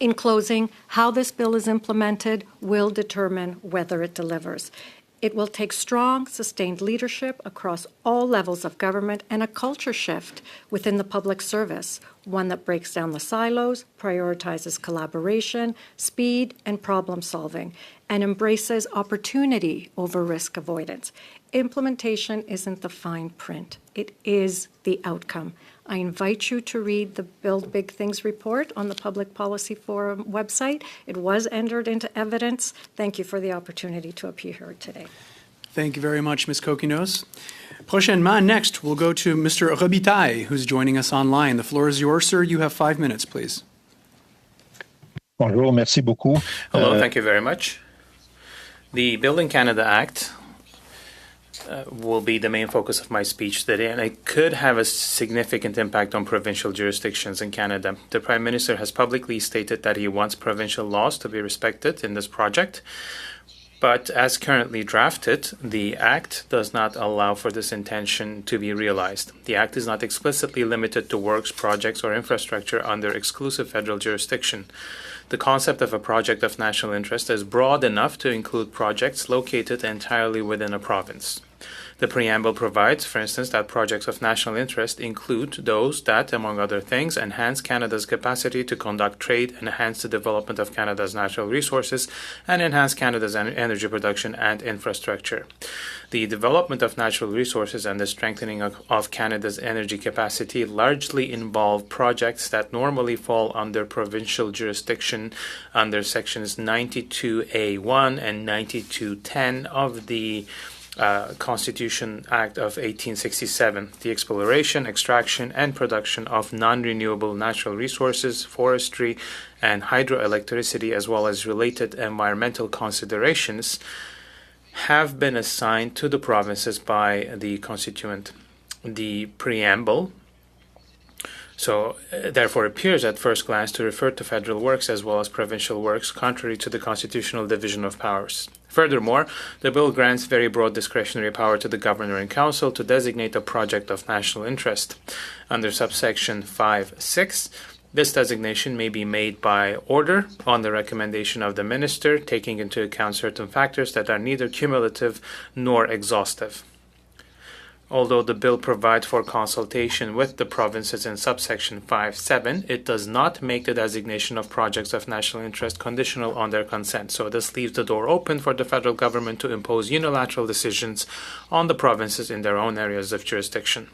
In closing, how this bill is implemented will determine whether it delivers. It will take strong, sustained leadership across all levels of government and a culture shift within the public service, one that breaks down the silos, prioritizes collaboration, speed, and problem solving, and embraces opportunity over risk avoidance. Implementation isn't the fine print. It is the outcome. I invite you to read the Build Big Things report on the Public Policy Forum website. It was entered into evidence. Thank you for the opportunity to appear here today. Thank you very much, Ms. Kokinos. Prochainement, next, we'll go to Mr. Robitaille, who's joining us online. The floor is yours, sir. You have 5 minutes, please. Bonjour, merci beaucoup. Hello, thank you very much. The Building Canada Act will be the main focus of my speech today, and it could have a significant impact on provincial jurisdictions in Canada. The Prime Minister has publicly stated that he wants provincial laws to be respected in this project, but as currently drafted, the Act does not allow for this intention to be realized. The Act is not explicitly limited to works, projects, or infrastructure under exclusive federal jurisdiction. The concept of a project of national interest is broad enough to include projects located entirely within a province. The preamble provides, for instance, that projects of national interest include those that, among other things, enhance Canada's capacity to conduct trade, enhance the development of Canada's natural resources, and enhance Canada's energy production and infrastructure. The development of natural resources and the strengthening of Canada's energy capacity largely involve projects that normally fall under provincial jurisdiction under sections 92A1 and 9210 of the Constitution Act of 1867, the exploration, extraction, and production of non-renewable natural resources, forestry, and hydroelectricity, as well as related environmental considerations, have been assigned to the provinces by the constituent. The preamble therefore appears at first glance to refer to federal works as well as provincial works, contrary to the constitutional division of powers. Furthermore, the bill grants very broad discretionary power to the Governor and Council to designate a project of national interest. Under subsection 5.6, this designation may be made by order on the recommendation of the Minister, taking into account certain factors that are neither cumulative nor exhaustive. Although the bill provides for consultation with the provinces in subsection 5.7, it does not make the designation of projects of national interest conditional on their consent. So this leaves the door open for the federal government to impose unilateral decisions on the provinces in their own areas of jurisdiction.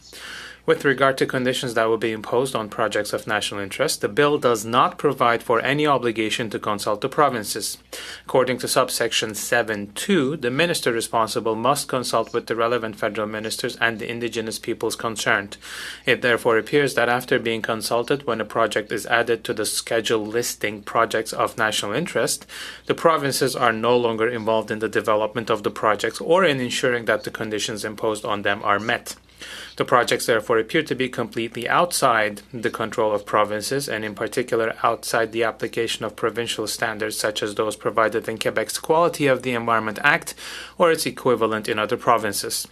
With regard to conditions that will be imposed on projects of national interest, the bill does not provide for any obligation to consult the provinces. According to subsection 7.2, the minister responsible must consult with the relevant federal ministers and the indigenous peoples concerned. It therefore appears that after being consulted when a project is added to the schedule listing projects of national interest, the provinces are no longer involved in the development of the projects or in ensuring that the conditions imposed on them are met. The projects therefore appear to be completely outside the control of provinces, and in particular outside the application of provincial standards such as those provided in Quebec's Quality of the Environment Act or its equivalent in other provinces.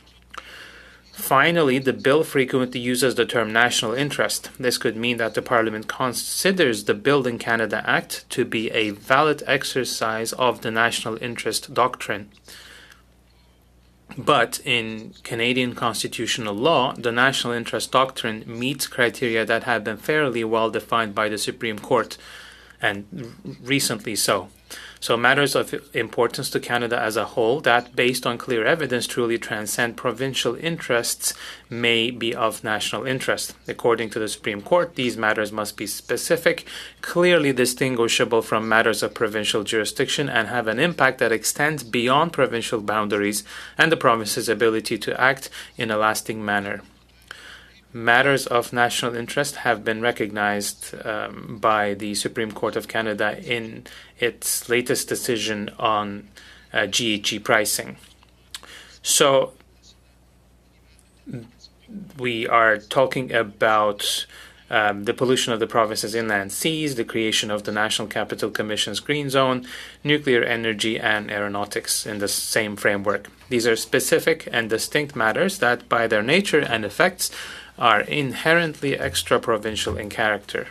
Finally, the bill frequently uses the term national interest. This could mean that the Parliament considers the Building Canada Act to be a valid exercise of the national interest doctrine. But in Canadian constitutional law, the national interest doctrine meets criteria that have been fairly well defined by the Supreme Court, and recently so. So matters of importance to Canada as a whole that, based on clear evidence, truly transcend provincial interests may be of national interest. According to the Supreme Court, these matters must be specific, clearly distinguishable from matters of provincial jurisdiction, and have an impact that extends beyond provincial boundaries and the province's ability to act in a lasting manner. Matters of national interest have been recognized by the Supreme Court of Canada in its latest decision on GHG pricing. So we are talking about the pollution of the province's inland seas, the creation of the National Capital Commission's Green Zone, nuclear energy, and aeronautics in the same framework. These are specific and distinct matters that, by their nature and effects, are inherently extra-provincial in character.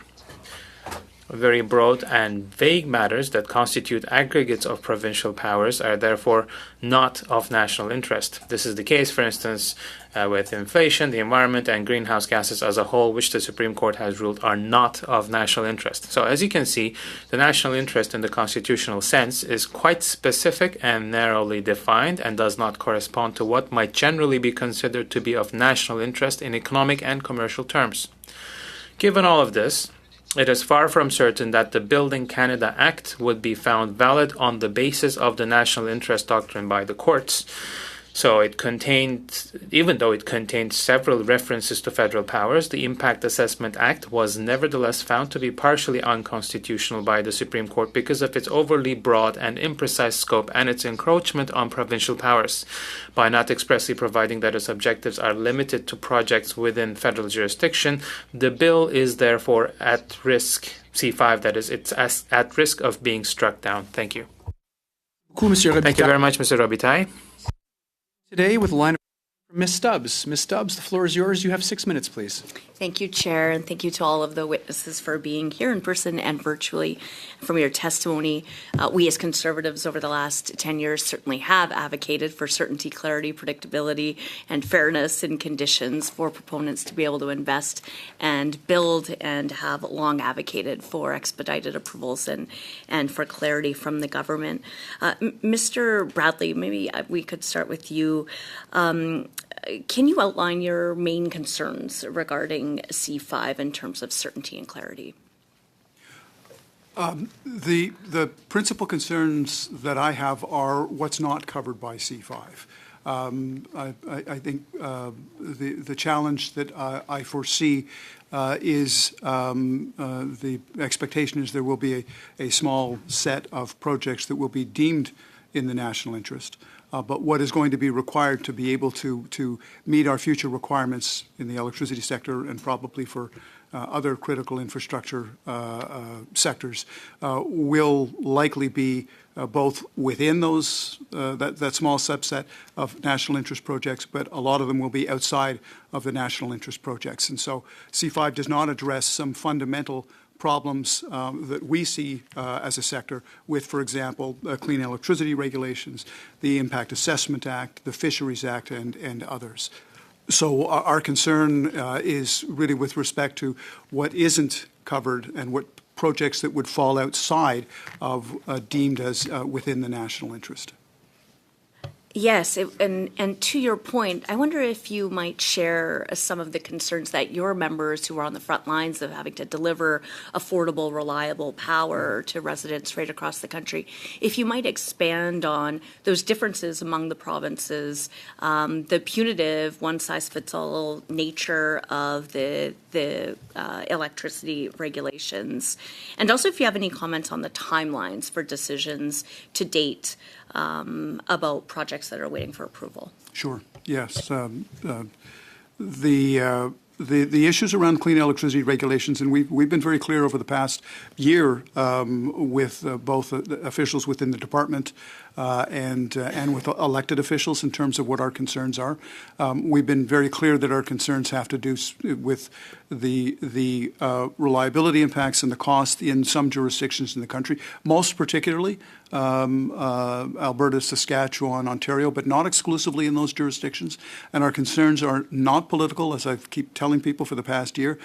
Very broad and vague matters that constitute aggregates of provincial powers are therefore not of national interest. This is the case, for instance, with inflation, the environment, and greenhouse gases as a whole, which the Supreme Court has ruled are not of national interest. So as you can see, the national interest in the constitutional sense is quite specific and narrowly defined and does not correspond to what might generally be considered to be of national interest in economic and commercial terms. Given all of this, it is far from certain that the Building Canada Act would be found valid on the basis of the national interest doctrine by the courts. So even though it contained several references to federal powers, the Impact Assessment Act was nevertheless found to be partially unconstitutional by the Supreme Court because of its overly broad and imprecise scope and its encroachment on provincial powers. By not expressly providing that its objectives are limited to projects within federal jurisdiction, the bill is therefore at risk, C5 that is, it's at risk of being struck down. Thank you. Thank you very much, Mr. Robitaille. Today with a line of Ms. Stubbs. Ms. Stubbs, the floor is yours. You have 6 minutes, please. Thank you, Chair, and thank you to all of the witnesses for being here in person and virtually from your testimony. We as Conservatives over the last 10 years certainly have advocated for certainty, clarity, predictability, and fairness in conditions for proponents to be able to invest and build, and have long advocated for expedited approvals and for clarity from the government. Mr. Bradley, maybe we could start with you. Can you outline your main concerns regarding C5 in terms of certainty and clarity? The principal concerns that I have are what's not covered by C5. I think the challenge that I foresee is the expectation is there will be a small set of projects that will be deemed in the national interest. But what is going to be required to be able to meet our future requirements in the electricity sector and probably for other critical infrastructure sectors will likely be both within those that small subset of national interest projects, but a lot of them will be outside of the national interest projects. And so C5 does not address some fundamental problems that we see as a sector with, for example, clean electricity regulations, the Impact Assessment Act, the Fisheries Act, and others. So our concern is really with respect to what isn't covered and what projects that would fall outside of deemed as within the national interest. Yes, and to your point, I wonder if you might share some of the concerns that your members who are on the front lines of having to deliver affordable, reliable power to residents right across the country, if you might expand on those differences among the provinces, the punitive, one-size-fits-all nature of the electricity regulations, and also if you have any comments on the timelines for decisions to date about projects that are waiting for approval. Sure. Yes. The issues around clean electricity regulations, and we've been very clear over the past year with both officials within the department and with elected officials in terms of what our concerns are. We've been very clear that our concerns have to do with the reliability impacts and the cost in some jurisdictions in the country, most particularly Alberta, Saskatchewan, Ontario, but not exclusively in those jurisdictions. And our concerns are not political, as I keep telling people for the past year.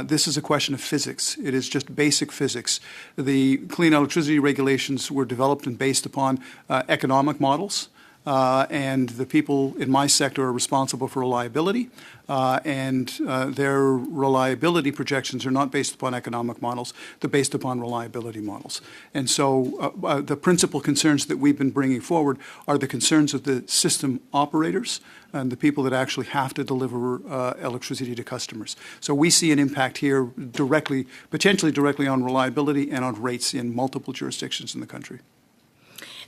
This is a question of physics. It is just basic physics. The clean electricity regulations were developed and based upon economic models. And the people in my sector are responsible for reliability, and their reliability projections are not based upon economic models, they're based upon reliability models. And so the principal concerns that we've been bringing forward are the concerns of the system operators and the people that actually have to deliver electricity to customers. So we see an impact here directly, potentially directly on reliability and on rates in multiple jurisdictions in the country.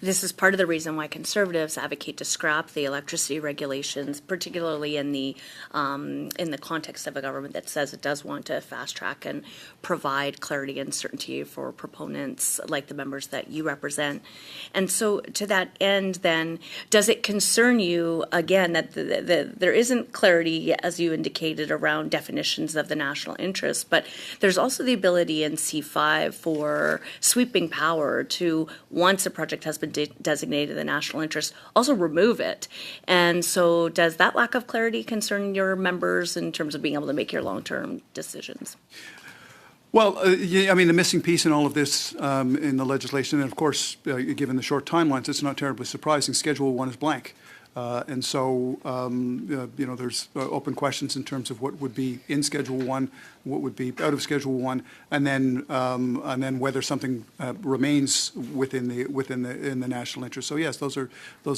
This is part of the reason why Conservatives advocate to scrap the electricity regulations, particularly in the context of a government that says it does want to fast track and provide clarity and certainty for proponents like the members that you represent. And so to that end, then, does it concern you, again, that there isn't clarity, as you indicated, around definitions of the national interest, but there's also the ability in C5 for sweeping power to, once a project has been designated the national interest, also remove it. And so does that lack of clarity concern your members in terms of being able to make your long-term decisions? Well, I mean, the missing piece in all of this in the legislation, and of course, given the short timelines, it's not terribly surprising. Schedule 1 is blank. And so, there's open questions in terms of what would be in Schedule 1, what would be out of Schedule 1, and then whether something remains within the national interest. So yes, those are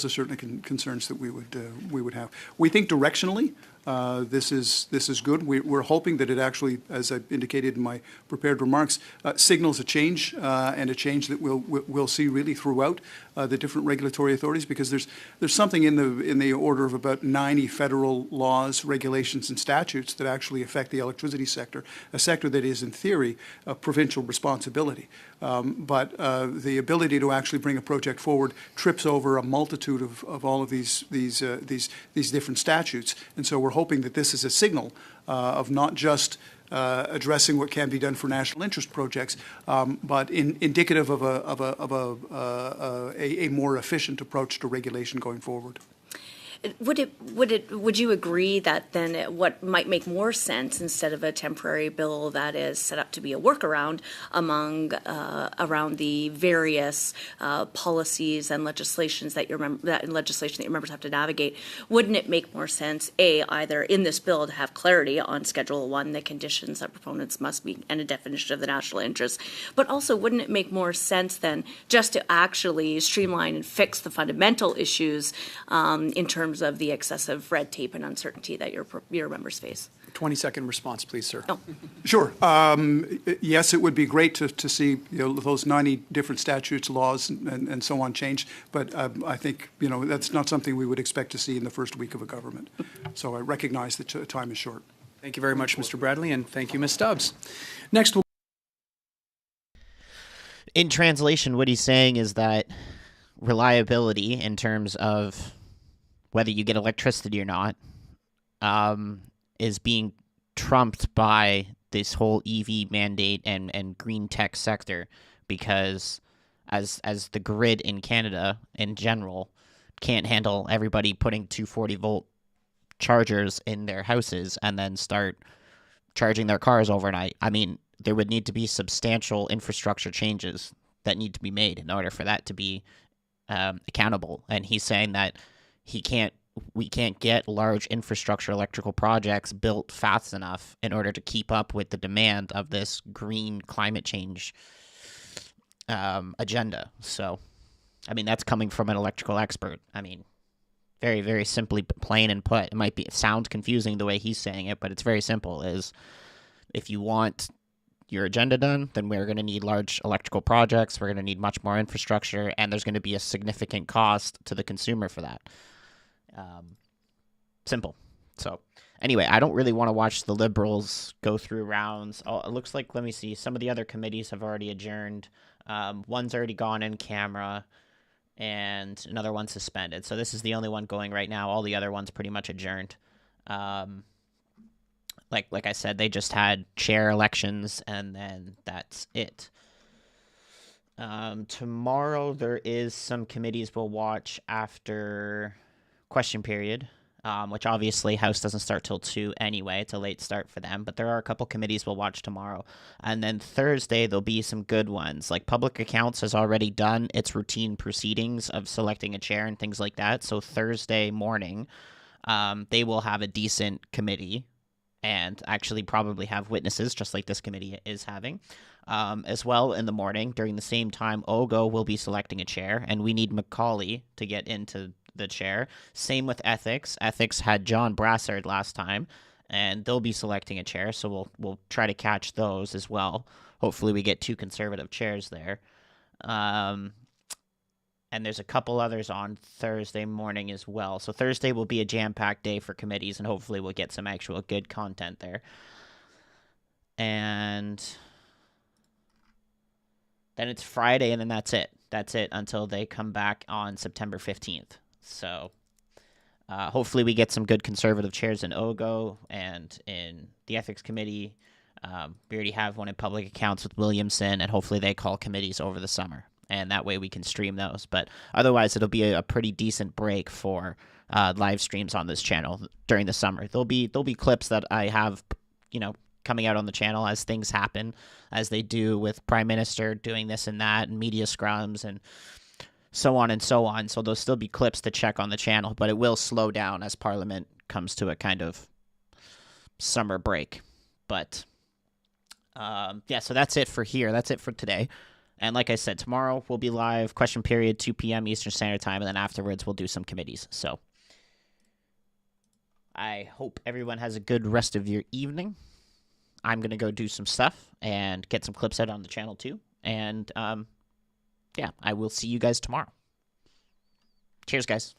certainly concerns that we would have. We think directionally this is good. We're hoping that it actually, as I indicated in my prepared remarks, signals a change and a change that we'll see really throughout the different regulatory authorities, because there's something in the order of about 90 federal laws, regulations, and statutes that actually affect the electricity sector, a sector that is in theory a provincial responsibility. But the ability to actually bring a project forward trips over a multitude of all of these different statutes, and so we're hoping that this is a signal of not just addressing what can be done for national interest projects, but indicative of a more efficient approach to regulation going forward. Would you agree that then what might make more sense, instead of a temporary bill that is set up to be a workaround around the various policies and legislations that your members have to navigate, wouldn't it make more sense, either in this bill to have clarity on Schedule 1, the conditions that proponents must meet, and a definition of the national interest, but also wouldn't it make more sense then just to actually streamline and fix the fundamental issues in terms of the excessive red tape and uncertainty that your members face? 20-second response, please, sir. Oh. Sure. Yes, it would be great to see those 90 different statutes, laws, and so on changed. But I think that's not something we would expect to see in the first week of a government. So I recognize that time is short. Thank you very much, Mr. Bradley, and thank you, Ms. Stubbs. Next, we'll. In translation, what he's saying is that reliability, in terms of whether you get electricity or not, is being trumped by this whole EV mandate and green tech sector, because as the grid in Canada in general can't handle everybody putting 240-volt chargers in their houses and then start charging their cars overnight. I mean, there would need to be substantial infrastructure changes that need to be made in order for that to be accountable. And he's saying that we can't get large infrastructure electrical projects built fast enough in order to keep up with the demand of this green climate change agenda. So, I mean, that's coming from an electrical expert. I mean, very, very simply plain and put. It sounds confusing the way he's saying it, but it's very simple. Is if you want your agenda done, then we're going to need large electrical projects. We're going to need much more infrastructure, and there's going to be a significant cost to the consumer for that. Simple. So anyway, I don't really want to watch the Liberals go through rounds. Oh, it looks like, let me see, some of the other committees have already adjourned. One's already gone in camera, and another one suspended. So this is the only one going right now. All the other ones pretty much adjourned. Like I said, they just had chair elections, and then that's it. Tomorrow there is some committees we'll watch after question period, which obviously House doesn't start till 2 anyway. It's a late start for them, but there are a couple committees we'll watch tomorrow. And then Thursday there'll be some good ones. Like Public Accounts has already done its routine proceedings of selecting a chair and things like that. So Thursday morning, they will have a decent committee and actually probably have witnesses, just like this committee is having. As well, in the morning, during the same time, OGO will be selecting a chair, and we need Macaulay to get into the chair. Same with Ethics. Ethics had John Brassard last time, and they'll be selecting a chair, so we'll try to catch those as well. Hopefully we get 2 Conservative chairs there. And there's a couple others on Thursday morning as well. So Thursday will be a jam-packed day for committees, and hopefully we'll get some actual good content there. And then it's Friday, and then that's it. That's it until they come back on September 15th. So hopefully we get some good Conservative chairs in OGO and in the Ethics Committee. We already have one in Public Accounts with Williamson, and hopefully they call committees over the summer. And that way we can stream those. But otherwise, it'll be a pretty decent break for live streams on this channel during the summer. There'll be clips that I have, coming out on the channel as things happen, as they do with Prime Minister doing this and that, and media scrums, and so on and so on. So there'll still be clips to check on the channel, but it will slow down as Parliament comes to a kind of summer break. But yeah, so that's it for here. That's it for today. And like I said, tomorrow we'll be live, question period, 2 p.m. Eastern Standard Time, and then afterwards we'll do some committees. So I hope everyone has a good rest of your evening. I'm going to go do some stuff and get some clips out on the channel too. And yeah, I will see you guys tomorrow. Cheers, guys.